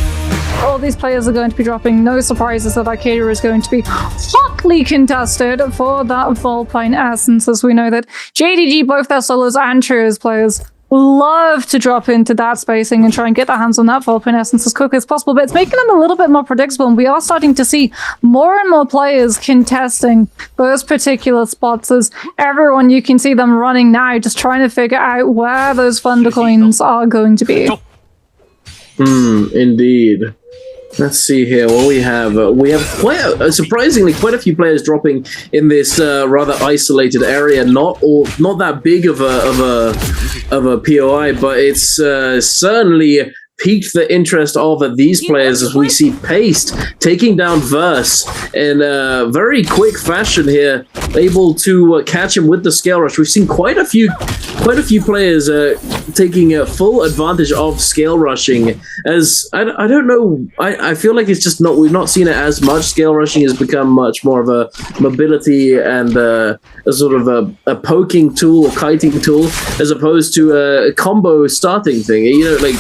Speaker 2: All these players are going to be dropping. No surprises that Arcadia is going to be hotly contested for that Volpine Essence, as we know that JDG, both their solos and trios players, love to drop into that spacing and try and get their hands on that Volpine Essence as quickly as possible, but it's making them a little bit more predictable, and we are starting to see more and more players contesting those particular spots as everyone, you can see them running now, just trying to figure out where those Thunder Coins are going to be.
Speaker 1: Indeed. Let's see here what we have. We have surprisingly quite a few players dropping in this rather isolated area. Not that big of a POI, but it's certainly piqued the interest of these players as we see Paste taking down Verse in a very quick fashion here, able to catch him with the scale rush. We've seen quite a few players taking full advantage of scale rushing. As I don't know, I feel like it's just not, we've not seen it as much. Scale rushing has become much more of a mobility and a sort of a poking tool or kiting tool as opposed to a combo starting thing. You know, like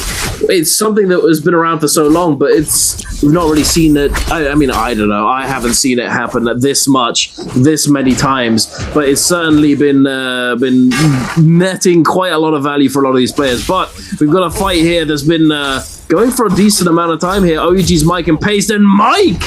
Speaker 1: it's something that has been around for so long, but we've not really seen it. I mean, I don't know. I haven't seen it happen this many times, but it's certainly been netting quite a lot of value for a lot of these players. But we've got a fight here that's been going for a decent amount of time here. OUG's Mike and Paste, and Mike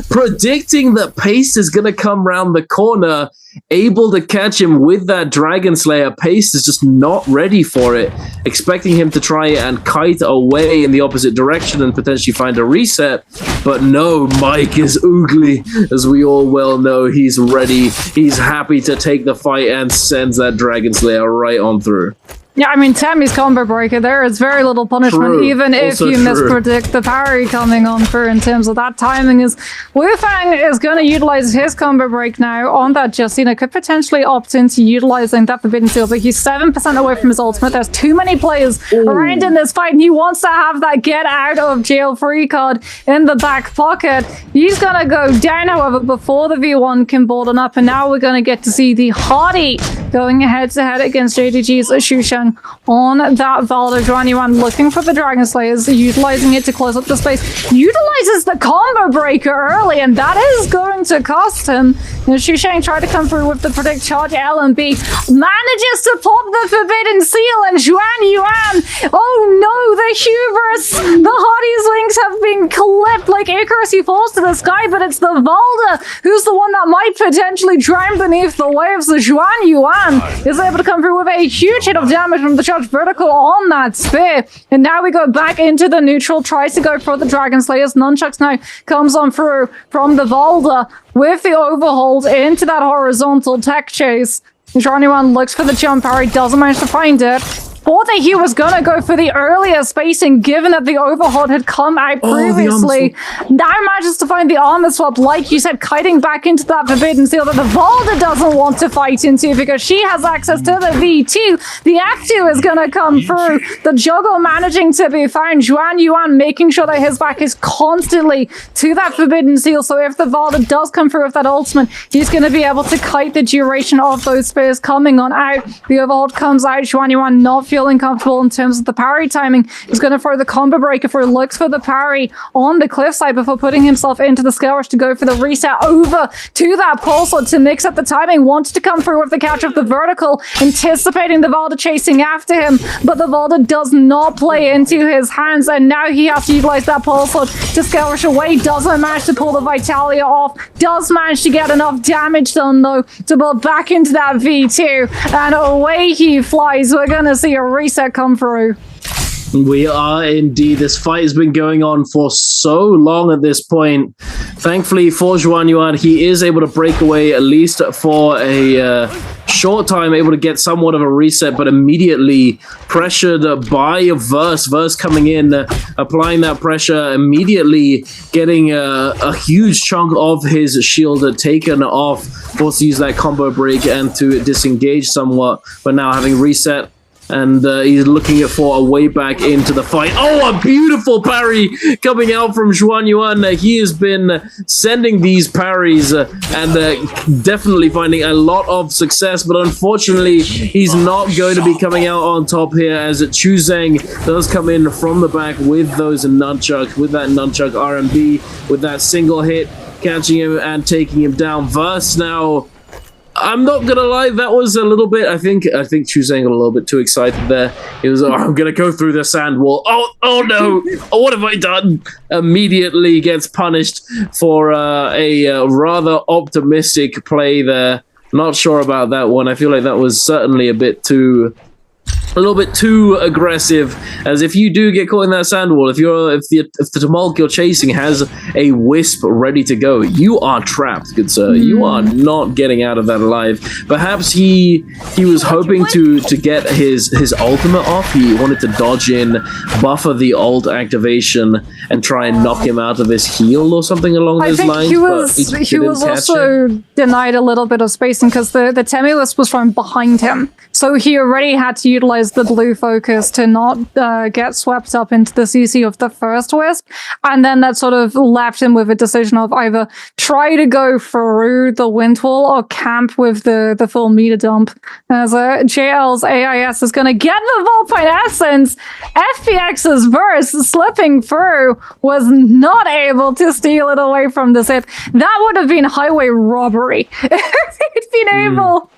Speaker 1: predicting that Paste is going to come round the corner, able to catch him with that Dragon Slayer. Paste is just not ready for it, expecting him to try and kite away in the opposite direction and potentially find a reset. But no, Mike is oogly, as we all well know. He's ready. He's happy to take the fight and sends that Dragon Slayer right on through.
Speaker 2: Yeah, I mean, Tammy's combo breaker, there is very little punishment, even if you mispredict the parry coming on through in terms of that timing. Is Wufang is going to utilize his combo break now on that Justina, could potentially opt into utilizing that Forbidden Seal, but he's 7% away from his ultimate. There's too many players around in this fight, and he wants to have that get out of jail free card in the back pocket. He's going to go down, however, before the V1 can board on up, and now we're going to get to see the Hardy going head-to-head against JDG's Shushan on that Valdo. Zhuan Yuan looking for the Dragon Slayers, utilizing it to close up the space. Utilizes the combo breaker early, and that is going to cost him. Shushan tried to come through with the predict charge LMB, manages to pop the Forbidden Seal, and Zhuan Yuan, oh no, the hubris! The Hardy's wings have been clipped like Icarus. He falls to the sky, but it's the Valda who's the one that might potentially drown beneath the waves. The Zhuan Yuan is able to come through with a huge hit of damage from the charge vertical on that spear. And now we go back into the neutral, tries to go for the Dragon Slayers. Nunchucks now comes on through from the Valda with the overhold into that horizontal tech chase. Zhuan Yuan looks for the jump parry, doesn't manage to find it. thought that he was gonna go for the earlier spacing, given that the Overhaul had come out previously. Now manages to find the armor swap, like you said, kiting back into that Forbidden Seal that the Valda doesn't want to fight into because she has access to the V2. The F2 is gonna come through. The juggle managing to be found. Juan Yuan making sure that his back is constantly to that Forbidden Seal, so if the Valda does come through with that ultimate, he's going to be able to kite the duration of those spears coming on out. The Overhaul comes out. Juan Yuan not feeling comfortable in terms of the parry timing. He's going to throw the combo breaker for looks for the parry on the cliffside before putting himself into the scale rush to go for the reset over to that pulse sword to mix up the timing. Wanted to come through with the catch of the vertical, anticipating the Valda chasing after him, but the Valda does not play into his hands, and now he has to utilize that pulse sword to scale rush away. Doesn't manage to pull the Vitalia off. Does manage to get enough damage done though to build back into that V2, and away he flies. We're gonna see a reset come through.
Speaker 1: We are indeed. This fight has been going on for so long at this point. Thankfully for Juan Yuan, he is able to break away at least for a short time, able to get somewhat of a reset, but immediately pressured by Verse. Verse coming in, applying that pressure, immediately getting a huge chunk of his shield taken off, forced to use that combo break and to disengage somewhat, but now having reset. And he's looking for a way back into the fight. Oh, a beautiful parry coming out from Juan Yuan. He has been sending these parries and definitely finding a lot of success. But unfortunately, he's not going to be coming out on top here, as Chu Zheng does come in from the back with those nunchucks, with that nunchuck RMB, with that single hit, catching him and taking him down. Verse now, I'm not gonna lie, that was a little bit. I think Chu Zheng got a little bit too excited there. He was, I'm gonna go through the sand wall. Oh no! Oh, what have I done? Immediately gets punished for a rather optimistic play there. Not sure about that one. I feel like that was certainly a little bit too aggressive, as if you do get caught in that sand wall, if the Tumult you're chasing has a wisp ready to go, you are trapped, good sir. You are not getting out of that alive. Perhaps he was hoping to get his ultimate off. He wanted to dodge in, buffer the ult activation, and try and knock him out of his heal or something along those lines.
Speaker 2: He was also denied a little bit of spacing because the Temilis was from behind him, so he already had to utilize the blue focus to not get swept up into the CC of the first wisp, and then that sort of left him with a decision of either try to go through the wind wall or camp with the full meter dump. As JL's AIS is going to get the Volpine Essence, FPX's Verse slipping through was not able to steal it away from the Zip. That would have been highway robbery if he'd been able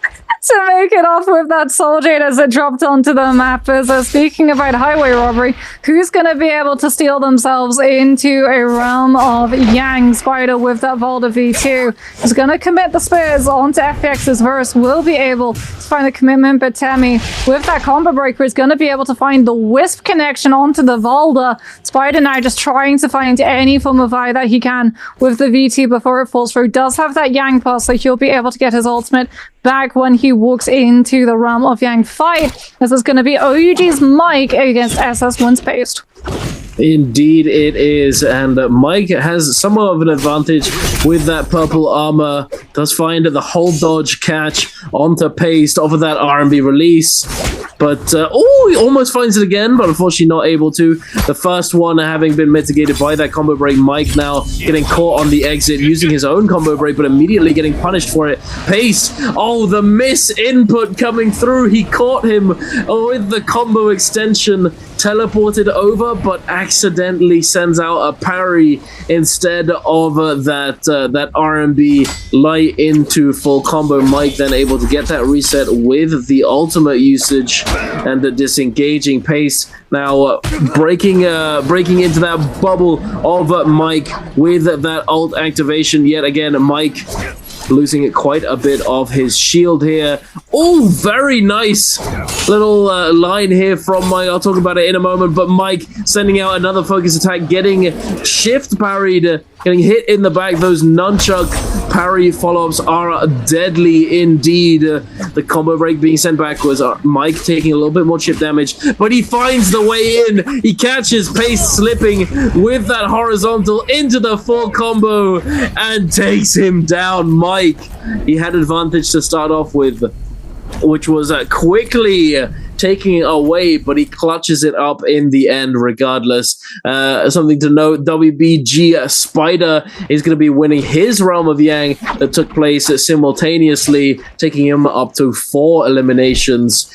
Speaker 2: to make it off with that Soul Jade as it dropped onto the map. As speaking about highway robbery, who's going to be able to steal themselves into a realm of Yang? Spider with that Valda V2 is going to commit the spears onto FPX's Verse, will be able to find the commitment, but Temi with that combo breaker is going to be able to find the Wisp connection onto the Valda. Spider now just trying to find any form of eye that he can with the V2 before it falls through. Does have that Yang pass, so he'll be able to get his ultimate back when he walks into the realm of Yang fight. This is going to be OUG's Mike against SS Windspace.
Speaker 1: Indeed it is, and Mike has somewhat of an advantage with that purple armor. Does find the whole dodge catch onto Paste off of that R&B release, but he almost finds it again, but unfortunately not able to. The first one having been mitigated by that combo break. Mike now getting caught on the exit using his own combo break, but immediately getting punished for it. Paste, the miss input coming through. He caught him with the combo extension, teleported over, but accidentally sends out a parry instead of that R&B light into full combo. Mike then able to get that reset with the ultimate usage and the disengaging Pace. Now breaking into that bubble of Mike with that ult activation yet again. Mike losing quite a bit of his shield here. Oh, very nice little line here from Mike. I'll talk about it in a moment, but Mike sending out another focus attack, getting shift parried, getting hit in the back. Those nunchuck parry follow-ups are deadly indeed. The combo break being sent backwards. Mike taking a little bit more chip damage, but he finds the way in. He catches Pace slipping with that horizontal into the full combo and takes him down. Mike, he had advantage to start off with, which was quickly taking away, but he clutches it up in the end regardless. Something to note, WBG Spider is going to be winning his Realm of Yang that took place simultaneously, taking him up to 4 eliminations.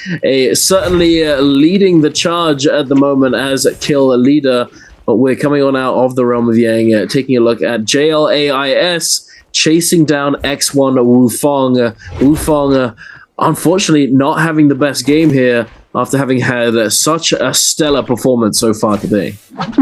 Speaker 1: Certainly leading the charge at the moment as kill leader, but we're coming on out of the Realm of Yang, taking a look at JLAIS chasing down X1 Wufong. Wufong unfortunately not having the best game here after having had such a stellar performance so far today.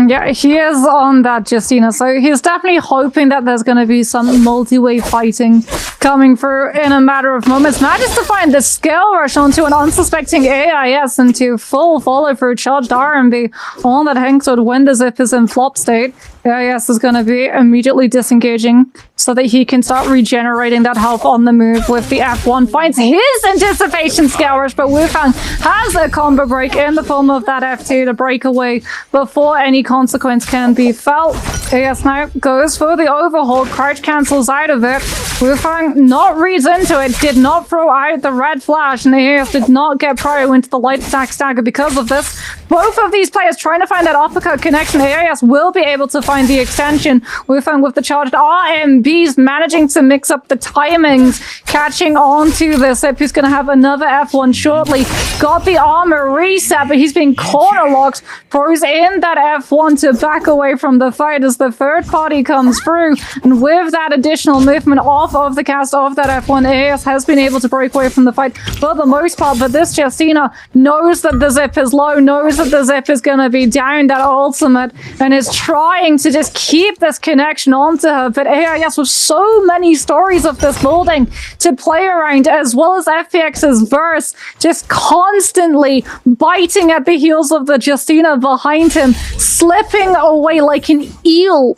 Speaker 2: Yeah, he is on that Justina, so he's definitely hoping that there's going to be some multi-way fighting coming through in a matter of moments. Manages to find the skill rush onto an unsuspecting AIS into full follow-through charged RMB on that Hengsword when the zip is in flop state. AIS is going to be immediately disengaging so that he can start regenerating that health on the move with the F1. Finds his anticipation skill rush, but Wufang has a combo break in the form of that F2 to break away before any consequence can be felt. AIS now goes for the overhaul, crouch cancels out of it. Wufang not reads into it, did not throw out the red flash, and AIS did not get prio into the light attack stagger because of this. Both of these players trying to find that uppercut connection. AIS will be able to find the extension. Wufang with the charged RMBs managing to mix up the timings, catching on to the zip, who's going to have another F1 shortly. Got the armor reset, but he's being corner locked, throws in that F1 to back away from the fight as the third party comes through, and with that additional movement off of the cast of that F1, AIS has been able to break away from the fight for the most part, but this Justina knows that the zip is low, knows that the zip is going to be down that ultimate, and is trying to just keep this connection onto her, but AIS with so many stories of this building to play around, as well as FPX's verse, just constantly biting at the heels of the Justina behind him, slipping away like an eel.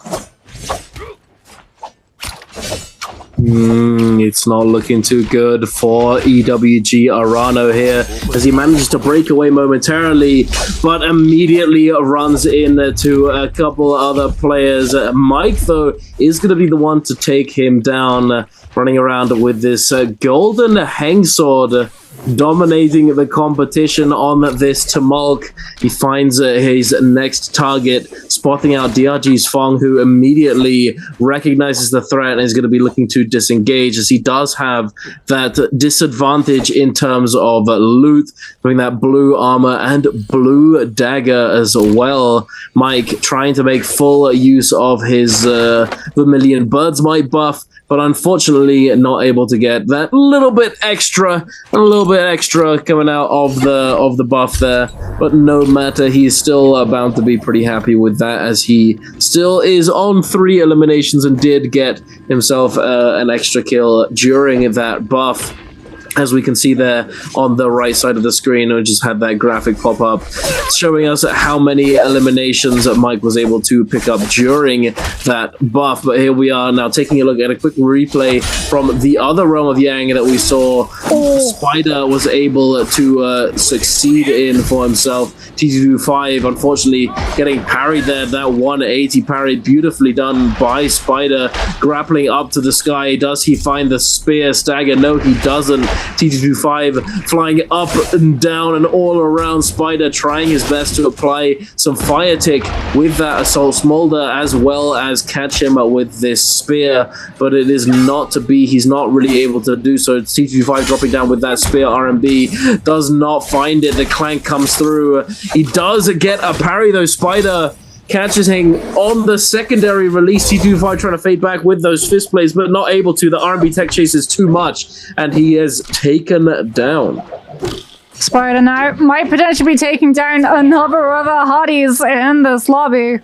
Speaker 1: It's not looking too good for EWG Arano here as he manages to break away momentarily, but immediately runs into a couple other players. Mike, though, is going to be the one to take him down, running around with this golden hangsword, dominating the competition on this Tumulk. He finds his next target, spotting out DRG's Fong, who immediately recognizes the threat and is going to be looking to disengage, as he does have that disadvantage in terms of loot, having that blue armor and blue dagger as well. Mike trying to make full use of his Vermilion Bird's Might buff, but unfortunately not able to get that little bit extra coming out of the buff there. But no matter, he's still bound to be pretty happy with that, as he still is on 3 eliminations and did get himself an extra kill during that buff. As we can see there on the right side of the screen, we just had that graphic pop up showing us how many eliminations Mike was able to pick up during that buff. But here we are now taking a look at a quick replay from the other Realm of Yang that we saw. Spider was able to succeed in for himself. T225 unfortunately getting parried there. That 180 parry beautifully done by Spider, grappling up to the sky. Does he find the spear stagger? No, he doesn't. T225 flying up and down and all around. Spider trying his best to apply some fire tick with that assault smolder, as well as catch him with this spear, but it is not to be. He's not really able to do so. T225 dropping down with that spear RMB, does not find it. The clank comes through. He does get a parry though. Spider catches him on the secondary release. T225 trying to fade back with those fist plays, but not able to. The RMB tech chases too much, and he is taken down.
Speaker 2: Spider now might potentially be taking down another of our hotties in this lobby.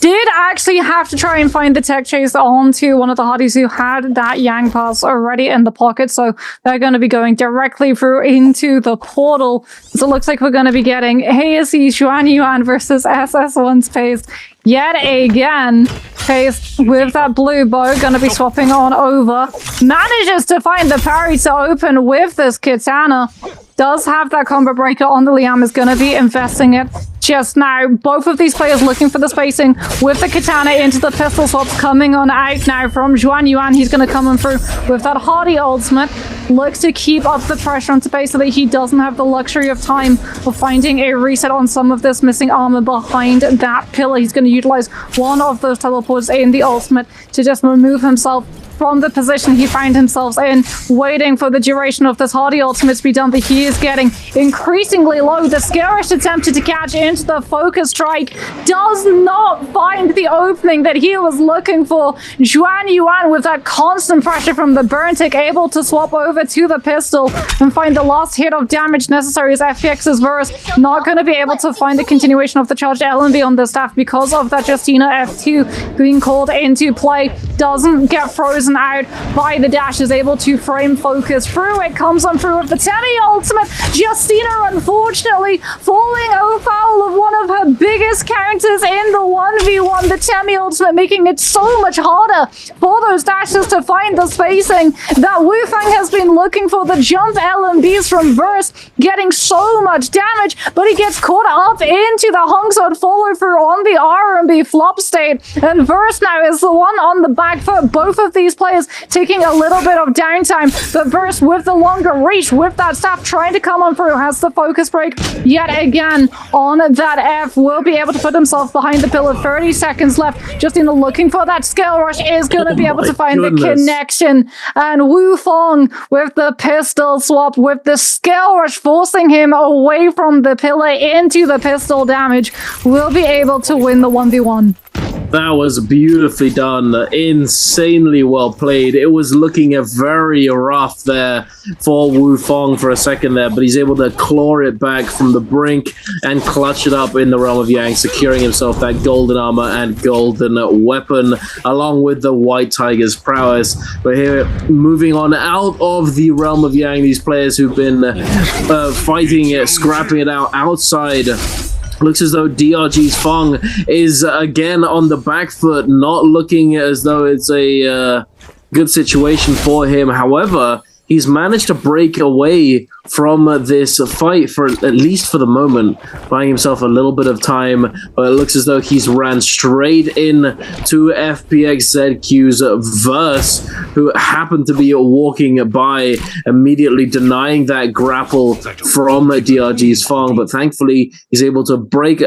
Speaker 2: did actually have to try and find the tech chase onto one of the hotties who had that Yang pass already in the pocket, so they're going to be going directly through into the portal. So it looks like we're going to be getting ASE Xuan Yuan versus SS1's Pace yet again. Pace with that blue bow, going to be swapping on over. Manages to find the parry to open with this Kitana. Does have that combo breaker on the Liam, is going to be investing it just now. Both of these players looking for the spacing with the Katana into the pistol swaps coming on out now from Xuan Yuan. He's going to come in through with that hardy ultimate. Looks to keep up the pressure on Space so that he doesn't have the luxury of time of finding a reset on some of this missing armor behind that pillar. He's going to utilize one of those teleports in the ultimate to just remove himself from the position he found himself in, waiting for the duration of this hardy ultimate to be done, but he is getting increasingly low. The Scarish attempted to catch into the focus strike, does not find the opening that he was looking for. Xuan Yuan with that constant pressure from the burn tick, able to swap over to the pistol and find the last hit of damage necessary as FPX's verse not going to be able to find the continuation of the charged LMV on the staff because of that Justina F2 being called into play. Doesn't get frozen out by the dash, is able to frame focus through. It comes on through with the Temi ultimate. Justina unfortunately falling afoul of one of her biggest counters in the 1v1. The Temi ultimate making it so much harder for those dashes to find the spacing that Wu Fang has been looking for. The jump LMBs from Verse getting so much damage, but he gets caught up into the Hongsword follow through on the RMB flop state, and Verse now is the one on the back foot. Both of these players taking a little bit of downtime, but Verse with the longer reach, with that staff trying to come on through, has the focus break yet again on that F, will be able to put himself behind the pillar. 30 seconds left. Justina looking for that scale rush, is going to be able to find the connection, and Wu Fong with the pistol swap, with the scale rush forcing him away from the pillar into the pistol damage, will be able to win the 1v1.
Speaker 1: That was beautifully done. Insanely well played. It was looking very rough there for Wu Fong for a second there, but he's able to claw it back from the brink and clutch it up in the realm of Yang, securing himself that golden armor and golden weapon, along with the White Tiger's prowess. But here, moving on out of the realm of Yang, these players who've been fighting it, scrapping it out outside. Looks as though DRG's Fong is again on the back foot, not looking as though it's a good situation for him. However, he's managed to break away from this fight, for at least for the moment, buying himself a little bit of time. But it looks as though he's ran straight in to FPXZQ's Verse, who happened to be walking by, immediately denying that grapple from DRG's Fong. But thankfully, he's able to break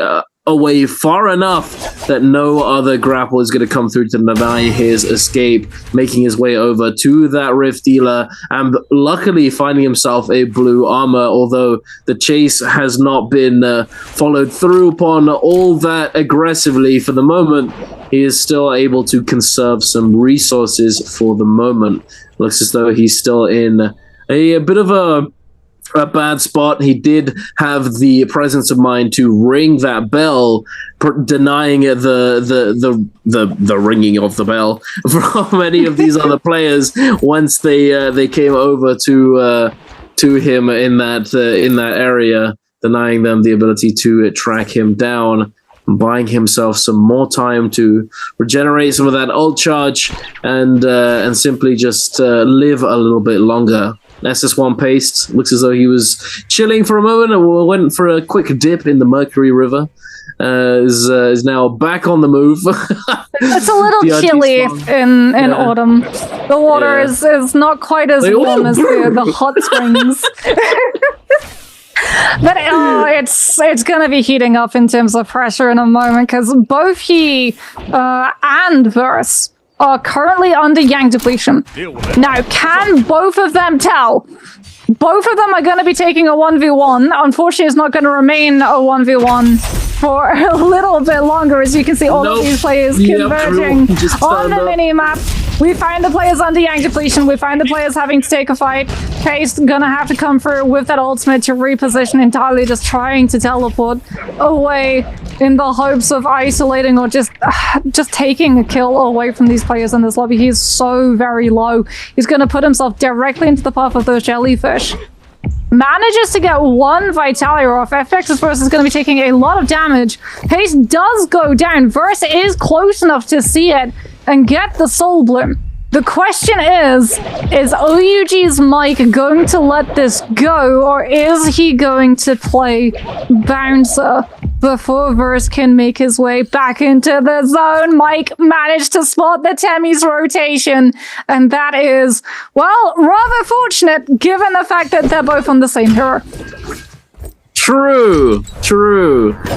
Speaker 1: away far enough that no other grapple is going to come through to deny his escape, making his way over to that Rift Dealer and luckily finding himself a blue armor, although the chase has not been followed through upon all that aggressively for the moment. He is still able to conserve some resources for the moment. Looks as though he's still in a bit of a bad spot. He did have the presence of mind to ring that bell, denying the ringing of the bell from many of these other players once they came over to him in that area, denying them the ability to track him down, buying himself some more time to regenerate some of that ult charge and simply just live a little bit longer. SS1 Paste looks as though he was chilling for a moment and went for a quick dip in the Mercury River. Is now back on the move.
Speaker 2: It's a little chilly in autumn. The water is not quite as warm as the hot springs. But it's going to be heating up in terms of pressure in a moment, because both he and Verse are currently under Yang depletion. Now, can both of them tell? Both of them are going to be taking a 1v1. Unfortunately, it's not going to remain a 1v1 for a little bit longer, as you can see all of these players converging on the mini-map. We find the players under Yang depletion. We find the players having to take a fight. Pace gonna have to come through with that ultimate to reposition entirely, just trying to teleport away in the hopes of isolating or just taking a kill away from these players in this lobby. He is so very low. He's gonna put himself directly into the path of those jellyfish. Manages to get one Vitality off. FX's Verse is going to be taking a lot of damage. Pace does go down. Verse is close enough to see it and get the Soul Bloom. The question is OUG's Mike going to let this go, or is he going to play Bouncer before Verse can make his way back into the zone? Mike managed to spot the Temmie's rotation, and that is, well, rather fortunate given the fact that they're both on the same hero.
Speaker 1: True.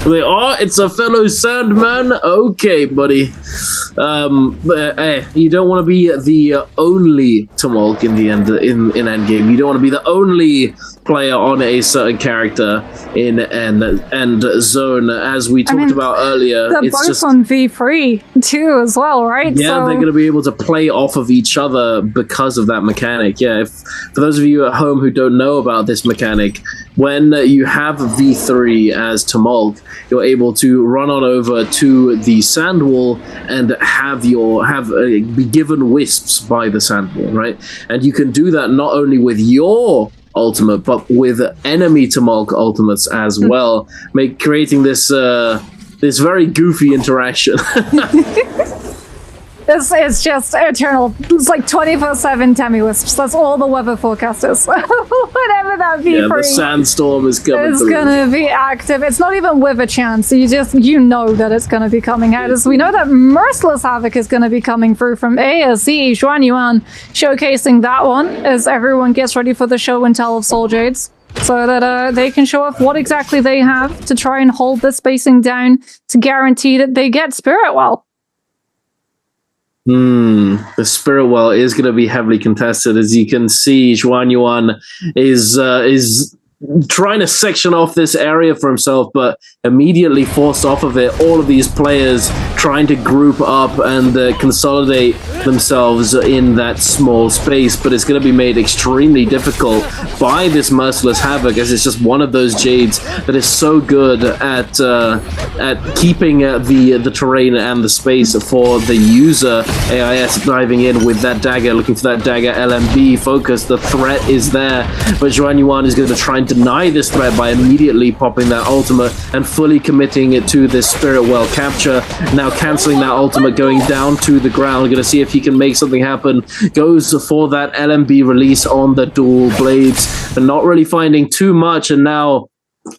Speaker 1: They are. It's a fellow Sandman. Okay, buddy. But hey, you don't want to be the only Tumulk in the end in endgame. You don't want to be the only player on a certain character in end zone, as we talked about earlier.
Speaker 2: They're both just on V3 too, as well, right?
Speaker 1: Yeah, they're going to be able to play off of each other because of that mechanic. Yeah, for those of you at home who don't know about this mechanic, when you have V3 as Tumulk, you're able to run on over to the sand wall and be given wisps by the sand wall, right? And you can do that not only with your ultimate, but with enemy Tumulk ultimates as well, creating this this very goofy interaction.
Speaker 2: It's just eternal. It's like 24/7 Temmie Wisps. That's all the weather forecast is. Whatever that be.
Speaker 1: Yeah, the sandstorm is coming.
Speaker 2: It's gonna be active. It's not even with a chance. You know that it's gonna be coming out. As we know that Merciless Havoc is gonna be coming through from ASE Xuan Yuan, showcasing that one as everyone gets ready for the show and tell of Soul Jades, so that they can show off what exactly they have to try and hold the spacing down to guarantee that they get Spirit Well.
Speaker 1: The Spirit Well is going to be heavily contested. As you can see, Xuan Yuan is trying to section off this area for himself, but immediately forced off of it. All of these players trying to group up and consolidate themselves in that small space, but it's going to be made extremely difficult by this Merciless Havoc, as it's just one of those Jades that is so good at keeping the terrain and the space for the user. AIS diving in with that dagger, looking for that dagger. LMB focus, the threat is there, but Xuan Yuan is going to try and deny this threat by immediately popping that ultimate and fully committing it to this Spirit Well capture. Now cancelling that ultimate, going down to the ground. Going to see if he can make something happen. Goes for that LMB release on the dual blades, but not really finding too much, and now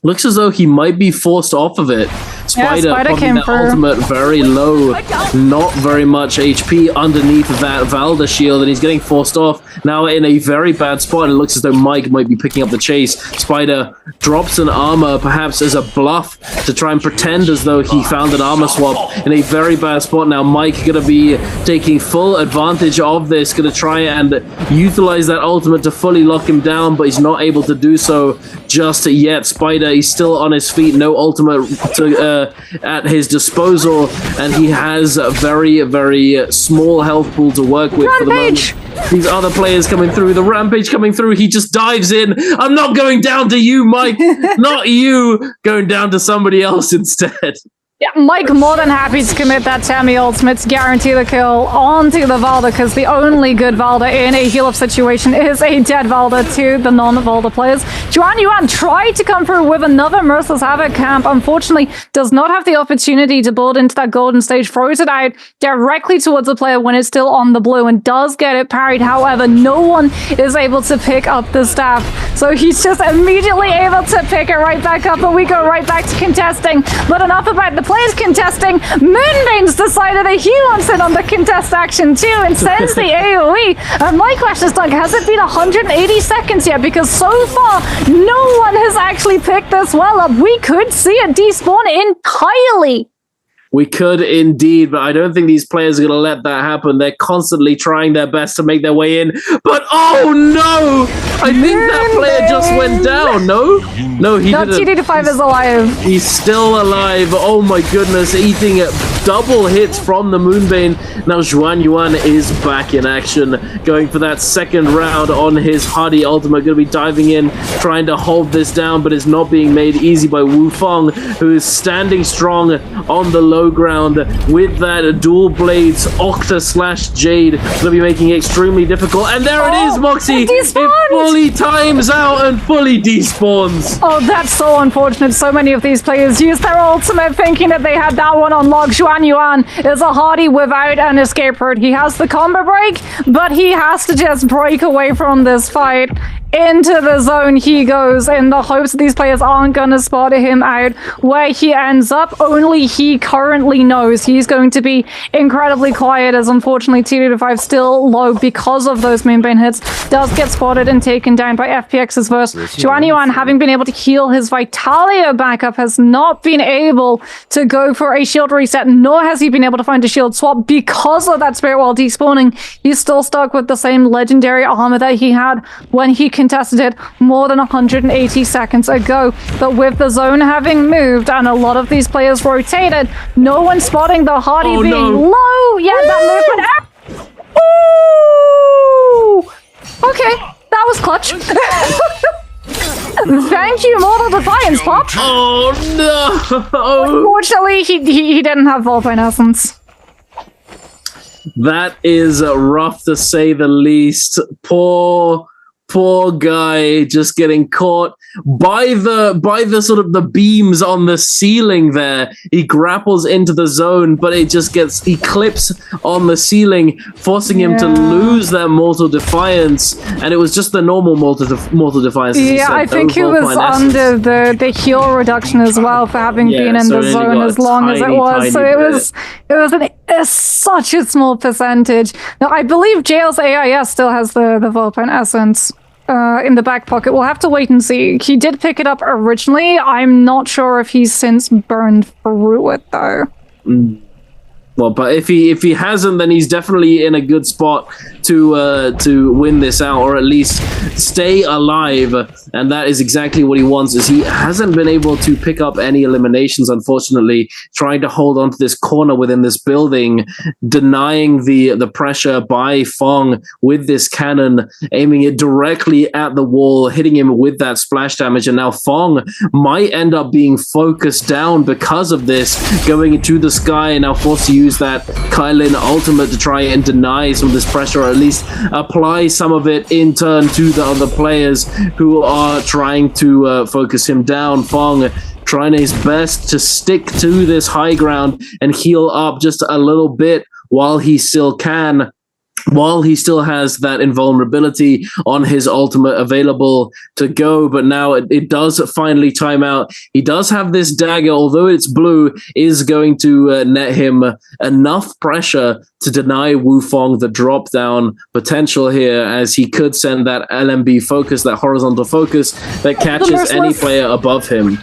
Speaker 1: looks as though he might be forced off of it. Spider popping that ultimate very low, not very much HP underneath that Valda shield, and he's getting forced off now in a very bad spot, and it looks as though Mike might be picking up the chase. Spider drops an armor, perhaps as a bluff, to try and pretend as though he found an armor swap in a very bad spot. Now Mike gonna be taking full advantage of this, gonna try and utilize that ultimate to fully lock him down, but he's not able to do so just yet. Spider, he's still on his feet, no ultimate at his disposal, and he has a very, very small health pool to work with for the moment. These other players coming through, the Rampage coming through, he just dives in. I'm not going down to you, Mike. Not you. Going down to somebody else instead.
Speaker 2: Yeah, Mike more than happy to commit that Temmie ultimate to guarantee the kill onto the Valda, because the only good Valda in a heal-up situation is a dead Valda to the non-Valda players. Xuan Yuan tried to come through with another Merciless Havoc camp, unfortunately does not have the opportunity to build into that golden stage, throws it out directly towards the player when it's still on the blue and does get it parried. However, no one is able to pick up the staff, so he's just immediately able to pick it right back up, and we go right back to contesting. But enough about the players contesting. Moonbane's decided that he wants in on the contest action too and sends the AoE. And my question is, Doug, has it been 180 seconds yet? Because so far, no one has actually picked this well up. We could see it despawn entirely.
Speaker 1: We could indeed, but I don't think these players are going to let that happen. They're constantly trying their best to make their way in. But oh no! I think that player just went down, no? No, he didn't.
Speaker 2: TD5 is alive.
Speaker 1: He's still alive. Oh my goodness, eating double hits from the Moonbane. Now Zhuan Yuan is back in action, going for that second round on his Hardy ultimate. Going to be diving in, trying to hold this down, but it's not being made easy by Wu Feng, who is standing strong on the low ground with that dual blades Octa slash Jade. Going to be making it extremely difficult. And there it is, Moxie! It fully times out and fully despawns.
Speaker 2: Oh, that's so unfortunate. So many of these players use their ultimate thinking that they had that one on lock. Zhuan Yuan is a Hardy without an escape route. He has the combo break, but he has to just break away from this fight. Into the zone he goes in the hopes that these players aren't going to spot him out. Where he ends up, only he currently knows. He's going to be incredibly quiet, as unfortunately TD5 still low because of those Moonbane hits. Does get spotted and taken down by FPX's verse. Zhuan Yuan, having been able to heal his Vitalia backup, has not been able to go for a shield reset, nor has he been able to find a shield swap because of that Spirit Wall despawning. He's still stuck with the same legendary armor that he had when he contested it more than 180 seconds ago. But with the zone having moved and a lot of these players rotated, no one spotting the Hardy being low. Yeah, that movement. Ooh! Okay, that was clutch. Thank you, Mortal Defiance, Pop.
Speaker 1: Oh no!
Speaker 2: Unfortunately, he didn't have Volpine Essence.
Speaker 1: That is rough to say the least. Poor guy just getting caught by the sort of the beams on the ceiling there. He grapples into the zone, but it just he clips on the ceiling, forcing him to lose that Mortal Defiance. And it was just the normal Mortal Defiance.
Speaker 2: Yeah, I think he was under the heal reduction as well for having been in the zone as long as it was. So it was such a small percentage. Now, I believe Jail's AIS still has the Volpine Essence in the back pocket. We'll have to wait and see. He did pick it up originally. I'm not sure if he's since burned through it, though.
Speaker 1: Well, but if he hasn't, then he's definitely in a good spot to win this out, or at least stay alive. And that is exactly what he wants. Is he hasn't been able to pick up any eliminations, unfortunately, trying to hold on to this corner within this building, denying the pressure by Feng with this cannon, aiming it directly at the wall, hitting him with that splash damage. And now Feng might end up being focused down because of this, going into the sky and now forced to use that Kylin ultimate to try and deny some of this pressure, or at least apply some of it in turn to the other players who are trying to focus him down. Feng trying his best to stick to this high ground and heal up just a little bit while he still can, while he still has that invulnerability on his ultimate available to go. But now it does finally time out. He does have this dagger, although it's blue, is going to net him enough pressure to deny Wu Feng the drop down potential here, as he could send that LMB focus, that horizontal focus that catches any player above him.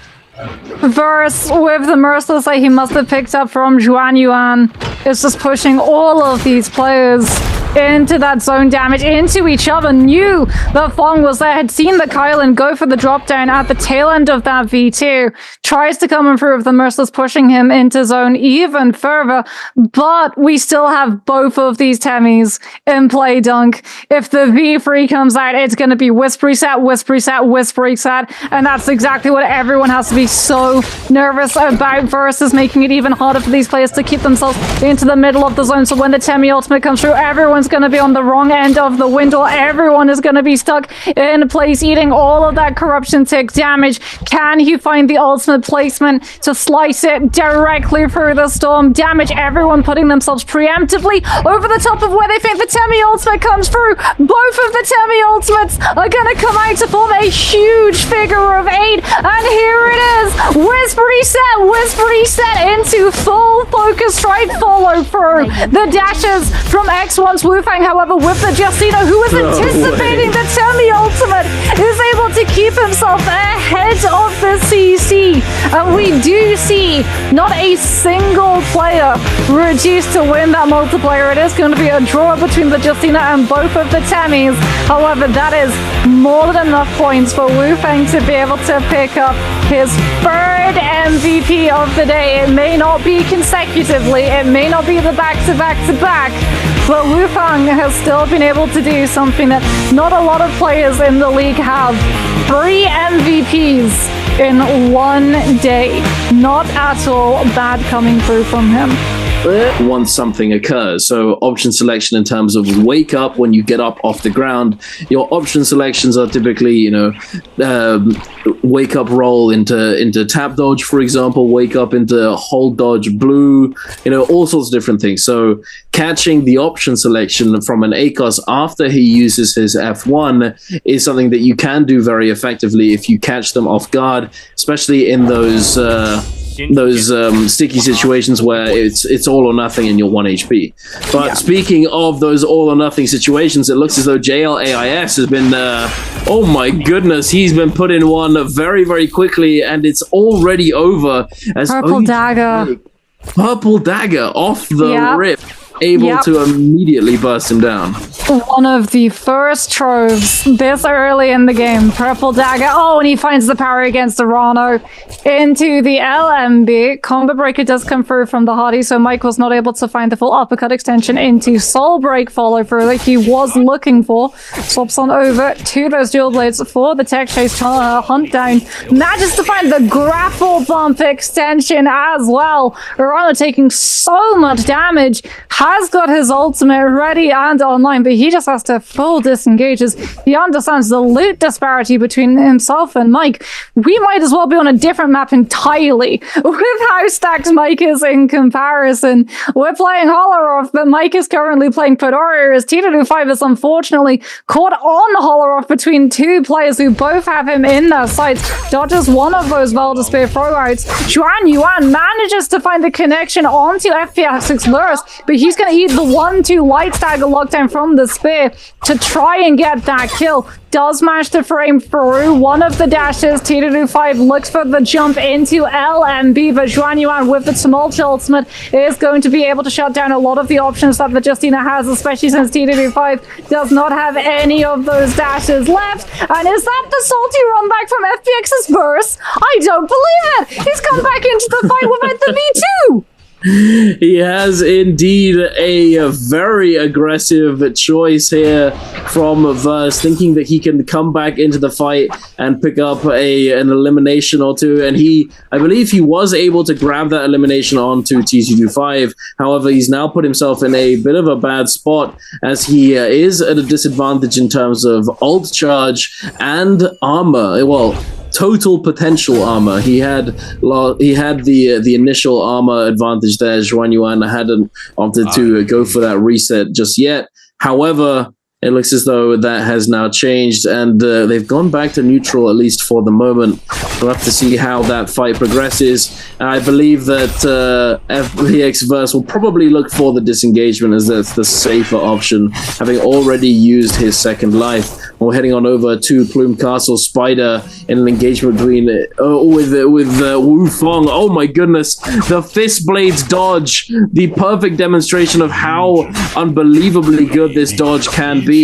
Speaker 2: Verse with the Merciless that he must have picked up from Zhuan Yuan is just pushing all of these players into that zone damage, into each other. Knew that Feng was there, had seen the Kylin go for the drop down at the tail end of that V2, tries to come and through with the Merciless pushing him into zone even further, but we still have both of these Temis in play, Dunk. If the V3 comes out, it's going to be Wisp Reset, Wisp Reset, Wisp Reset, and that's exactly what everyone has to be so nervous about, versus making it even harder for these players to keep themselves into the middle of the zone. So when the Temi ultimate comes through, everyone's going to be on the wrong end of the window. Everyone is going to be stuck in place, eating all of that corruption tick damage. Can he find the ultimate placement to slice it directly through the storm? Damage everyone putting themselves preemptively over the top of where they think the Temi ultimate comes through. Both of the Temi ultimates are going to come out to form a huge figure of 8, and here it is. Wisp Reset into full focus strike follow through. The dashes from X1's Wu Feng, however, with the Justina, who is anticipating the Temi ultimate, is able to keep himself ahead of the CC. And we do see not a single player reduced to win that multiplayer. It is going to be a draw between the Justina and both of the Temis. However, that is more than enough points for Wu Feng to be able to pick up his third MVP MVP of the day. It may not be consecutively, it may not be the back-to-back-to-back, but Wu Fang has still been able to do something that not a lot of players in the league have. 3 MVPs in one day. Not at all bad coming through from him.
Speaker 1: Once something occurs. So option selection in terms of wake up when you get up off the ground. Your option selections are typically, wake up roll into tap dodge, for example, wake up into hold dodge blue, all sorts of different things. So catching the option selection from an ACOS after he uses his F1 is something that you can do very effectively if you catch them off guard, especially in those sticky situations where it's all or nothing and you're 1 HP. But speaking of those all or nothing situations, it looks as though JLAIS has been, oh my goodness, he's been put in one very, very quickly, and it's already over. As
Speaker 2: Purple Dagger
Speaker 1: off the rip. Able to immediately burst him down.
Speaker 2: One of the first troves this early in the game. Purple Dagger. Oh, and he finds the parry against the Rano into the LMB. Combo Breaker does come through from the Hardy, so Mike was not able to find the full uppercut extension into Soul Break follow through that he was looking for. Swaps on over to those dual blades for the tech chase hunt down. Manages to find the grapple bump extension as well. Rano taking so much damage. Has got his ultimate ready and online, but he just has to full disengages. He understands the loot disparity between himself and Mike. We might as well be on a different map entirely with how stacked Mike is in comparison. We're playing Holoroff, but Mike is currently playing Podoro, as T5 is unfortunately caught on Holoroff between 2 players who both have him in their sights. Dodges one of those Velda Spear throwouts. Xuan Yuan manages to find the connection onto FPX Burst, but he's going to eat the 1-2 light stagger lockdown from the spear to try and get that kill. Does manage to frame through one of the dashes. T5 looks for the jump into LMB, but Xuan Yuan with the Tumult ultimate is going to be able to shut down a lot of the options that the Justina has, especially since T5 does not have any of those dashes left. And is that the salty run back from FPX's burst? I don't believe it! He's come back into the fight without the V2!
Speaker 1: He has indeed a very aggressive choice here from Verse, thinking that he can come back into the fight and pick up an elimination or two. And I believe he was able to grab that elimination onto T225. However, he's now put himself in a bit of a bad spot as he is at a disadvantage in terms of ult charge and armor. Well, total potential armor. He had the initial armor advantage there. Xuan Yuan hadn't opted to go for that reset just yet. However, it looks as though that has now changed, and they've gone back to neutral, at least for the moment. We'll have to see how that fight progresses. I believe that FPX Verse will probably look for the disengagement, as that's the safer option, having already used his second life. We're heading on over to Plume Castle. Spider in an engagement between with Wu Fang. Oh my goodness, the fist blades dodge, the perfect demonstration of how unbelievably good this dodge can be.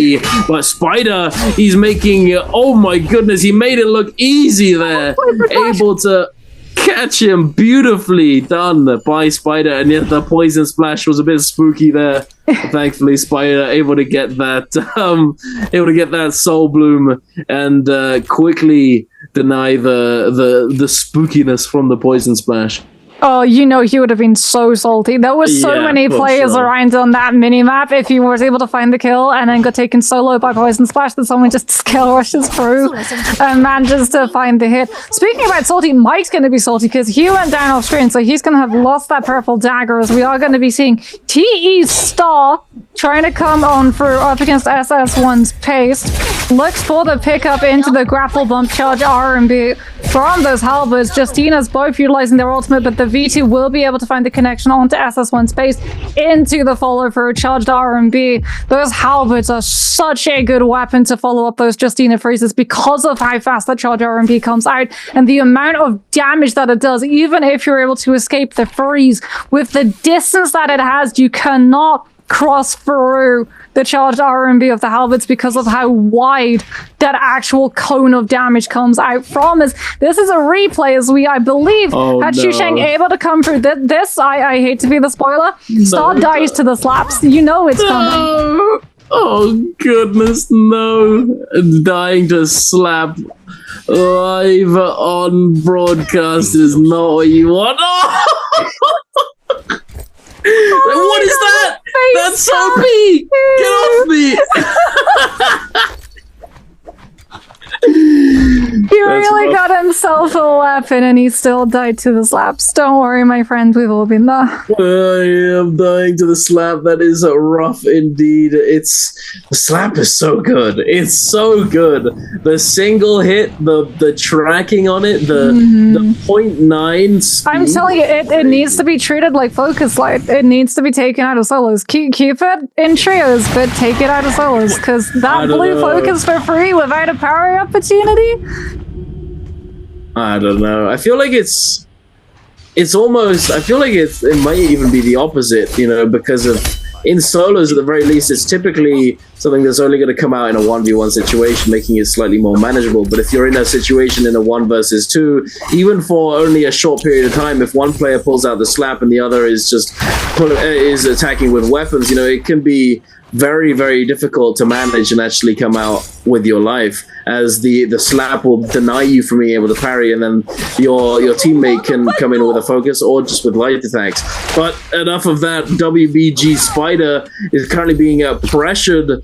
Speaker 1: But Spider, he's making, oh my goodness, he made it look easy there, able to catch him. Beautifully done by Spider, and yet the poison splash was a bit spooky there. Thankfully, Spider able to get that soul bloom and quickly deny the spookiness from the poison splash.
Speaker 2: Oh, he would have been so salty. There were so many players around on that mini-map. If he was able to find the kill and then got taken solo by Poison Splash, that someone just skill rushes through and manages to find the hit. Speaking about salty, Mike's going to be salty because he went down off screen, so he's going to have lost that purple dagger, as we are going to be seeing TE Star trying to come on through up against SS1's paste. Looks for the pickup into the grapple bump charge R&B from those halberds. Justina's both utilizing their ultimate, but the V2 will be able to find the connection onto SS1's pace into the follow-through charged R&B. Those halberds are such a good weapon to follow up those Justina freezes because of how fast that charged R&B comes out and the amount of damage that it does. Even if you're able to escape the freeze, with the distance that it has, you cannot cross through the charged RMB of the halberds because of how wide that actual cone of damage comes out from. This is a replay as I believe, had Xusheng able to come through this, I hate to be the spoiler, Star dies to the slaps. You know it's coming.
Speaker 1: Oh goodness, no. Dying to slap live on broadcast is not what you want. What is that? That's so me! Get off me!
Speaker 2: He really got himself a weapon and he still died to the slaps. Don't worry, my friend, we've all been there.
Speaker 1: I am dying to the slap. That is rough indeed. The slap is so good. It's so good. The single hit, the tracking on it, the 0.9 speed.
Speaker 2: I'm telling you, it needs to be treated like Focus Light. It needs to be taken out of solos. Keep it in trios, but take it out of solos, because that blue focus for free without a parry opportunity.
Speaker 1: I don't know. I feel like it's almost. I feel like it might even be the opposite. You know, because of in solos at the very least, it's typically something that's only going to come out in a 1v1 situation, making it slightly more manageable. But if you're in a situation in a 1 versus 2, even for only a short period of time, if one player pulls out the slap and the other is just is attacking with weapons, you know, it can be very, very difficult to manage and actually come out with your life, as the slap will deny you from being able to parry, and then your teammate can come in with a focus or just with light attacks. But enough of that. WBG Spider is currently being pressured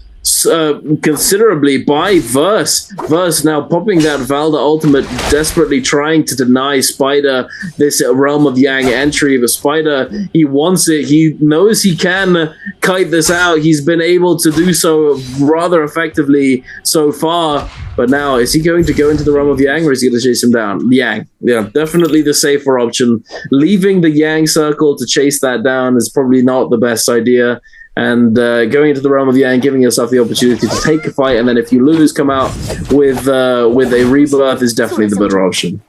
Speaker 1: considerably by Verse. Verse now popping that Valda ultimate, desperately trying to deny Spider this Realm of Yang entry. But Spider, he wants it. He knows he can kite this out. He's been able to do so rather effectively so far. But now, is he going to go into the Realm of Yang, or is he going to chase him down? Yang. Yeah, definitely the safer option. Leaving the Yang circle to chase that down is probably not the best idea. And going into the Realm of Yang, giving yourself the opportunity to take a fight, and then if you lose, come out with a rebirth is definitely the better option.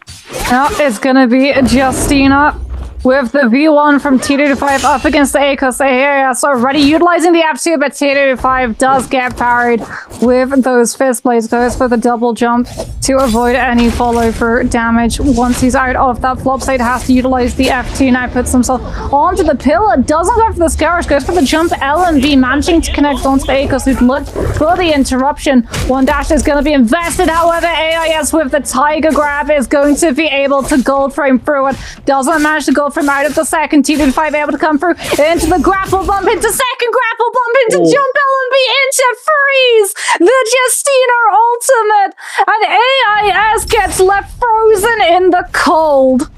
Speaker 2: Now it's going to be Justina with the V1 from T25 up against the Akos area. So already utilizing the F2, but T25 does get parried with those fist blades. Goes for the double jump to avoid any follow through damage. Once he's out of that flop side, has to utilize the F2. Now puts himself onto the pillar. Doesn't go for the Scourge, goes for the jump LMV, managing to connect onto the Akos, who'd looked for the interruption. One dash is going to be invested. However, AIS with the Tiger Grab is going to be able to gold frame through it. Doesn't manage to go from out of the second. T25 able to come through into the grapple bump, into second grapple bump, into jump LMV, into freeze. The Justina ultimate, and AIS gets left frozen in the cold.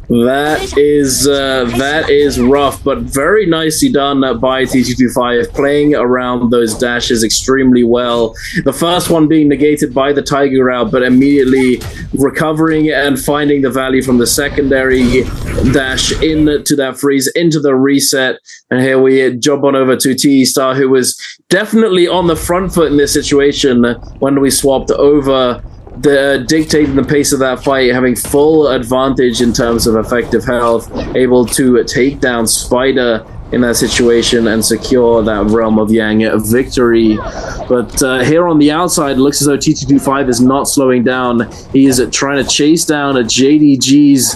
Speaker 1: That is rough, but very nicely done by T225, playing around those dashes extremely well. The first one being negated by the Tiger Grab, but immediately recovering and finding the value from the secondary dash into that freeze, into the reset. And here we jump on over to TE Star, who was definitely on the front foot in this situation when we swapped over, dictating the pace of that fight, having full advantage in terms of effective health, able to take down Spider in that situation and secure that Realm of Yang victory. But here on the outside, it looks as though T225 is not slowing down. He is trying to chase down a JDG's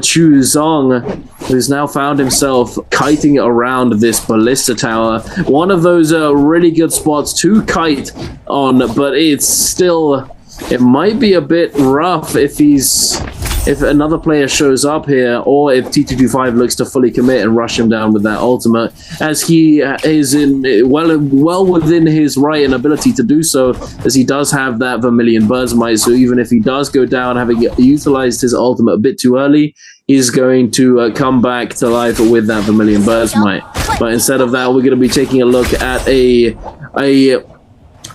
Speaker 1: Chu Zong, who's now found himself kiting around this ballista tower. One of those really good spots to kite on, but it's still... It might be a bit rough if another player shows up here, or if T225 looks to fully commit and rush him down with that ultimate, as he is well within his right and ability to do so, as he does have that Vermilion Bird's Might. So even if he does go down, having utilized his ultimate a bit too early, he's going to come back to life with that Vermilion Bird's Might. But instead of that, we're going to be taking a look at a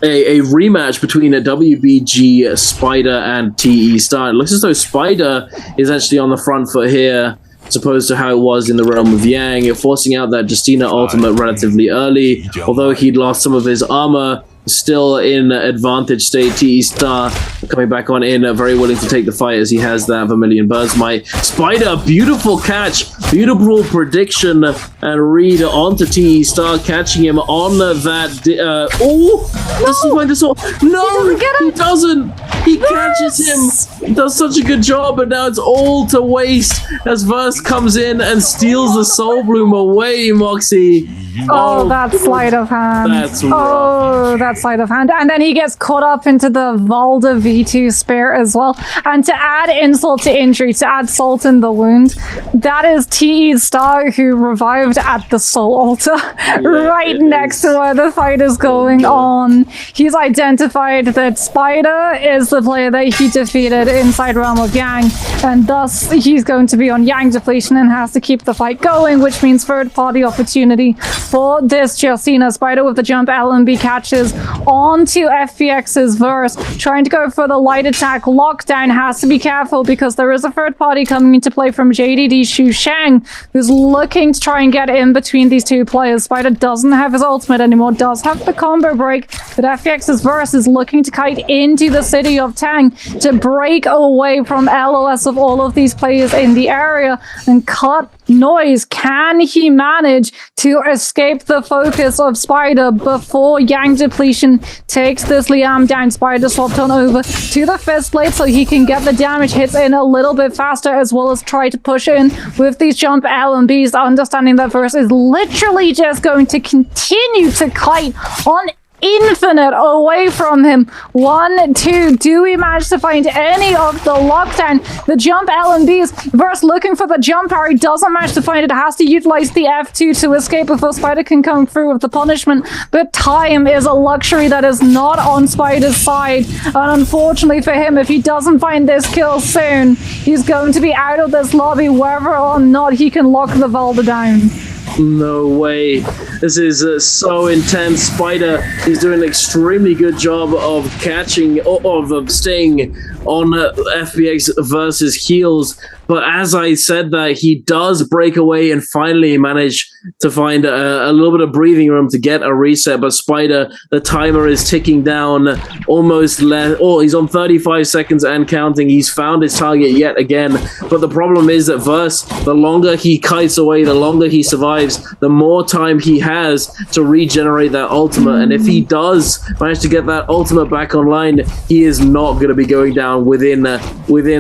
Speaker 1: rematch between a WBG Spider and TE Star. It looks as though Spider is actually on the front foot here, as opposed to how it was in the Realm of Yang, forcing out that Justina ultimate relatively early. Although he'd lost some of his armor, still in advantage state. TE Star coming back on in, very willing to take the fight as he has that Vermilion Burst. My Spider, beautiful catch, beautiful prediction and read onto TE Star, catching him on that. Does he find the sword? No, he doesn't. He catches him. He does such a good job, but now it's all to waste as Verse comes in and steals the Soul Bloom away, Moxie.
Speaker 2: Oh, that sleight of hand.
Speaker 1: That's rough.
Speaker 2: Oh, that sleight of hand. And then he gets caught up into the Valda V2 spear as well. And to add insult to injury, to add salt in the wound, that is TE Star who revived at the Soul Altar, right next to where the fight is going on. He's identified that Spider is the player that he defeated inside Realm of Yang, and thus he's going to be on Yang depletion and has to keep the fight going, which means third party opportunity for this Justina. Spider with the jump LMB catches onto FPX's Verse, trying to go for the light attack. Lockdown has to be careful because there is a third party coming into play from JDD Xu Shang, who's looking to try and get in between these two players. Spider doesn't have his ultimate anymore, does have the combo break, but FPX's Verse is looking to kite into the city of Tang to break away from LOS of all of these players in the area and cut noise. Can he manage to escape the focus of Spider before Yang depletion takes this Liam down? Spider swapped on over to the fist blade so he can get the damage hits in a little bit faster, as well as try to push in with these jump LMBs, understanding that Verse is literally just going to continue to kite on infinite away from him. 1, 2. Do we manage to find any of the lockdown? The jump LMBs. Verse looking for the jump parry, doesn't manage to find it. Has to utilize the F2 to escape before Spider can come through with the punishment. But time is a luxury that is not on Spider's side. And unfortunately for him, if he doesn't find this kill soon, he's going to be out of this lobby, whether or not he can lock the Valda down.
Speaker 1: No way. This is so intense. Spider is doing an extremely good job of catching, of staying on FPX versus heels. But as I said that, he does break away and finally manage to find a little bit of breathing room to get a reset. But Spider, the timer is ticking down almost less. Oh, he's on 35 seconds and counting. He's found his target yet again. But the problem is that Verse, the longer he kites away, the longer he survives, the more time he has to regenerate that ultimate. And if he does manage to get that ultimate back online, he is not going to be going down within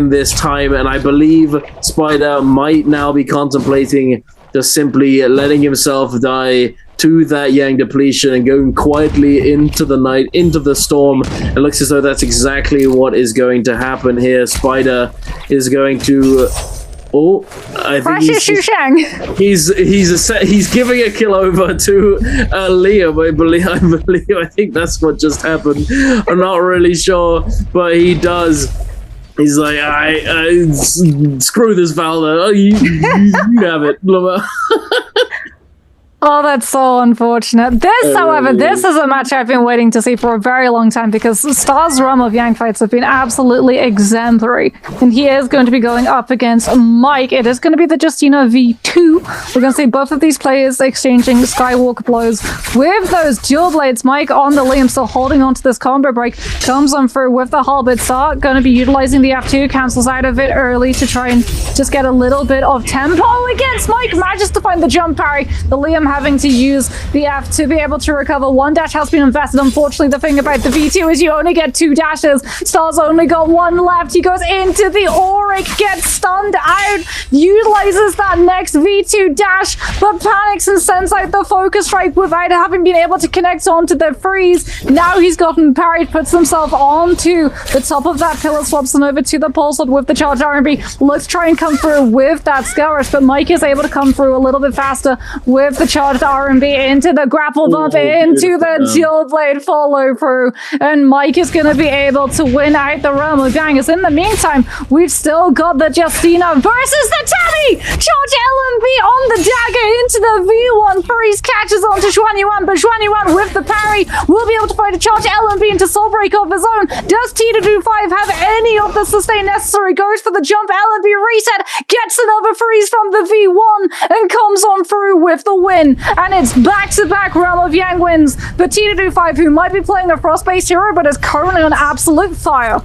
Speaker 1: this time. And I believe Spider might now be contemplating just simply letting himself die to that Yang depletion and going quietly into the night, into the storm. It looks as though that's exactly what is going to happen here. Spider is going to... Oh, I think he's giving a kill over to Liam. I think that's what just happened. I'm not really sure, but he does. He's like, I screw this Valda. Oh, you have it.
Speaker 2: Oh, that's so unfortunate. However, this is a match I've been waiting to see for a very long time because Star's Realm of Yang fights have been absolutely exemplary. And he is going to be going up against Mike. It is going to be the Justina V2. We're going to see both of these players exchanging Skywalker blows with those dual blades. Mike on the Liam, still holding on to this combo break, comes on through with the halberd. Star going to be utilizing the F2, cancels out of it early to try and just get a little bit of tempo against Mike. Manages to find the jump parry. The Liam having to use the F to be able to recover. 1 dash has been invested. Unfortunately, the thing about the V2 is you only get 2 dashes. Star's only got 1 left. He goes into the Auric, gets stunned out, utilizes that next V2 dash, but panics and sends out the focus strike without having been able to connect onto the freeze. Now he's gotten parried, puts himself onto the top of that pillar, swaps them over to the pulse with the charged R&B. Let's try and come through with that skill rush, but Mike is able to come through a little bit faster with the charged R&B into the grapple bump, into the dual blade follow through, and Mike is going to be able to win out the Realm of Yang. In the meantime, we've still got the Justina versus the Tammy! Charge LMB on the dagger into the V1. Freeze catches onto Xuan Yuan, but Xuan Yuan with the parry will be able to find a charge LMB into Soul Break of his own. Does T225 have any of the sustain necessary? Goes for the jump LMB reset, gets another freeze from the V1, and comes on through with the win. in, and it's back-to-back Realm of Yang wins. But T225, who might be playing a Frost-based hero, but is currently on absolute fire.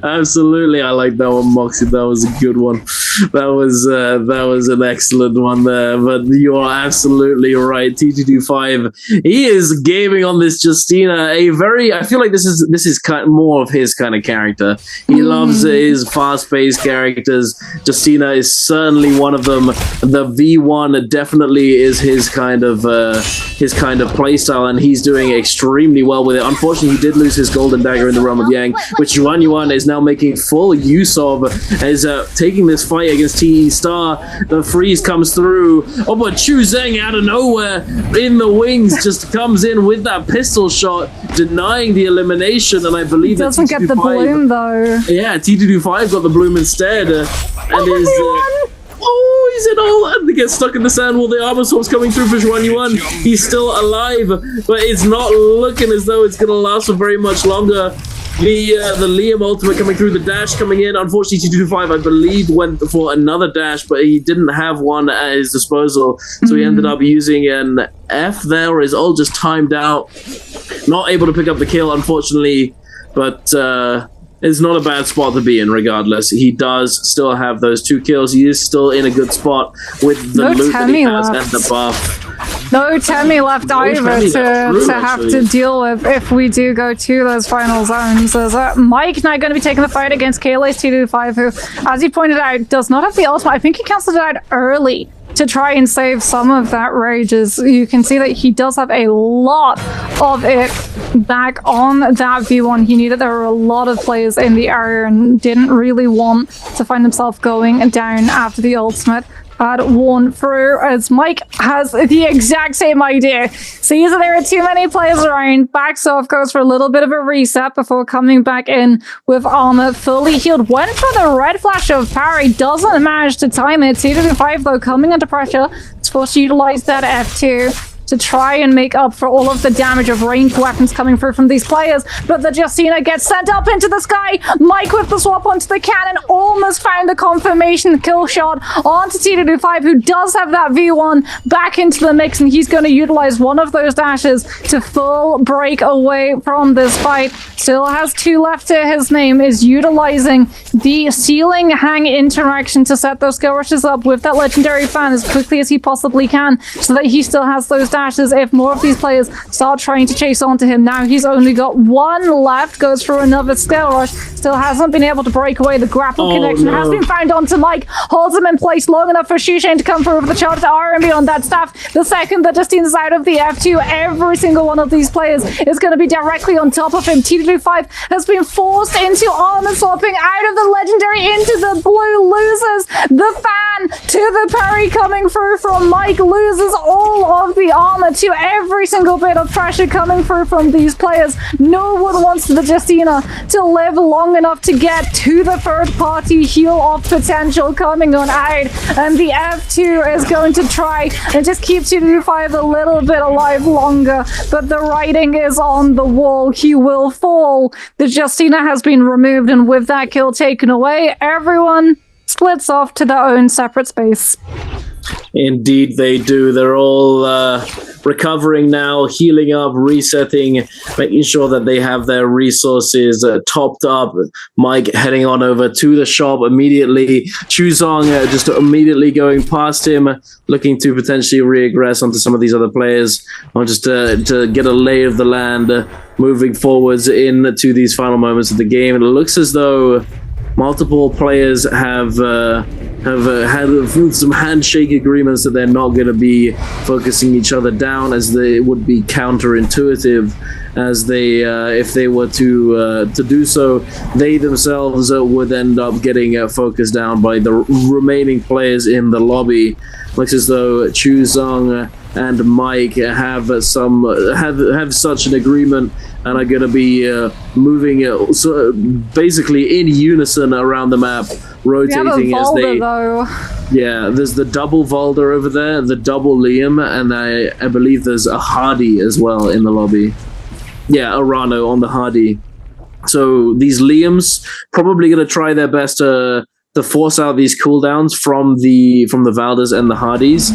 Speaker 1: Absolutely, I like that one, Moxie. That was a good one. That was an excellent one there. But you are absolutely right. T225, he is gaming on this Justina. I feel like this is kind of more of his kind of character. He loves his fast-paced characters. Justina is certainly one of them. The V1 definitely is his kind of playstyle, and he's doing extremely well with it. Unfortunately, he did lose his golden dagger in the realm of Yang, which Yuan is now making full use of, as taking this fight against TE Star. The freeze comes through. Oh, but Chu Zheng out of nowhere in the wings just comes in with that pistol shot, denying the elimination. And I believe
Speaker 2: he doesn't get the bloom though.
Speaker 1: Yeah, T225 got the bloom instead, and oh, he's in all and they get stuck in the sand while the armor swamp's coming through for Zhuan Yuan. He's still alive, but it's not looking as though it's going to last for very much longer. The Liam ultimate coming through, the dash coming in. Unfortunately, T225, I believe, went for another dash, but he didn't have one at his disposal, so he ended up using an F there, or his ult just timed out. Not able to pick up the kill, unfortunately, but it's not a bad spot to be in regardless. He does still have those 2 kills. He is still in a good spot with the loot that he has and the buff.
Speaker 2: No Temmie left either to have to deal with if we do go to those final zones. There's Mike now going to be taking the fight against Kayla's T225, who, as he pointed out, does not have the ultimate. I think he cancelled it out early to try and save some of that rage. As you can see that he does have a lot of it back on that V1. He knew that there were a lot of players in the area and didn't really want to find himself going down after the ultimate had worn through, as Mike has the exact same idea. Sees that there are too many players around, backs off, goes for a little bit of a reset before coming back in with armor fully healed. Went for the red flash of parry, doesn't manage to time it. T225 though coming under pressure, is forced to utilize that F2 to try and make up for all of the damage of ranged weapons coming through from these players. But the Justina gets sent up into the sky. Mike with the swap onto the cannon almost found the confirmation kill shot onto T225, who does have that V1 back into the mix, and he's going to utilize one of those dashes to full break away from this fight. Still has 2 left to his name, is utilizing the ceiling hang interaction to set those skill rushes up with that legendary fan as quickly as he possibly can, so that he still has those dashes if more of these players start trying to chase onto him. Now he's only got 1 left, goes for another skill rush, still hasn't been able to break away. The grapple connection has been found onto Mike, holds him in place long enough for Shushain to come through with the charge to RMB on that staff. The second that Justina's out of the F2, every single one of these players is going to be directly on top of him. T225 has been forced into armor swapping out of the legendary into the blue, loses the fan to the parry coming through from Mike, loses all of the armor to every single bit of pressure coming through from these players. No one wants the Justina to live long enough to get to the third party heal off potential coming on out, and the F2 is going to try and just keep T225 a little bit alive longer, but the writing is on the wall. He will fall. The Justina has been removed, and with that kill taken away, everyone splits off to their own separate space.
Speaker 1: Indeed they do. They're all recovering now, healing up, resetting, making sure that they have their resources topped up. Mike heading on over to the shop immediately. Chuzong just immediately going past him, looking to potentially regress onto some of these other players, or just to get a lay of the land, moving forwards into these final moments of the game. And it looks as though multiple players have had some handshake agreements that they're not going to be focusing each other down, as they would be counterintuitive, as they if they were to do so, they themselves would end up getting focused down by the remaining players in the lobby. Looks as though Chuzong and Mike have such an agreement and are going to be moving basically in unison around the map, rotating as they. Yeah, there's the double Valder over there, the double Liam, and I believe there's a Hardy as well in the lobby. Yeah, Arano on the Hardy. So these Liams probably going to try their best to force out these cooldowns from the Valders and the Hardys.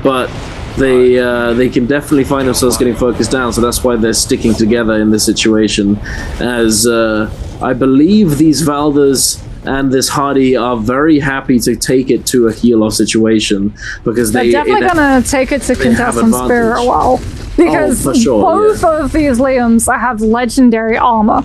Speaker 1: but they can definitely find themselves getting focused down, so that's why they're sticking together in this situation. As I believe these Valders and this Hardy are very happy to take it to a heal-off situation, because
Speaker 2: they're definitely gonna take it to contestant spirit well, because both of these Liams have legendary armor.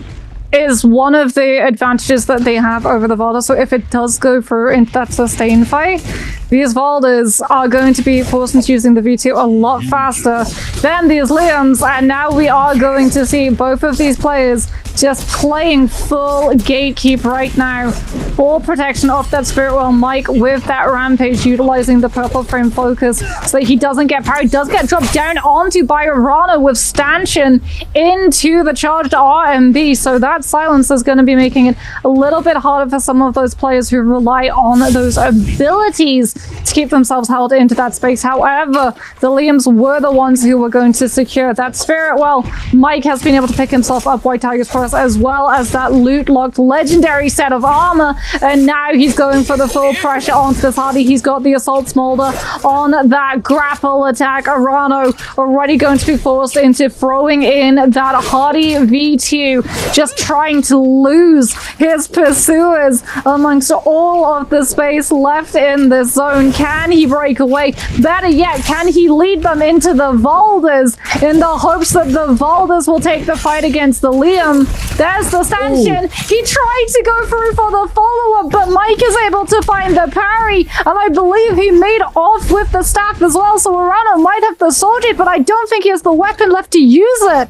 Speaker 2: Is one of the advantages that they have over the Valder. So if it does go through into that sustained fight, these Valders are going to be forced into using the V2 a lot faster than these Liams, and now we are going to see both of these players just playing full gatekeep right now for protection of that Spirit Well. Mike with that Rampage, utilizing the purple frame focus so that he doesn't get parried, does get dropped down onto by Rana with stanchion into the charged RMB, so that silence is going to be making it a little bit harder for some of those players who rely on those abilities to keep themselves held into that space. However, the Liams were the ones who were going to secure that Spirit Well. Mike has been able to pick himself up White Tiger's Forest, as well as that loot-locked legendary set of armor, and now he's going for the full pressure onto this Hardy. He's got the Assault Smolder on that grapple attack. Arano already going to be forced into throwing in that Hardy V2, just trying to lose his pursuers amongst all of the space left in this zone. Can he break away? Better yet, can he lead them into the Valders in the hopes that the Valders will take the fight against the Liam? There's the stanchion. He tried to go through for the follow-up, but Mike is able to find the parry, and I believe he made off with the staff as well, so Arano might have the sword, but I don't think he has the weapon left to use it.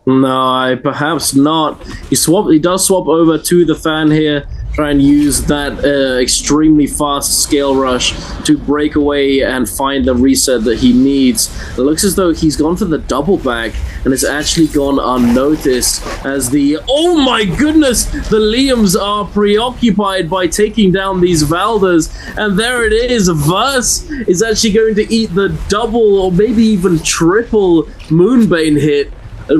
Speaker 1: No, perhaps not. He does swap over to the fan here, try and use that extremely fast scale rush to break away and find the reset that he needs. It looks as though he's gone for the double back, and it's actually gone unnoticed, as oh my goodness, the Liams are preoccupied by taking down these Valders, and there it is. Verse is actually going to eat the double or maybe even triple Moonbane hit,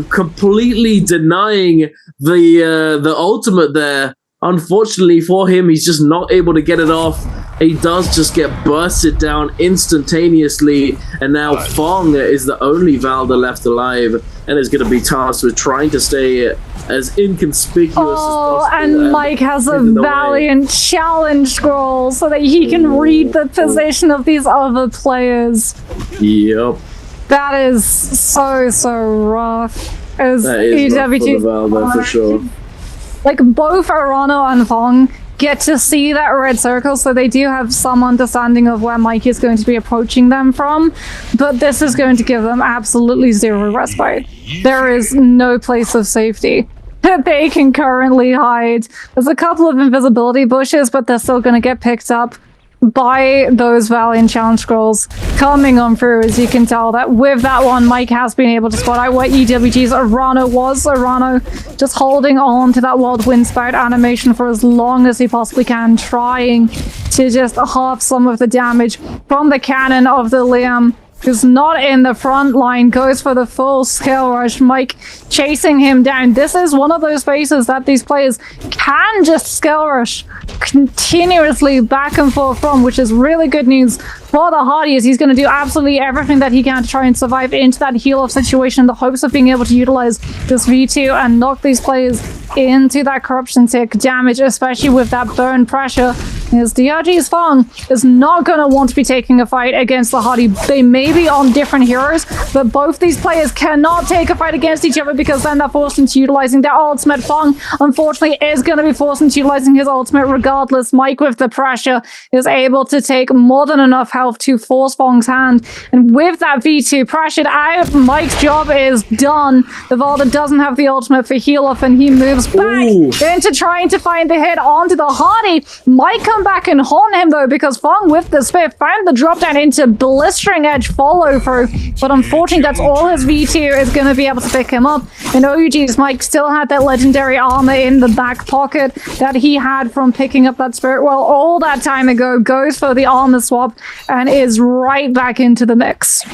Speaker 1: completely denying the ultimate there. Unfortunately for him, he's just not able to get it off. He does just get bursted down instantaneously, and now Fong is the only Valder left alive, and is going to be tasked with trying to stay as inconspicuous as possible.
Speaker 2: And Mike has a valiant challenge scroll so that he can read the position of these other players.
Speaker 1: Yep.
Speaker 2: That is so rough. As
Speaker 1: that is rough for the Valder, for sure.
Speaker 2: Like, both Arano and Fong get to see that red circle, so they do have some understanding of where Mike is going to be approaching them from, but this is going to give them absolutely zero respite. There is no place of safety that they can currently hide. There's a couple of invisibility bushes, but they're still going to get picked up by those Valiant Challenge Scrolls coming on through. As you can tell that with that one, Mike has been able to spot out what EWG's Arano was. Arano just holding on to that Wild Wind Spout animation for as long as he possibly can, trying to just halve some of the damage from the cannon of the Liam, who's not in the front line, goes for the full skill rush. Mike chasing him down. This is one of those spaces that these players can just skill rush continuously back and forth from, which is really good news for the Hardy, as he's going to do absolutely everything that he can to try and survive into that heal-off situation in the hopes of being able to utilize this V2 and knock these players into that corruption tick damage, especially with that burn pressure. As DRG's Fong is not going to want to be taking a fight against the Hardy. They may be on different heroes, but both these players cannot take a fight against each other, because then they're forced into utilizing their ultimate. Fong, unfortunately, is going to be forced into utilizing his ultimate regardless. Mike, with the pressure, is able to take more than enough health to force Fong's hand. And with that V2 pressured out, Mike's job is done. The Valder doesn't have the ultimate for heal off, and he moves back into trying to find the hit onto the Hardy. Mike come back and haunt him though, because Fong with the spear found the drop down into blistering edge follow through, but unfortunately that's all his V2 is going to be able to pick him up. And OUG's Mike still had that legendary armor in the back pocket that he had from picking up that Spirit Well all that time ago, goes for the armor swap and is right back into the mix.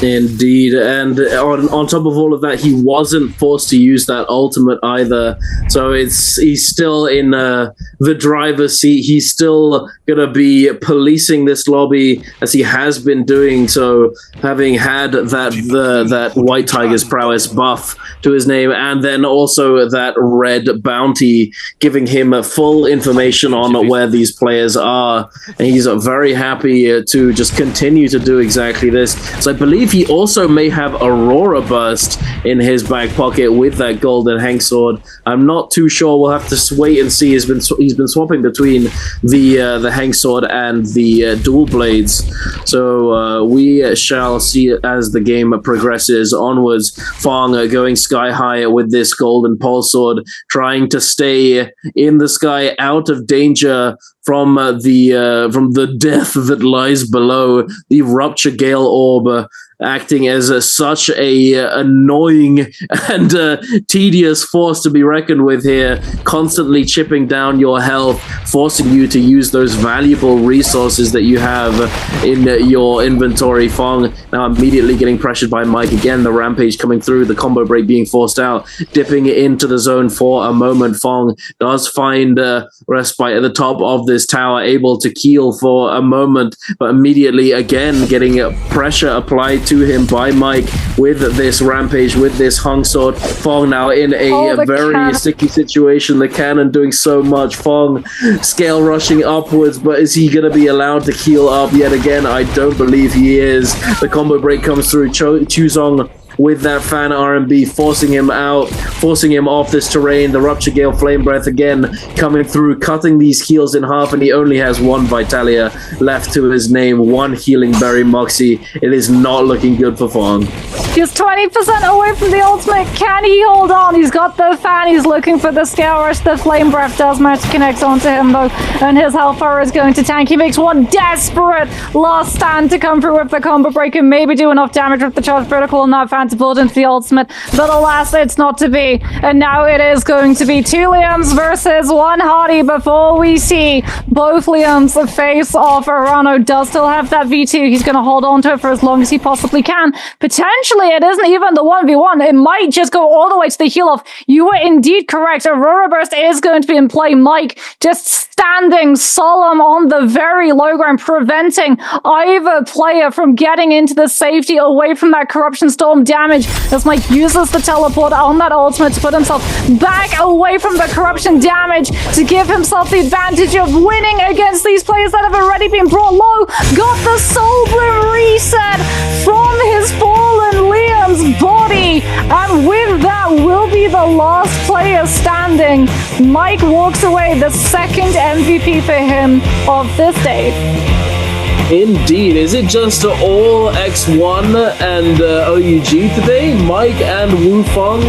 Speaker 1: Indeed, and on top of all of that, he wasn't forced to use that ultimate either. So he's still in the driver's seat. He's still gonna be policing this lobby as he has been doing so, having had that White Tiger's prowess buff to his name, and then also that red bounty giving him full information on where these players are. And he's very happy to just continue to do exactly this. So I believe he also may have Aurora Burst in his back pocket with that golden Hank Sword. I'm not too sure. We'll have to wait and see. He's been swapping between the Hank Sword and the dual blades. So we shall see as the game progresses onwards. Fong going sky high with this golden pulse sword, trying to stay in the sky, out of danger from the death that lies below. The Rupture Gale Orb acting as such a annoying and tedious force to be reckoned with here, constantly chipping down your health, forcing you to use those valuable resources that you have in your inventory. Fong now immediately getting pressured by Mike again, the rampage coming through, the combo break being forced out, dipping into the zone for a moment. Fong does find respite at the top of this tower, able to keel for a moment, but immediately again getting pressure applied to him by Mike with this rampage, with this hung sword. Fong now in a very sticky situation. The cannon doing so much. Fong scale rushing upwards, but is he going to be allowed to keel up yet again? I don't believe he is. The combo break comes through. Chuzong with that fan R&B, forcing him out, forcing him off this terrain. The Rupture Gale Flame Breath again coming through, cutting these heals in half, and he only has one Vitalia left to his name, one Healing Berry Moxie. It is not looking good for Fong.
Speaker 2: He's 20% away from the ultimate. Can he hold on? He's got the fan. He's looking for the Scale Rush. The Flame Breath does manage to connect onto him, though, and his Hellfire is going to tank. He makes one desperate last stand to come through with the combo break and maybe do enough damage with the Charge Vertical on that fan to build into the ultimate, but alas, it's not to be. And now it is going to be 2 Liams versus 1 Hardy before we see both Liams face off. Arano does still have that V2. He's going to hold on to it for as long as he possibly can. Potentially, it isn't even the 1v1. It might just go all the way to the heal off. You were indeed correct. Aurora Burst is going to be in play. Mike just standing solemn on the very low ground, preventing either player from getting into the safety away from that Corruption Storm damage, as Mike uses the teleport on that ultimate to put himself back away from the corruption damage to give himself the advantage of winning against these players that have already been brought low. Got the Soul Bloom reset from his fallen Liam's body, and with that will be the last player standing. Mike walks away, the second MVP for him of this day.
Speaker 1: Indeed. Is it just all X1 and OUG today? Mike and Wu Fong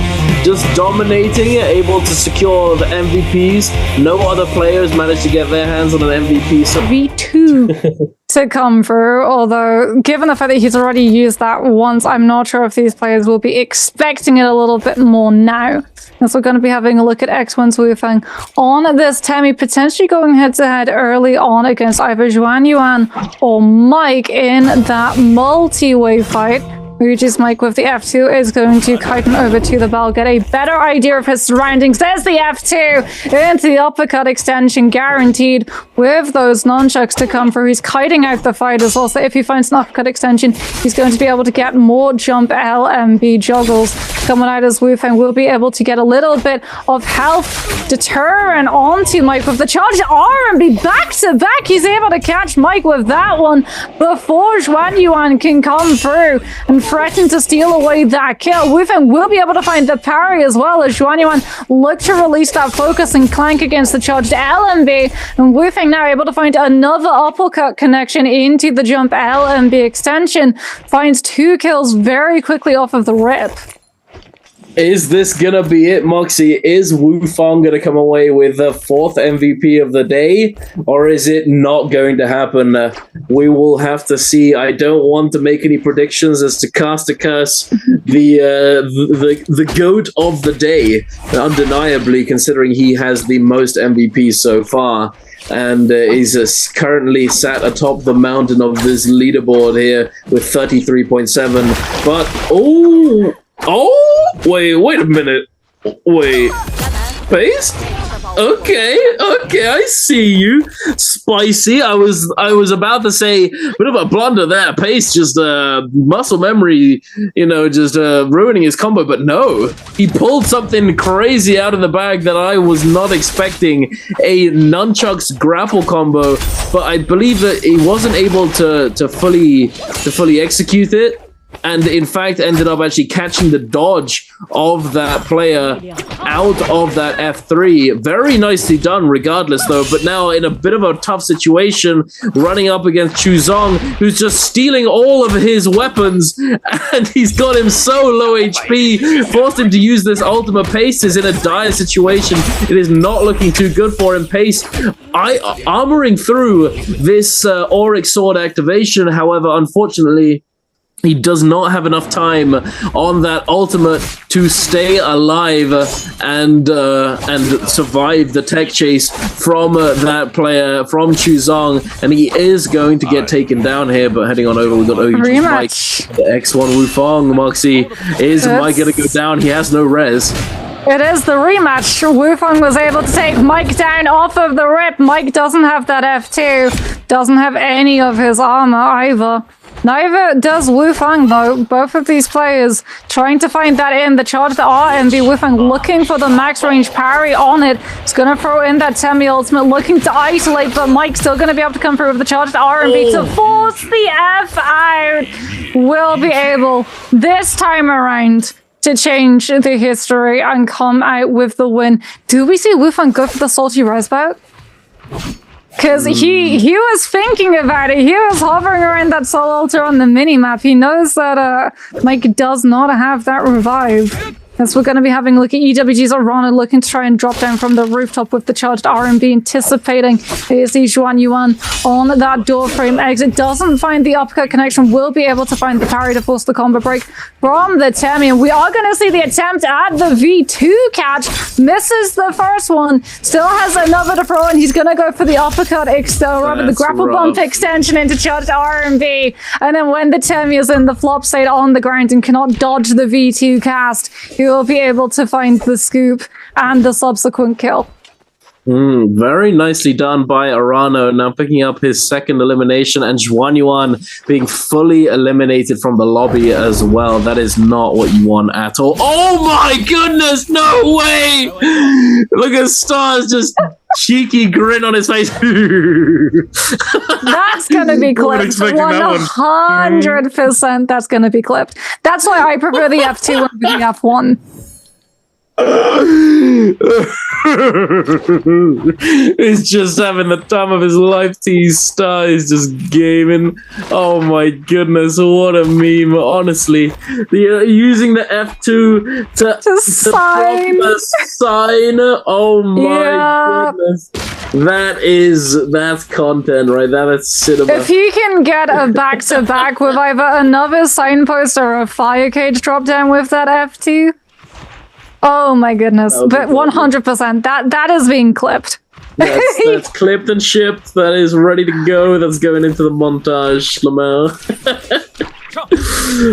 Speaker 1: just dominating, able to secure the MVPs. No other players managed to get their hands on an MVP. So
Speaker 2: V2 to come through, although given the fact that he's already used that once, I'm not sure if these players will be expecting it a little bit more now. And so we're going to be having a look at X1's Wu Feng on this Temmie, potentially going head-to-head early on against either Zhuan Yuan or Mike in that multi-way fight. Uji's Mike with the F2 is going to kite him over to the bell, get a better idea of his surroundings. There's the F2 into the uppercut extension, guaranteed with those nunchucks to come through. He's kiting out the fighters. Also, if he finds an uppercut extension, he's going to be able to get more jump LMB juggles coming out as Wu Feng will be able to get a little bit of health deterrent onto Mike with the charged RMB back to back. He's able to catch Mike with that one before Zhuan Yuan can come through and threaten to steal away that kill. Wu Feng will be able to find the parry as well as Zhuan Yuan look to release that focus and clank against the charged LMB. And Wu Feng now able to find another uppercut connection into the jump LMB extension. Finds 2 kills very quickly off of the rip.
Speaker 1: Is this gonna be it, Moxie? Is Wufang gonna come away with the 4th MVP of the day, or is it not going to happen? We will have to see. I don't want to make any predictions as to Cast a Curse, the goat of the day, undeniably, considering he has the most MVPs so far. And is currently sat atop the mountain of this leaderboard here with 33.7. But wait a minute. Wait, Paste? Okay, I see you. Spicy. I was about to say bit of a blunder there. Pace just muscle memory, just ruining his combo, but no. He pulled something crazy out of the bag that I was not expecting. A nunchucks grapple combo, but I believe that he wasn't able to fully execute it. And in fact ended up actually catching the dodge of that player out of that F3. Very nicely done regardless though, but now in a bit of a tough situation, running up against Chuzong, who's just stealing all of his weapons, and he's got him so low HP, forced him to use this ultimate. Pace is in a dire situation. It is not looking too good for him. Pace armoring through this Auric Sword activation, however, unfortunately, he does not have enough time on that ultimate to stay alive and survive the tech chase from that player, from Chuzong, and he is going to get taken down here. But heading on over, we've got OG Mike, the X1 Wufang. Moxie, is Mike going to go down? He has no res.
Speaker 2: It is the rematch. Wufang was able to take Mike down off of the rip. Mike doesn't have that F2, doesn't have any of his armor either. Neither does Wufang though. Both of these players trying to find that in. The charge the RMB. Wufang looking for the max range parry on it. He's going to throw in that Temi ultimate, looking to isolate, but Mike's still going to be able to come through with the charge the RMB to force the F out. Will be able this time around to change the history and come out with the win. Do we see Wufang go for the salty res bout? Because he was thinking about it. He was hovering around that soul altar on the minimap. He knows that Mike does not have that revive. As we're going to be having a look at EWG's Arana looking to try and drop down from the rooftop with the charged RMB, anticipating ASC Xuan Yuan on that door frame exit. Doesn't find the uppercut connection, will be able to find the parry to force the combo break from the Temi. And we are going to see the attempt at the V2 catch. Misses the first one, still has another to throw, and he's going to go for the uppercut the grapple bump extension into charged RMB. And then when the Temi is in the flop state on the ground and cannot dodge the V2 cast, he will be able to find the scoop and the subsequent kill.
Speaker 1: Very nicely done by Arano, now picking up his second elimination, and Xuan Yuan being fully eliminated from the lobby as well. That is not what you want at all. Oh my goodness, no way! Look at Star's just cheeky grin on his face.
Speaker 2: That's going to be clipped. 100% that's going to be clipped. That's why I prefer the F2 over the F1.
Speaker 1: He's just having the time of his life. T-Star is just gaming. Oh my goodness, what a meme. Honestly, using the F2 to sign. Oh my goodness. That's content right there. That's cinema.
Speaker 2: If he can get a back-to-back with either another signpost or a fire cage drop down with that F2, oh my goodness. But 100%, that is being clipped.
Speaker 1: That's clipped and shipped. That is ready to go. That's going into the montage, Lamar.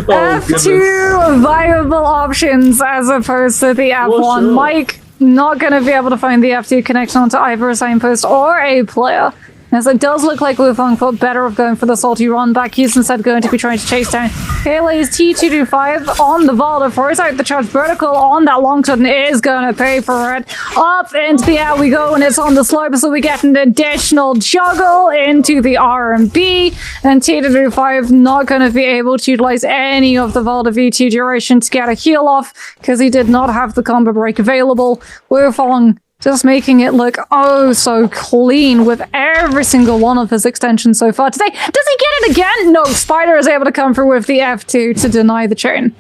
Speaker 2: F2 viable options as opposed to the F1. Sure. Mike not going to be able to find the F2 connection onto either a signpost or a player. As it does look like Wufang thought better of going for the salty run back. He's instead going to be trying to chase down Haley's T225 on the Valda. Throws out the charge vertical on that long shot and is going to pay for it. Up into the air we go, and it's on the slope, so we get an additional juggle into the RMB. And T225 not going to be able to utilize any of the Valda V2 duration to get a heal off because he did not have the combo break available. Wufang just making it look oh so clean with every single one of his extensions so far today. Does he get it again? No, Spider is able to come through with the F2 to deny the chain.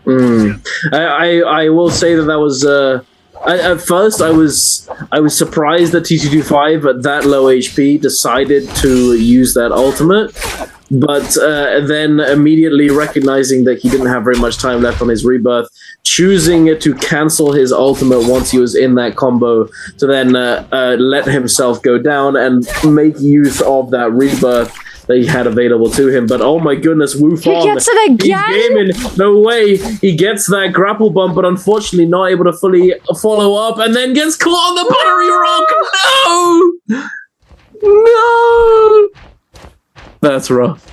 Speaker 1: I will say that was at first I was surprised that T225 at that low HP decided to use that ultimate, but then immediately recognizing that he didn't have very much time left on his rebirth, choosing to cancel his ultimate once he was in that combo to then let himself go down and make use of that rebirth that he had available to him. But oh my goodness, Wu Fong,
Speaker 2: he gets it again?
Speaker 1: he's gaming. No way, he gets that grapple bump, but unfortunately not able to fully follow up, and then gets caught on the buttery rock. No! That's rough.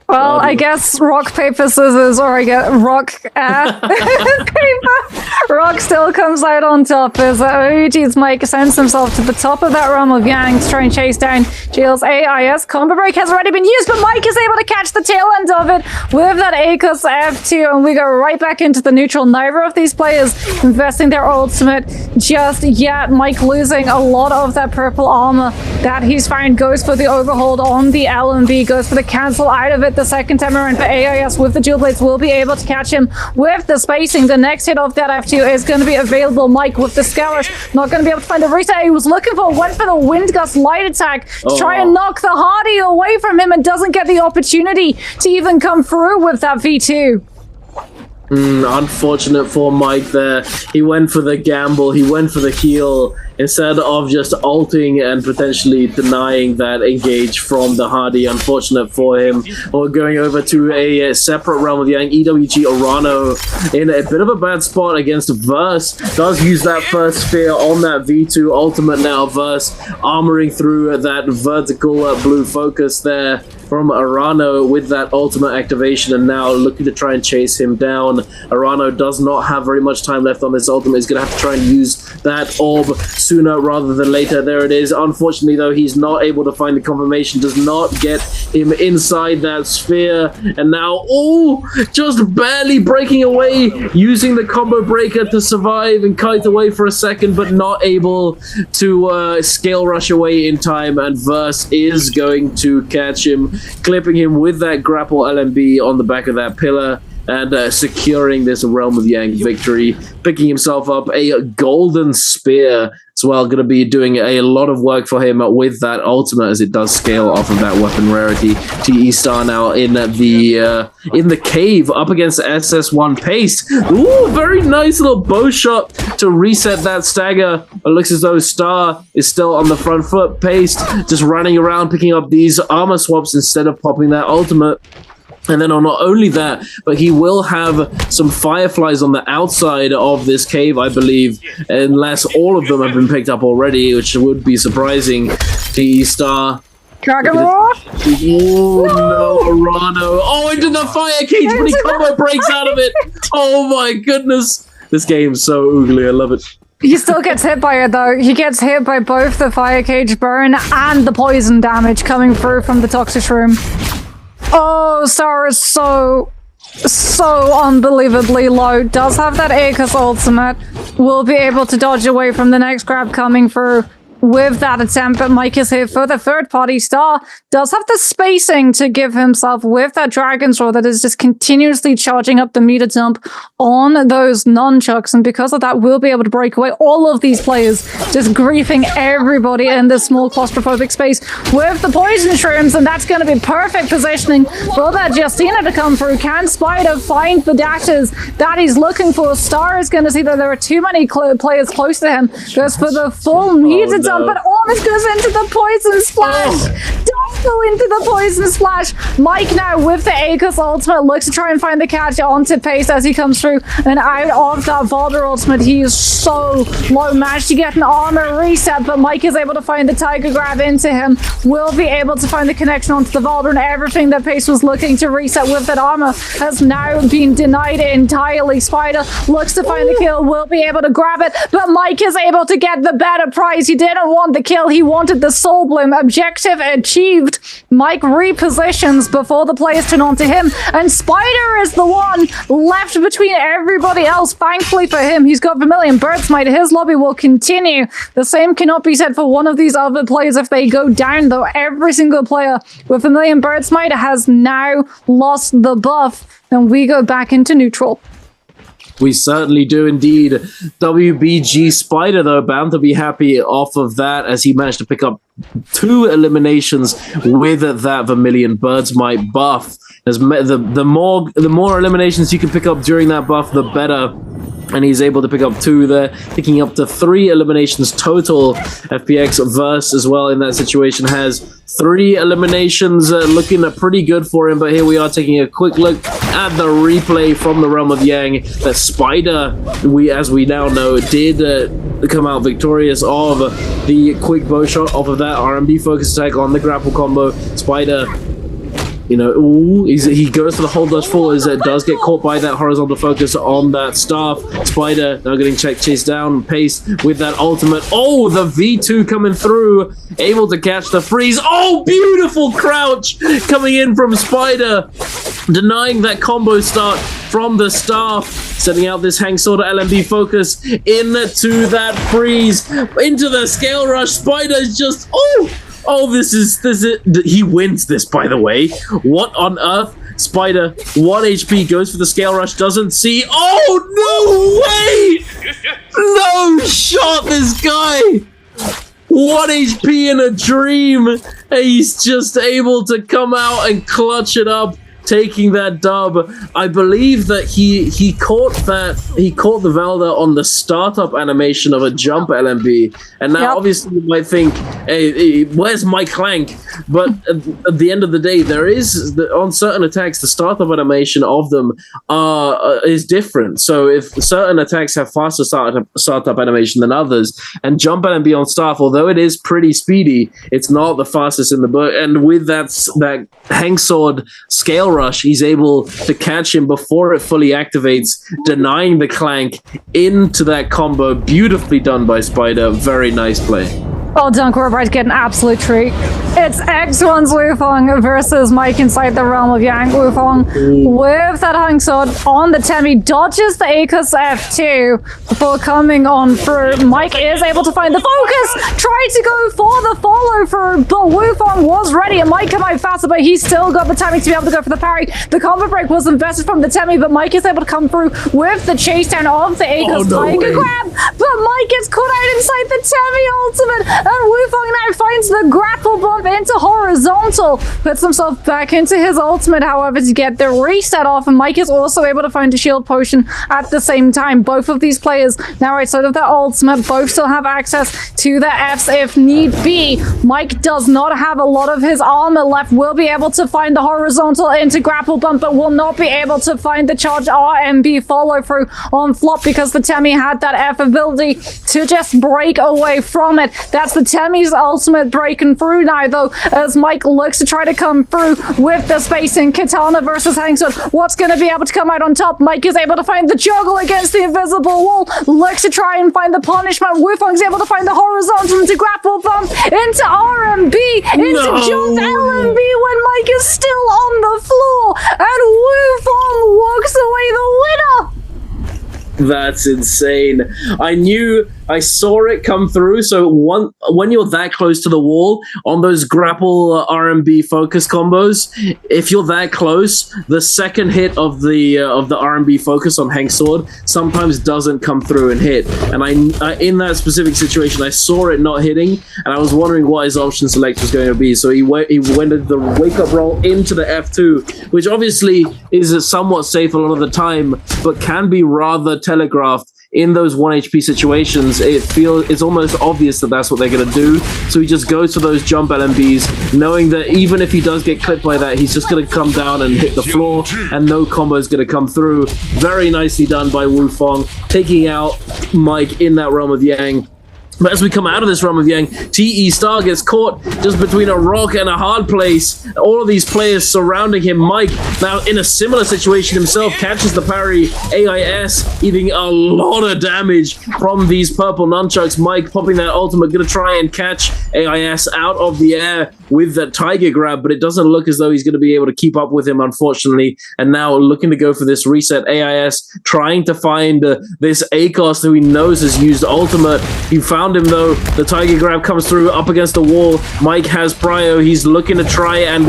Speaker 2: Well, I guess rock, paper, scissors, or I get rock, paper. Rock still comes out on top as Uji's Mike sends himself to the top of that realm of Yang to try and chase down Jill's AIS. Combo break has already been used, but Mike is able to catch the tail end of it with that ACOS F2, and we go right back into the neutral. Neither of these players investing their ultimate just yet. Mike losing a lot of that purple armor that he's found, goes for the overhold on the LMB, goes for the cancel out of it the second time around, but AIS with the dual blades will be able to catch him with the spacing. The next hit of that F2 is going to be available. Mike with the scours, not going to be able to find the reset he was looking for, went for the wind gust light attack to try and knock the Hardy away from him, and doesn't get the opportunity to even come through with that V2.
Speaker 1: Unfortunate for Mike there. He went for the gamble, he went for the heal, instead of just ulting and potentially denying that engage from the Hardy. Unfortunate for him. Or going over to a separate realm of Yang. EWG Orano in a bit of a bad spot against Verse. Does use that first sphere on that V2 ultimate now. Verse armoring through that vertical blue focus there from Arano with that ultimate activation, and now looking to try and chase him down. Arano does not have very much time left on this ultimate. He's going to have to try and use that orb sooner rather than later. There it is. Unfortunately, though, he's not able to find the confirmation, does not get him inside that sphere, and now, just barely breaking away, using the combo breaker to survive and kite away for a second, but not able to scale rush away in time, and Verse is going to catch him, clipping him with that grapple LMB on the back of that pillar, and securing this Realm of Yang victory, picking himself up a golden spear as well. Going to be doing a lot of work for him with that ultimate, as it does scale off of that weapon rarity. TE Star now in the cave up against SS1 Paste. Ooh, very nice little bow shot to reset that stagger. It looks as though Star is still on the front foot. Paste just running around picking up these armor swaps instead of popping that ultimate. And then not only that, but he will have some fireflies on the outside of this cave, I believe, unless all of them have been picked up already, which would be surprising. TE Star. Oh no, Arano. Oh, into the fire cage, but he combo breaks out of it. Oh my goodness. This game's so oogly, I love it.
Speaker 2: He still gets hit by it though. He gets hit by both the fire cage burn and the poison damage coming through from the toxic shroom. Oh, Star is so unbelievably low. Does have that ACOS ultimate. Will be able to dodge away from the next grab coming through with that attempt, but Mike is here for the third party. Star does have the spacing to give himself with that Dragon's Roar that is just continuously charging up the meter dump on those nunchucks, and because of that will be able to break away. All of these players just griefing everybody in this small claustrophobic space with the poison shrooms, and that's going to be perfect positioning for that Justina to come through. Can Spider find the dashes that he's looking for? Star is going to see that there are too many players close to him, goes for the full meter dump, but almost goes into the poison splash. Does go into the poison splash. Mike now with the ACOS ultimate looks to try and find the catch onto Pace as he comes through and out of that Valder ultimate. He is so low. Managed to get an armor reset, but Mike is able to find the Tiger Grab into him. Will be able to find the connection onto the Valder, and everything that Pace was looking to reset with that armor has now been denied entirely. Spider looks to find the kill, will be able to grab it, but Mike is able to get the better prize. He didn't want the kill, he wanted the Soul Bloom. Objective achieved. Mike repositions before the players turn on to him, and Spider is the one left between everybody else. Thankfully for him, he's got Vermilion Birdsmite. His lobby will continue. The same cannot be said for one of these other players if they go down, though. Every single player with Vermilion Birdsmite has now lost the buff, and we go back into neutral.
Speaker 1: We certainly do indeed. WBG Spider, though, bound to be happy off of that as he managed to pick up 2 eliminations with that Vermilion Bird's Might buff. As the more eliminations you can pick up during that buff, the better. And he's able to pick up 2 there, picking up to 3 eliminations total. FPX Verse as well in that situation has 3 eliminations, looking pretty good for him. But here we are taking a quick look at the replay from the Realm of Yang. That Spider, as we now know, did come out victorious of the quick bow shot off of that RMB focus attack on the grapple combo. Spider, you know, he goes for the hold dash forward as it does get caught by that horizontal focus on that staff. Spider now getting chased down, paced with that ultimate. Oh, the V2 coming through, able to catch the freeze. Oh, beautiful crouch coming in from Spider, denying that combo start from the staff, setting out this Hang Sword LMB focus into that freeze, into the scale rush. Spider's just, oh, this is he wins this, by the way. What on earth? Spider, 1 HP, goes for the scale rush, doesn't see. Oh, no way! No shot, this guy! 1 HP in a dream, and he's just able to come out and clutch it up, taking that dub. I believe that he caught the Valda on the startup animation of a jump LMB, and now obviously you might think, hey, where's my Clank? But at the end of the day, there is on certain attacks the startup animation of them is different. So if certain attacks have faster startup animation than others, and jump LMB on staff, although it is pretty speedy, it's not the fastest in the book. And with that Hang Sword scale rush, he's able to catch him before it fully activates, denying the Clank into that combo. Beautifully done by Spider. Very nice play.
Speaker 2: Oh, Dunk, we're about to get an absolute treat. It's X1's Wufong versus Mike inside the Realm of Yang. Wufong with that Hang Sword on the Temi, dodges the Akos F2 before coming on through. Mike is able to find the focus, tried to go for the follow through, but Wufong was ready. It might come out faster, but he's still got the timing to be able to go for the parry. The combo break was invested from the Temi, but Mike is able to come through with the chase down of the Akos Tiger Grab, but Mike gets caught out inside the Temi ultimate. And Wufong now finds the grapple bump into horizontal, puts himself back into his ultimate, however, to get the reset off, and Mike is also able to find a shield potion at the same time. Both of these players now outside of their ultimate, both still have access to the Fs if need be. Mike does not have a lot of his armor left, will be able to find the horizontal into grapple bump, but will not be able to find the charge RMB follow through on flop because the Temi had that F ability to just break away from it. That's the Temi's ultimate breaking through now, though, as Mike looks to try to come through with the spacing. Katana versus Hang Sword. What's going to be able to come out on top? Mike is able to find the juggle against the invisible wall. Looks to try and find the punishment. Wufong's able to find the horizontal into grapple bump, into RMB, into jump LMB when Mike is still on the floor. And Wufong walks away the winner.
Speaker 1: That's insane. I saw it come through. So when you're that close to the wall on those grapple RMB focus combos, if you're that close, the second hit of the RMB focus on Hang Sword sometimes doesn't come through and hit. And I in that specific situation, I saw it not hitting, and I was wondering what his option select was going to be. So he went with the wake up roll into the F2, which obviously is somewhat safe a lot of the time, but can be rather telegraphed. In those 1 HP situations, it's almost obvious that that's what they're going to do. So he just goes for those jump LMBs, knowing that even if he does get clipped by that, he's just going to come down and hit the floor, and no combo is going to come through. Very nicely done by Wufong, taking out Mike in that Realm of Yang. But as we come out of this Realm of Yang, TE Star gets caught just between a rock and a hard place. All of these players surrounding him. Mike, now in a similar situation himself, catches the parry. AIS eating a lot of damage from these purple nunchucks. Mike popping that ultimate, gonna try and catch AIS out of the air with that Tiger Grab, but it doesn't look as though he's going to be able to keep up with him, unfortunately. And now looking to go for this reset. AIS trying to find this Akos who he knows has used ultimate. He found him though. The Tiger Grab comes through up against the wall. Mike has prio. He's looking to try and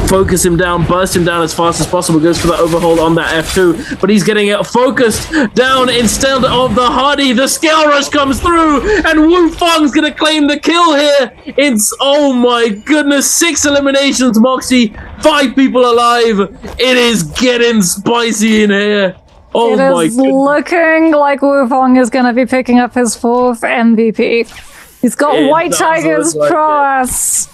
Speaker 1: focus him down, burst him down as fast as possible, goes for the overhold on that F2, but he's getting it focused down instead of the Hardy. The scale rush comes through, and Wu Fang's gonna claim the kill here. It's, oh my goodness, 6 eliminations, Moxie, 5 people alive. It is getting spicy in here. Oh my
Speaker 2: goodness. It is looking like Wu Fang is gonna be picking up his 4th MVP. He's got White Tiger's prowess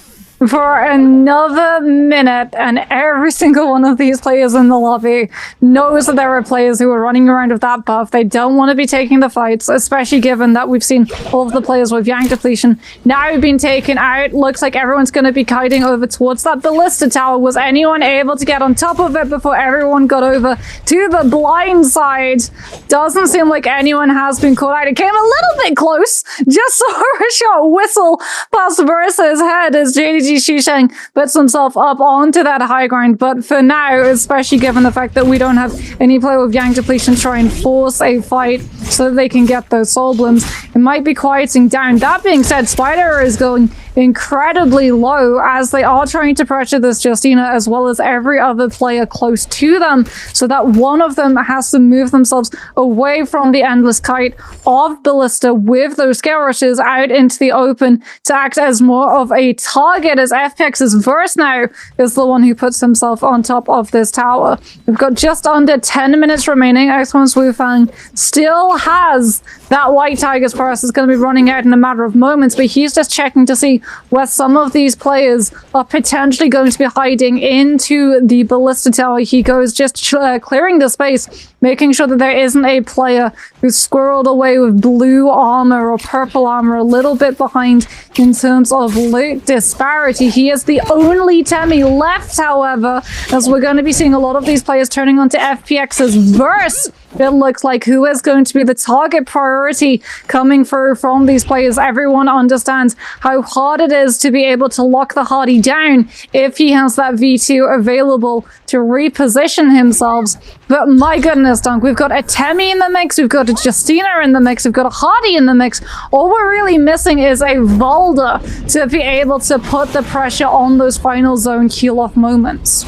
Speaker 2: for another minute, and every single one of these players in the lobby knows that there are players who are running around with that buff. They don't want to be taking the fights, especially given that we've seen all of the players with Yang Depletion now being taken out. Looks like everyone's going to be kiting over towards that Ballista Tower. Was anyone able to get on top of it before everyone got over to the blind side? Doesn't seem like anyone has been caught out. It came a little bit close. Just saw a shot whistle past Versa's head as JDG Shisheng puts himself up onto that high ground, but for now, especially given the fact that we don't have any player with Yang Depletion try and force a fight so that they can get those soul blooms, it might be quieting down. That being said, Spider is going incredibly low as they are trying to pressure this Justina as well as every other player close to them, so that one of them has to move themselves away from the endless kite of Ballista with those scale rushes out into the open to act as more of a target, as FPX's Verse now is the one who puts himself on top of this tower. We've got just under 10 minutes remaining. X1's Wu Fang still has that White Tiger's prowess. Is going to be running out in a matter of moments, but he's just checking to see where some of these players are potentially going to be hiding into the Ballista Tower. He goes just clearing the space, making sure that there isn't a player who's squirreled away with blue armor or purple armor a little bit behind in terms of loot disparity. He is the only Temi left, however, as we're going to be seeing a lot of these players turning onto FPX's Verse. It looks like who is going to be the target priority coming through from these players. Everyone understands how hard it is to be able to lock the Hardy down if he has that V2 available to reposition himself. But my goodness, Dunk, we've got a Temi in the mix, we've got a Justina in the mix, we've got a Hardy in the mix. All we're really missing is a Volda to be able to put the pressure on those final zone kill-off moments.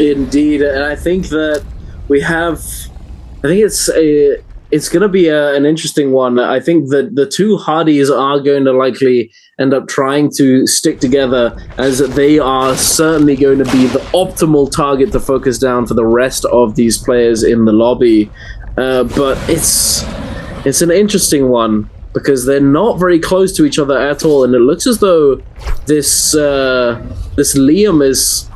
Speaker 1: Indeed, and I think that we have... I think it's going to be an interesting one. I think that the two Hardys are going to likely end up trying to stick together, as they are certainly going to be the optimal target to focus down for the rest of these players in the lobby. But it's an interesting one because they're not very close to each other at all, and it looks as though this Liam is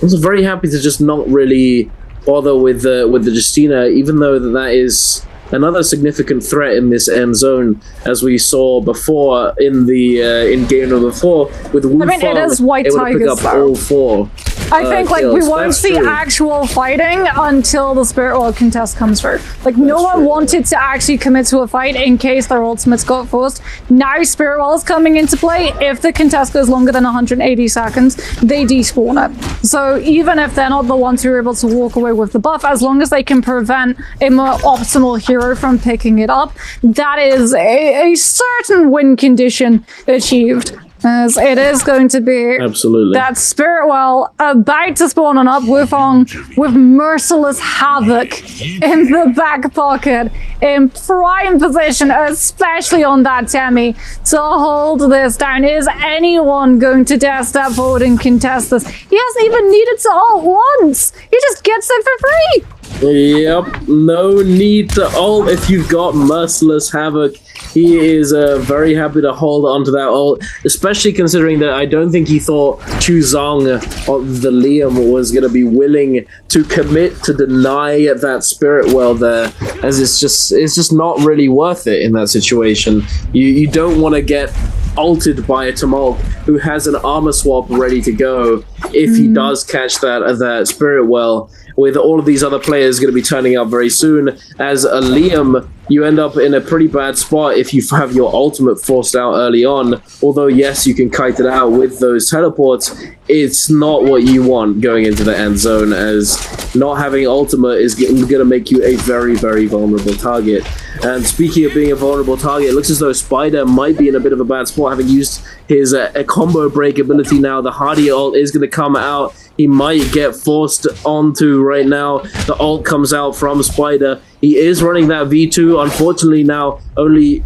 Speaker 1: very happy to just not really bother with the Justina, even though that is another significant threat in this end zone, as we saw before in the in game number 4 with Wu Fang,
Speaker 2: it is White Tigers,
Speaker 1: able to pick up all 4.
Speaker 2: I think we won't see actual fighting until the Spirit World contest comes through. No one wanted to actually commit to a fight in case their ultimates got forced. Now Spirit World is coming into play. If the contest goes longer than 180 seconds, they despawn it. So even if they're not the ones who are able to walk away with the buff, as long as they can prevent a more optimal hero from picking it up, that is a certain win condition achieved. As it is going to be that Spirit Well about to spawn on up Wu Fang with merciless havoc in the back pocket, in prime position, especially on that Temi, to hold this down. Is anyone going to dare step forward and contest this? He hasn't even needed to ult once. He just gets it for free.
Speaker 1: Yep, no need to ult if you've got merciless havoc. He is very happy to hold onto that ult, especially considering that I don't think he thought Chuzong of the Liam was going to be willing to commit to deny that Spirit Well there, as it's just not really worth it in that situation. You don't want to get ulted by a Tumult who has an armor swap ready to go if he does catch that Spirit Well, with all of these other players going to be turning up very soon. As a Liam, you end up in a pretty bad spot if you have your ultimate forced out early on. Although, yes, you can kite it out with those teleports, it's not what you want going into the end zone, as not having ultimate is going to make you a very, very vulnerable target. And speaking of being a vulnerable target, it looks as though Spider might be in a bit of a bad spot, having used his a combo break ability now. The Hardy ult is going to come out. he might get forced onto right now. The ult comes out from Spider. He is running that V2. Unfortunately, now only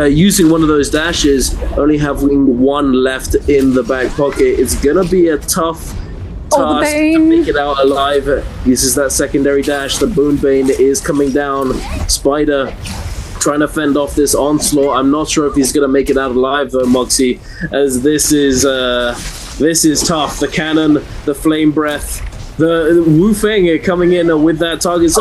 Speaker 1: using one of those dashes, only having one left in the back pocket. It's gonna be a tough task to make it out alive. Uses that secondary dash. The Moonbane is coming down. Spider trying to fend off this onslaught. I'm not sure if he's gonna make it out alive though, Moxie, as this is tough. The cannon, the flame breath, the Wu Feng coming in with that target.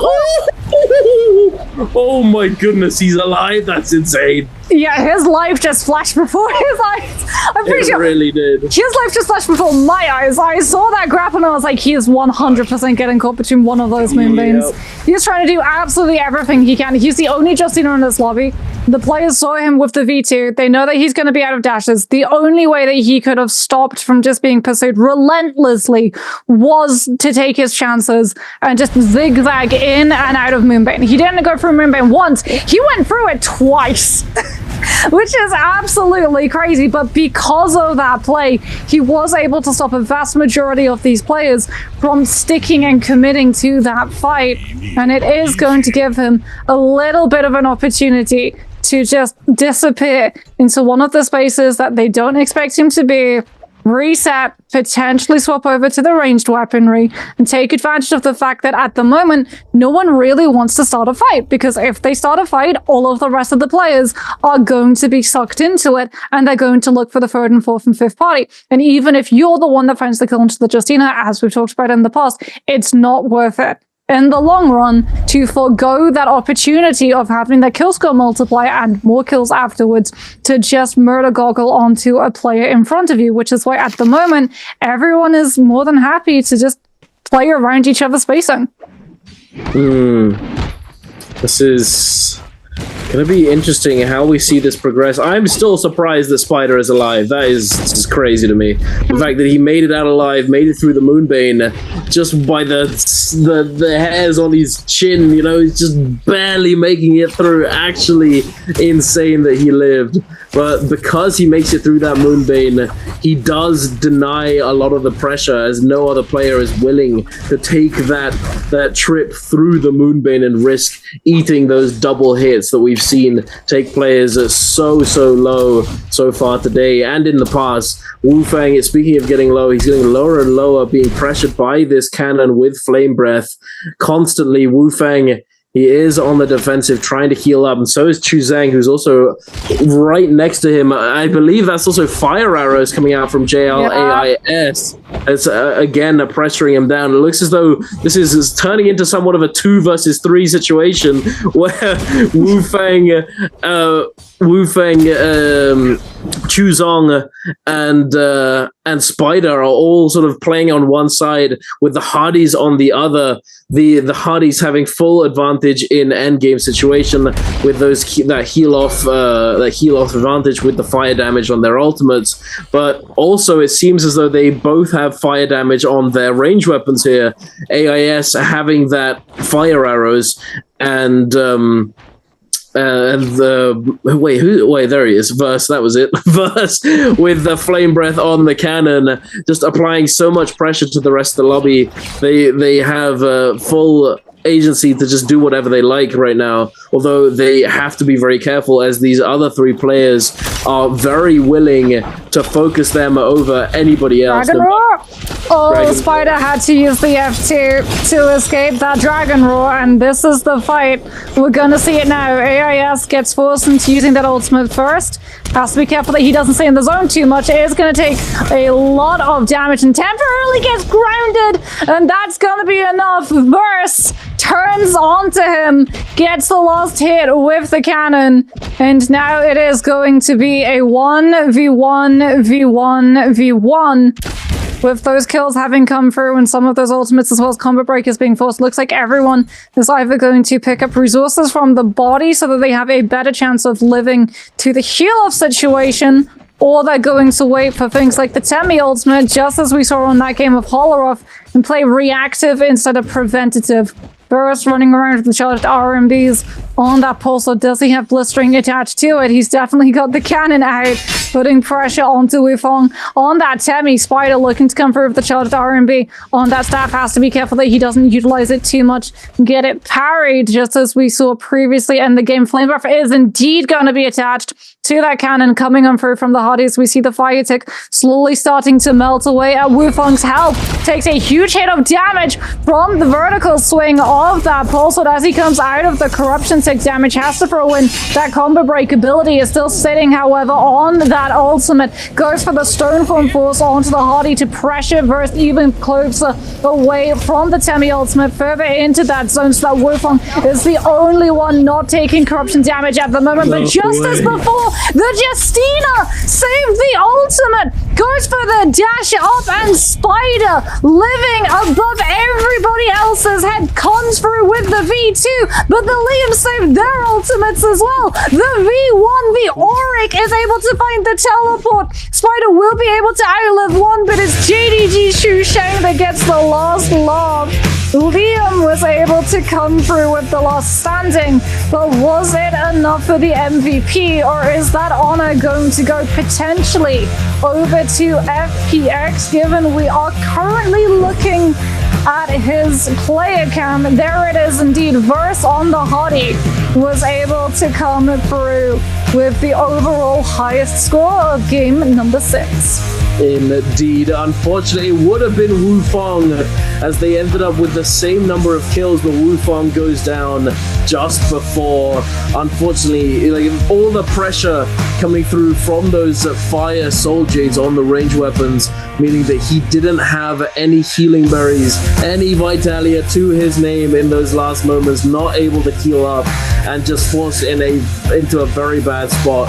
Speaker 1: Oh my goodness, he's alive. That's insane.
Speaker 2: Yeah, his life just flashed before his eyes. I'm pretty sure.
Speaker 1: It really did.
Speaker 2: His life just flashed before my eyes. I saw that grapple and I was like, he is 100% getting caught between one of those Moonbanes. Yep. He's trying to do absolutely everything he can. He's the only Justiner in this lobby. The players saw him with the V2. They know that he's going to be out of dashes. The only way that he could have stopped from just being pursued relentlessly was to take his chances and just zigzag in and out of Moonbane. He didn't go through Moonbane once. He went through it twice. Which is absolutely crazy, but because of that play, he was able to stop a vast majority of these players from sticking and committing to that fight, and it is going to give him a little bit of an opportunity to just disappear into one of the spaces that they don't expect him to be, reset, potentially swap over to the ranged weaponry, and take advantage of the fact that at the moment, no one really wants to start a fight, because if they start a fight, all of the rest of the players are going to be sucked into it, and they're going to look for the third and fourth and fifth party. And even if you're the one that finds the kill into the Justina, as we've talked about in the past, it's not worth it in the long run to forgo that opportunity of having that kill score multiplier and more kills afterwards to just murder goggle onto a player in front of you, which is why at the moment everyone is more than happy to just play around each other's spacing.
Speaker 1: This is gonna be interesting how we see this progress. I'm still surprised that Spider is alive. That is just crazy to me. The fact that he made it out alive, made it through the Moonbane, just by the hairs on his chin, you know, he's just barely making it through. Actually insane that he lived. But because he makes it through that Moonbane, he does deny a lot of the pressure, as no other player is willing to take that trip through the Moonbane and risk eating those double hits that we've seen take players so low so far today and in the past. Wu Feng, speaking of getting low, he's getting lower and lower, being pressured by this cannon with flame breath constantly. Wu Feng, he is on the defensive, trying to heal up, and so is Chu Zhang, who's also right next to him. I believe that's also fire arrows coming out from JLAIS. It's again pressuring him down. It looks as though this is turning into somewhat of a 2 versus 3 situation where Wu Feng, Chu Zhang, and Spider are all sort of playing on one side with the Hardys on the other. The Hardys having full advantage in endgame situation with that heal off advantage with the fire damage on their ultimates, but also it seems as though they both have fire damage on their range weapons here. AIS having that fire arrows and there he is. Verse, that was it. Verse with the flame breath on the cannon, just applying so much pressure to the rest of the lobby. They have full agency to just do whatever they like right now, although they have to be very careful, as these other 3 players are very willing to focus them over anybody else.
Speaker 2: Dragon Roar! Oh, Spider had to use the F2 to escape that Dragon Roar, and this is the fight. We're gonna see it now. AIS gets forced into using that ultimate first. Has to be careful that he doesn't stay in the zone too much. It is going to take a lot of damage and temporarily gets grounded, and that's going to be enough. Verse turns onto him, gets the last hit with the cannon, and now it is going to be a 1v1v1v1 with those kills having come through and some of those ultimates as well as combo breakers being forced. Looks like everyone is either going to pick up resources from the body so that they have a better chance of living to the heal-off situation, or they're going to wait for things like the Temi ultimate, just as we saw on that game of Holoroth, and play reactive instead of preventative. Burst running around with the charged RMBs on that pulse. So does he have blistering attached to it? He's definitely got the cannon out, putting pressure onto Wufong. On that Temmie, Spider looking to come through with the charged RMB. On that staff, has to be careful that he doesn't utilize it too much. Get it parried, just as we saw previously in the game. Flame Buff is indeed going to be attached to that cannon coming on through from the hotties. We see the fire tick slowly starting to melt away at Wufong's health. Takes a huge hit of damage from the vertical swing of that pulse. As he comes out of the corruption tick damage, has to throw in that combo break ability. Is still sitting, however, on that ultimate. Goes for the Stoneform Force onto the hottie to pressure Verse even closer away from the Temmie ultimate, further into that zone, so that Wufong is the only one not taking corruption damage at the moment. But just as before, the Justina saved the ultimate. Goes for the dash up, and Spider, living above everybody else's head, comes through with the V2, but the Liam saved their ultimates as well. The V1, the Auric, is able to find the teleport. Spider will be able to outlive one, but it's JDG Shu Shang that gets the last laugh. Liam was able to come through with the last standing, but was it enough for the MVP, or is that honor going to go potentially over to FPX, given we are currently looking at his player cam? There it is indeed. Verse on the hottie was able to come through with the overall highest score of game number 6.
Speaker 1: Indeed. Unfortunately, it would have been Wufong, as they ended up with the same number of kills, but Wufong goes down just before. Unfortunately, like, all the pressure coming through from those fire soul jades on the range weapons, meaning that he didn't have any healing berries, any Vitalia to his name in those last moments, not able to heal up, and just forced into a very bad spot.